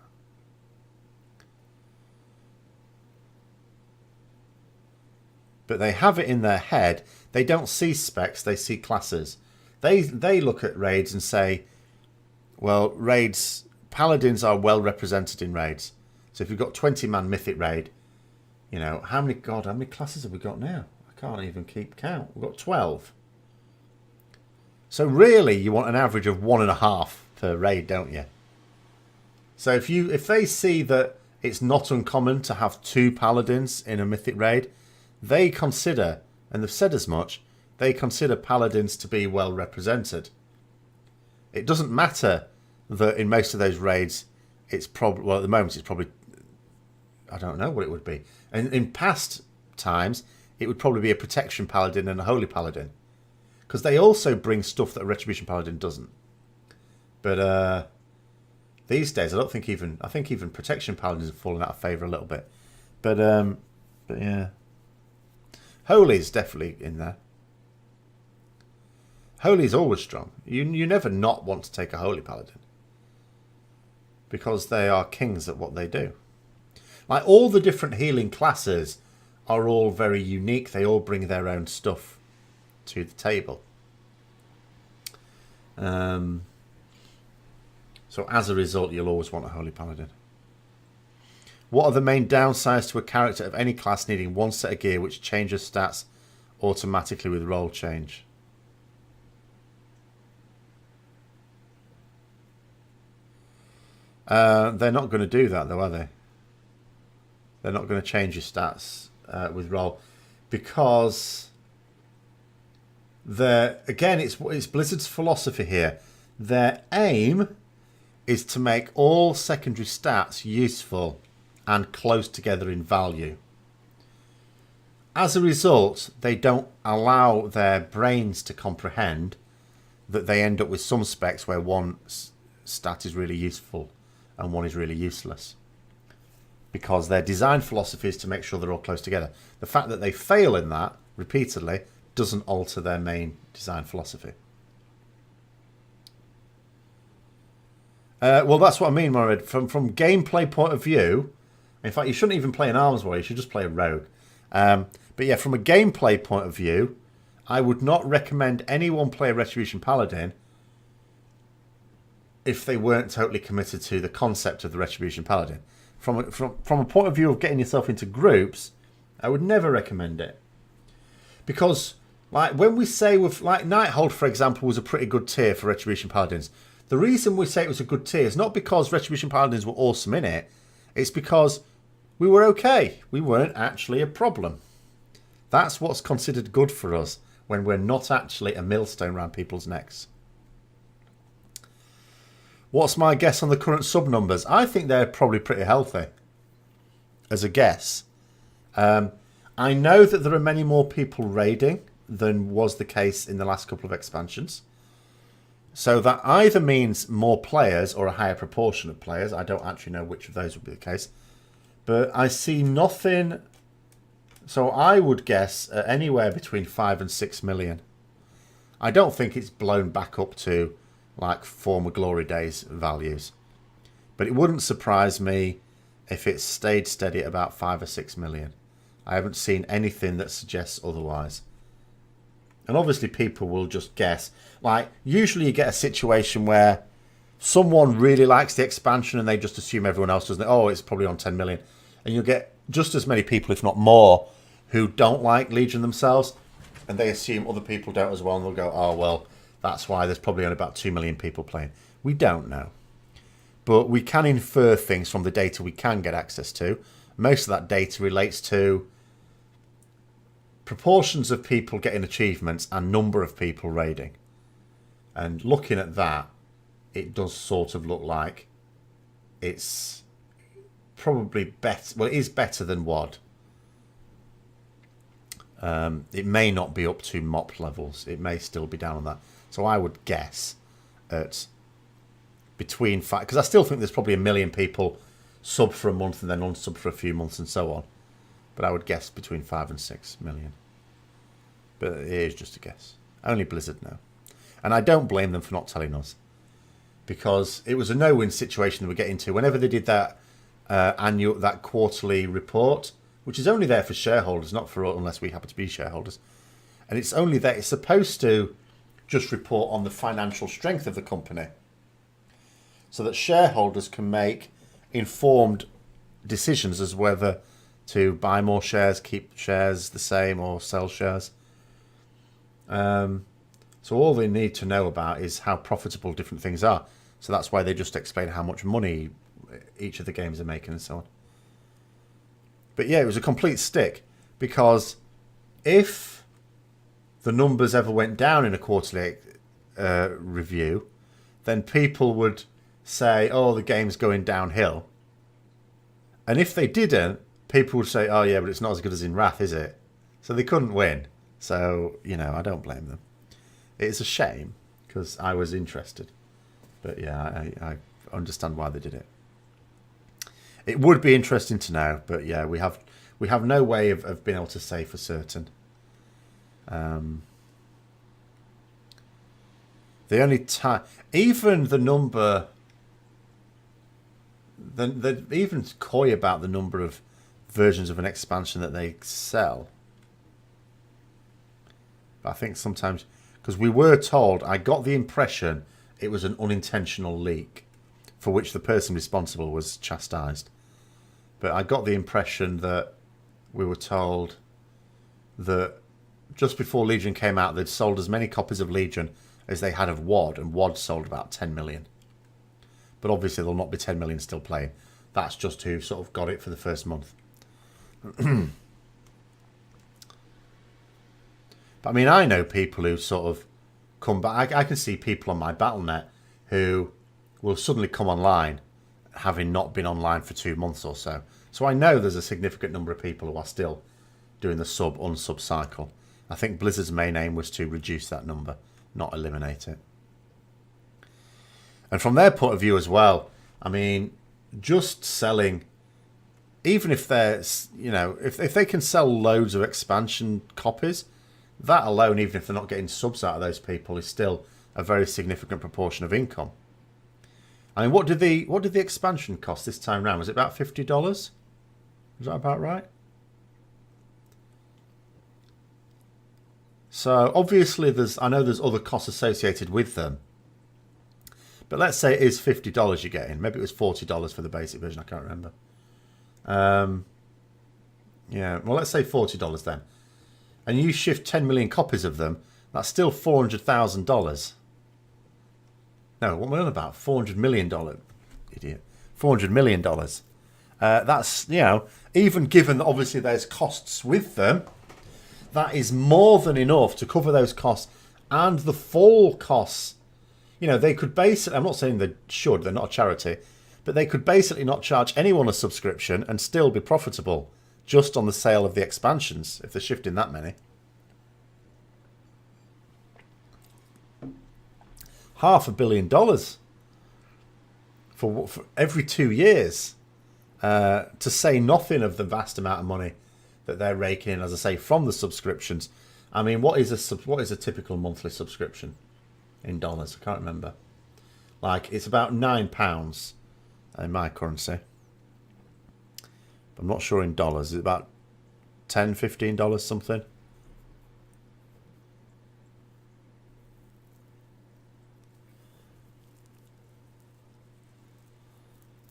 But they have it in their head. They don't see specs, they see classes. They look at raids and say, well, raids paladins are well represented in raids. So if you've got 20-man mythic raid, you know, how many classes have we got now? I can't even keep count. We've got 12. So really, you want an average of 1.5 per raid, don't you? So if they see that it's not uncommon to have 2 paladins in a mythic raid, they consider, and they've said as much, they consider paladins to be well represented. It doesn't matter that in most of those raids, it's probably, well, at the moment, it's probably, I don't know what it would be. And in past times, it would probably be a protection paladin and a holy paladin, because they also bring stuff that a retribution paladin doesn't. But these days, I think even protection paladins have fallen out of favour a little bit. But yeah, holy is definitely in there. Holy is always strong. You never not want to take a holy paladin, because they are kings at what they do. Like, all the different healing classes are all very unique. They all bring their own stuff to the table. So as a result, you'll always want a holy paladin. What are the main downsides to a character of any class needing one set of gear which changes stats automatically with role change? They're not going to do that, though, are they? They're not going to change your stats with roll, because again, it's Blizzard's philosophy here. Their aim is to make all secondary stats useful and close together in value. As a result, they don't allow their brains to comprehend that they end up with some specs where one stat is really useful and one is really useless, because their design philosophy is to make sure they're all close together. The fact that they fail in that repeatedly doesn't alter their main design philosophy. Well, that's what I mean, Morid. From gameplay point of view, in fact, you shouldn't even play an arms warrior. You should just play a rogue. But yeah, from a gameplay point of view, I would not recommend anyone play a Retribution Paladin if they weren't totally committed to the concept of the Retribution Paladin. From a point of view of getting yourself into groups, I would never recommend it. Because, like, when we say, like, Nighthold, for example, was a pretty good tier for Retribution Paladins. The reason we say it was a good tier is not because Retribution Paladins were awesome in it. It's because we were okay. We weren't actually a problem. That's what's considered good for us, when we're not actually a millstone around people's necks. What's my guess on the current sub numbers? I think they're probably pretty healthy, as a guess. I know that there are many more people raiding than was the case in the last couple of expansions. So that either means more players or a higher proportion of players. I don't actually know which of those would be the case. But I see nothing. So I would guess anywhere between 5 and 6 million. I don't think it's blown back up to like former glory days values. But it wouldn't surprise me if it stayed steady at about 5 or 6 million. I haven't seen anything that suggests otherwise. And obviously people will just guess. Like, usually you get a situation where someone really likes the expansion and they just assume everyone else doesn't. Oh, it's probably on 10 million. And you'll get just as many people, if not more, who don't like Legion themselves. And they assume other people don't as well. And they'll go, oh, well, that's why there's probably only about 2 million people playing. We don't know. But we can infer things from the data we can get access to. Most of that data relates to proportions of people getting achievements and number of people raiding. And looking at that, it does sort of look like it's probably better. Well, it is better than WoD. It may not be up to MOP levels. It may still be down on that. So I would guess at between 5, because I still think there's probably 1 million people sub for a month and then unsub for a few months and so on. But I would guess between 5 and 6 million. But it is just a guess. Only Blizzard know. And I don't blame them for not telling us. Because it was a no-win situation they were getting to. Whenever they did that that quarterly report, which is only there for shareholders, not for unless we happen to be shareholders. And it's only there. It's supposed to just report on the financial strength of the company. so that shareholders can make informed decisions as whether to buy more shares, keep shares the same, or sell shares. So all they need to know about is how profitable different things are. So that's why they just explain how much money each of the games are making and so on. But yeah, it was a complete stick, because if the numbers ever went down in a quarterly review, then people would say, oh, the game's going downhill. And if they didn't, people would say, oh yeah, but it's not as good as in Wrath, is it? So they couldn't win. So, I don't blame them. It's a shame, because I was interested. But yeah, I understand why they did it. It would be interesting to know, but yeah, we have no way of being able to say for certain. The only time, even the number, they're even coy about the number of versions of an expansion that they sell. But I think sometimes, because we were told, I got the impression it was an unintentional leak for which the person responsible was chastised. But I got the impression that we were told that just before Legion came out, they'd sold as many copies of Legion as they had of WoD, and WoD sold about 10 million. But obviously there'll not be 10 million still playing. That's just who sort of got it for the first month. But I mean, I know people who sort of come back. I can see people on my Battle.net who will suddenly come online having not been online for 2 months or so. So I know there's a significant number of people who are still doing the unsub cycle. I think Blizzard's main aim was to reduce that number, not eliminate it. And from their point of view as well, I mean, just selling, even if they're, if they can sell loads of expansion copies, that alone, even if they're not getting subs out of those people, is still a very significant proportion of income. I mean, what did the expansion cost this time round? Was it about $50? Is that about right? So obviously I know there's other costs associated with them. But let's say it is $50 you're getting. Maybe it was $40 for the basic version. I can't remember. Yeah, well, let's say $40 then. And you shift 10 million copies of them, that's still $400,000. No, what am I on about? $400 million. Idiot. $400 million. That's, even given that obviously there's costs with them, that is more than enough to cover those costs and the full costs. They could basically, I'm not saying they should, they're not a charity, but they could basically not charge anyone a subscription and still be profitable just on the sale of the expansions, if they're shifting that many. $500 million for every 2 years, to say nothing of the vast amount of money that they're raking in, as I say, from the subscriptions. I mean, what is a typical monthly subscription in dollars? I can't remember. Like, it's about £9 in my currency. I'm not sure in dollars. It's about $10, $15 something.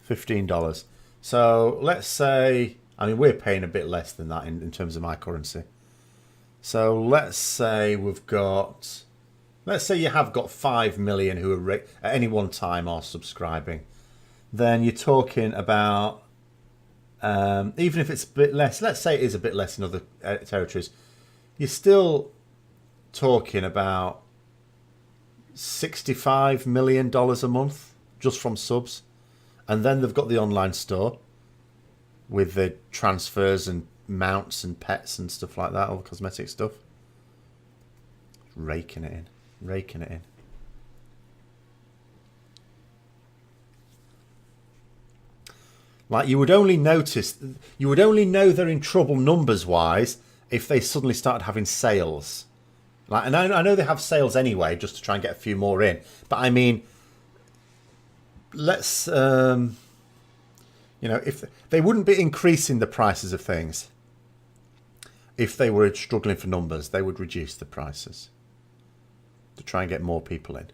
$15. So let's say, I mean, we're paying a bit less than that in terms of my currency. So let's say you have got 5 million who are at any one time are subscribing. Then you're talking about, even if it's a bit less, let's say it is a bit less in other territories, you're still talking about $65 million a month just from subs. And then they've got the online store with the transfers and mounts and pets and stuff like that, all the cosmetic stuff. Raking it in. Like, you would only know they're in trouble numbers wise if they suddenly started having sales. Like, and I know they have sales anyway, just to try and get a few more in. But I mean, let's, if they wouldn't be increasing the prices of things. If they were struggling for numbers, they would reduce the prices to try and get more people in.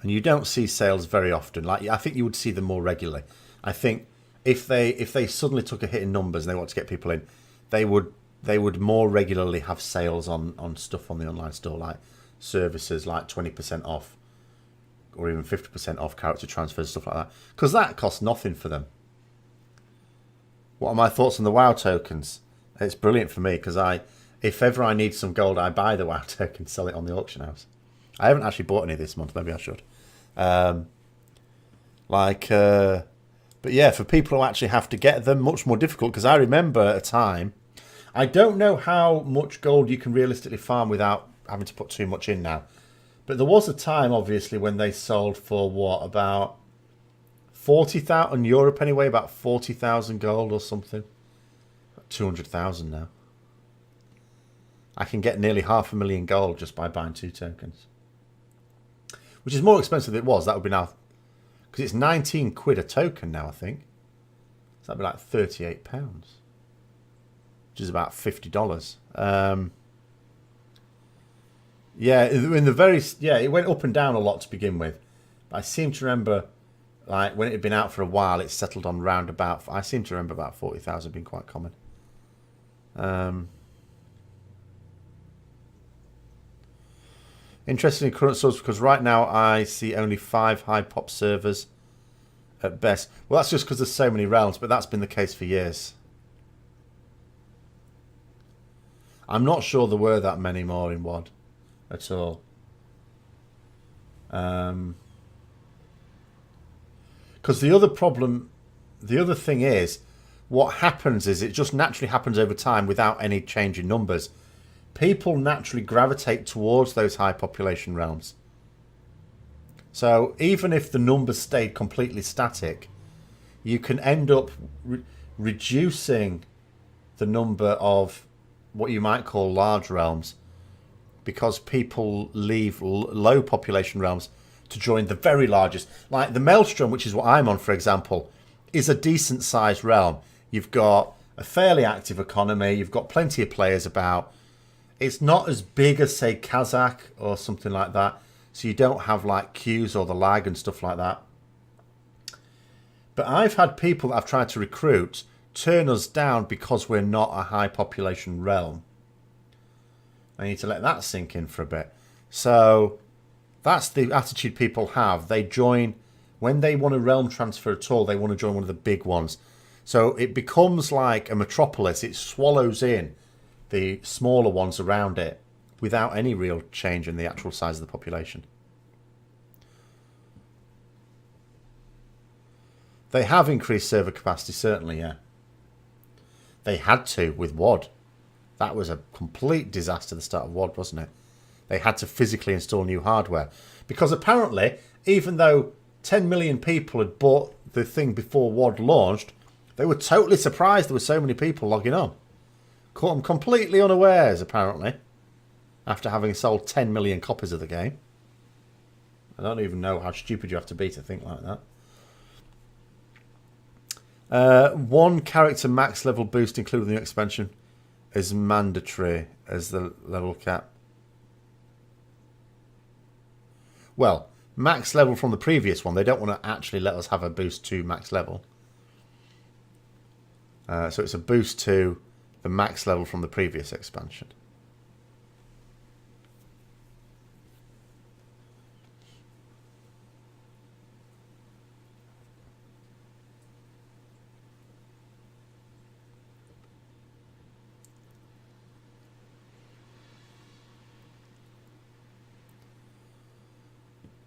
and you don't see sales very often. Like, I think you would see them more regularly. I think if they suddenly took a hit in numbers and they want to get people in, they would more regularly have sales on stuff on the online store, like services like 20% off or even 50% off character transfers, stuff like that, because that costs nothing for them. What are my thoughts on the WoW tokens? It's brilliant for me because if ever I need some gold, I buy the WoW token, sell it on the auction house. I haven't actually bought any this month. Maybe I should. But yeah, for people who actually have to get them, much more difficult, because I remember at a time, I don't know how much gold you can realistically farm without having to put too much in now. But there was a time, obviously, when they sold for what, about 40,000 in Europe anyway, about 40,000 gold or something. 200,000 now. I can get nearly 500,000 gold just by buying 2 tokens. Which is more expensive than it was. That would be now, because it's 19 quid a token now, I think. So that'd be like £38, which is about $50. Yeah, it went up and down a lot to begin with. But I seem to remember, like, when it had been out for a while, it settled on round about, I seem to remember about 40,000 being quite common. Interested in current subs because right now I see only 5 high pop servers at best. Well, that's just because there's so many realms, but that's been the case for years. I'm not sure there were that many more in WoD at all. Because the other thing is, what happens is it just naturally happens over time without any change in numbers. People naturally gravitate towards those high population realms. So even if the numbers stayed completely static, you can end up reducing the number of what you might call large realms because people leave low population realms to join the very largest. Like the Maelstrom, which is what I'm on, for example, is a decent sized realm. You've got a fairly active economy. You've got plenty of players about. It's not as big as, say, Kazakh or something like that. So you don't have, like, queues or the lag and stuff like that. But I've had people that I've tried to recruit turn us down because we're not a high population realm. I need to let that sink in for a bit. So that's the attitude people have. They join, when they want a realm transfer at all, they want to join one of the big ones. So it becomes like a metropolis. It swallows in the smaller ones around it without any real change in the actual size of the population. They have increased server capacity, certainly, yeah. They had to with WoD. That was a complete disaster at the start of WoD, wasn't it? They had to physically install new hardware. Because apparently, even though 10 million people had bought the thing before WoD launched, they were totally surprised there were so many people logging on. Caught them completely unawares, apparently, after having sold 10 million copies of the game. I don't even know how stupid you have to be to think like that. 1 character max level boost, including the expansion, is mandatory as the level cap. Well, max level from the previous one. They don't want to actually let us have a boost to max level. So it's a boost to the max level from the previous expansion.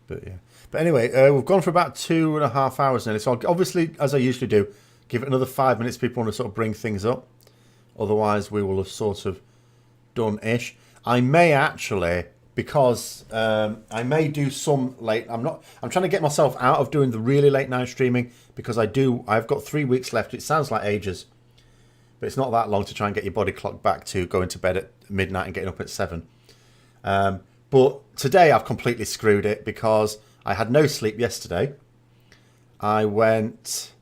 But yeah. But anyway, we've gone for about 2.5 hours nearly. So I'll, obviously, as I usually do, give it another 5 minutes. People want to sort of bring things up. Otherwise, we will have sort of done-ish. I may actually, because I may do some late. I'm trying to get myself out of doing the really late night streaming because I've got 3 weeks left. It sounds like ages, but it's not that long to try and get your body clock back to going to bed at midnight and getting up at 7. But today I've completely screwed it because I had no sleep yesterday. I went.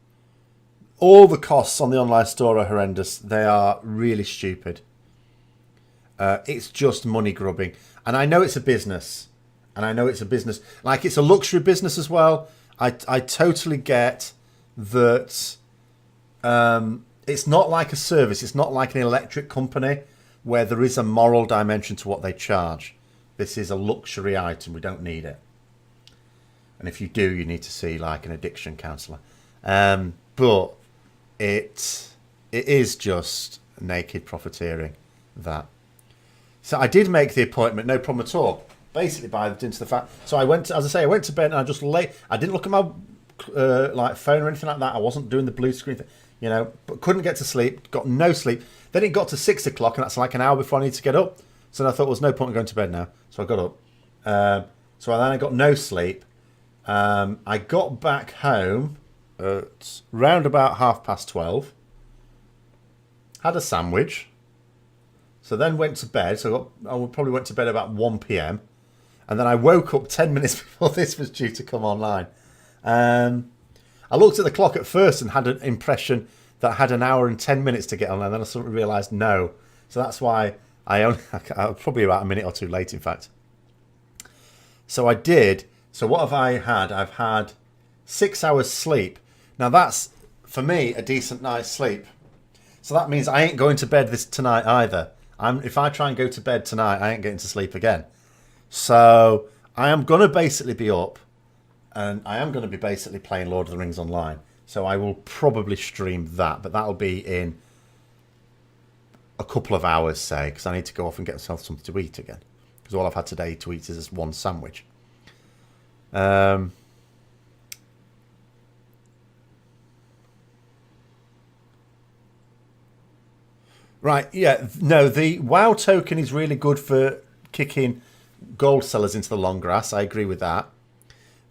All the costs on the online store are horrendous. They are really stupid. It's just money grubbing. And I know it's a business. And I know it's a business, like it's a luxury business as well. I totally get that. It's not like a service. It's not like an electric company where there is a moral dimension to what they charge. This is a luxury item. We don't need it. And if you do, you need to see like an addiction counsellor. But it is just naked profiteering, that. So I did make the appointment, no problem at all. Basically, by into the fact. So I went, as I say, I went to bed and I just lay. I didn't look at my like phone or anything like that. I wasn't doing the blue screen thing, you know. But couldn't get to sleep. Got no sleep. Then it got to 6 o'clock, and that's like an hour before I need to get up. So then I thought, well, there's no point in going to bed now. So I got up. So then I got no sleep. I got back home at round about 12:30. Had a sandwich. So then went to bed. So I probably went to bed about 1 p.m. And then I woke up 10 minutes before this was due to come online. I looked at the clock at first and had an impression that I had an hour and 10 minutes to get on. And then I sort of realised no. So that's why I was probably about a minute or two late, in fact. So I did. So what have I had? I've had 6 hours sleep. Now that's, for me, a decent night's sleep. So that means I ain't going to bed tonight either. If I try and go to bed tonight, I ain't getting to sleep again. So I am going to basically be up, and I am going to be basically playing Lord of the Rings online. So I will probably stream that, but that'll be in a couple of hours, say, because I need to go off and get myself something to eat again. Because all I've had today to eat is this one sandwich. Right, yeah, no, the WoW token is really good for kicking gold sellers into the long grass. I agree with that.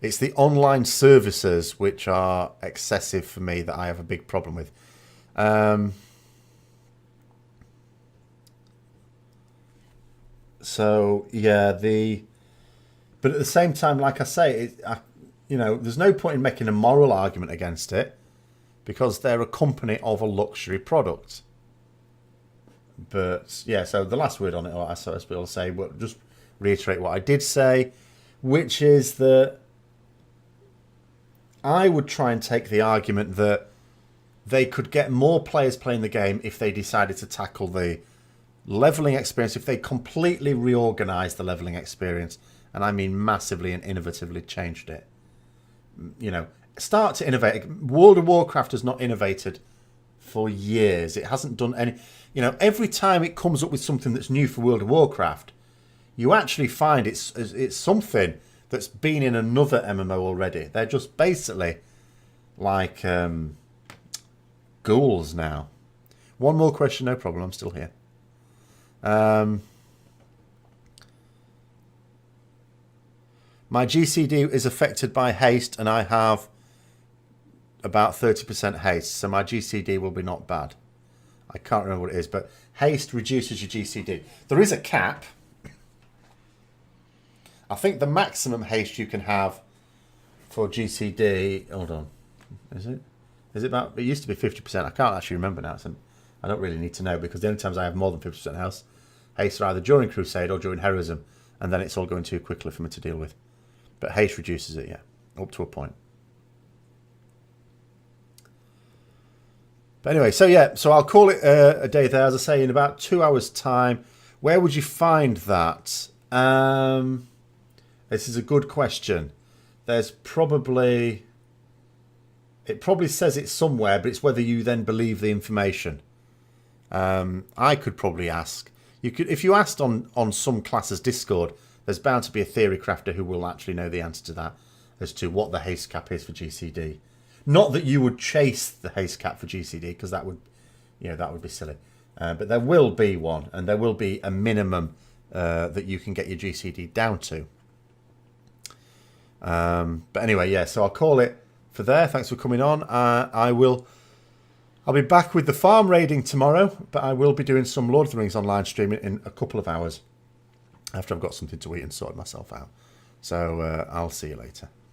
It's the online services which are excessive for me that I have a big problem with. So, yeah, but at the same time, like I say, there's no point in making a moral argument against it because they're a company of a luxury product. But yeah, so the last word on it, I suppose I'll say, well, just reiterate what I did say, which is that I would try and take the argument that they could get more players playing the game if they decided to tackle the leveling experience, if they completely reorganized the leveling experience, and I mean massively and innovatively changed it. You know, start to innovate. World of Warcraft has not innovated for years. It hasn't done any. You know, every time it comes up with something that's new for World of Warcraft, you actually find it's something that's been in another MMO already. They're just basically like ghouls now. One more question, no problem. I'm still here. My GCD is affected by haste, and I have about 30% haste, so my GCD will be not bad. I can't remember what it is, but haste reduces your GCD. There is a cap. I think the maximum haste you can have for GCD... Hold on. Is it? Is it about... It used to be 50%. I can't actually remember now. I don't really need to know, because the only times I have more than 50% haste are either during Crusade or during Heroism, and then it's all going too quickly for me to deal with. But haste reduces it, yeah. Up to a point. But anyway, so I'll call it a day there. As I say, in about 2 hours' time. Where would you find that? This is a good question. There's probably... It probably says it somewhere, but it's whether you then believe the information. I could probably ask. You could, if you asked on some class's Discord, there's bound to be a theory crafter who will actually know the answer to that, as to what the haste cap is for GCD. Not that you would chase the haste cap for GCD, because that would be silly. But there will be one, and there will be a minimum that you can get your GCD down to. But anyway, yeah. So I'll call it for there. Thanks for coming on. I'll be back with the farm raiding tomorrow, but I will be doing some Lord of the Rings online streaming in a couple of hours after I've got something to eat and sorted myself out. So I'll see you later.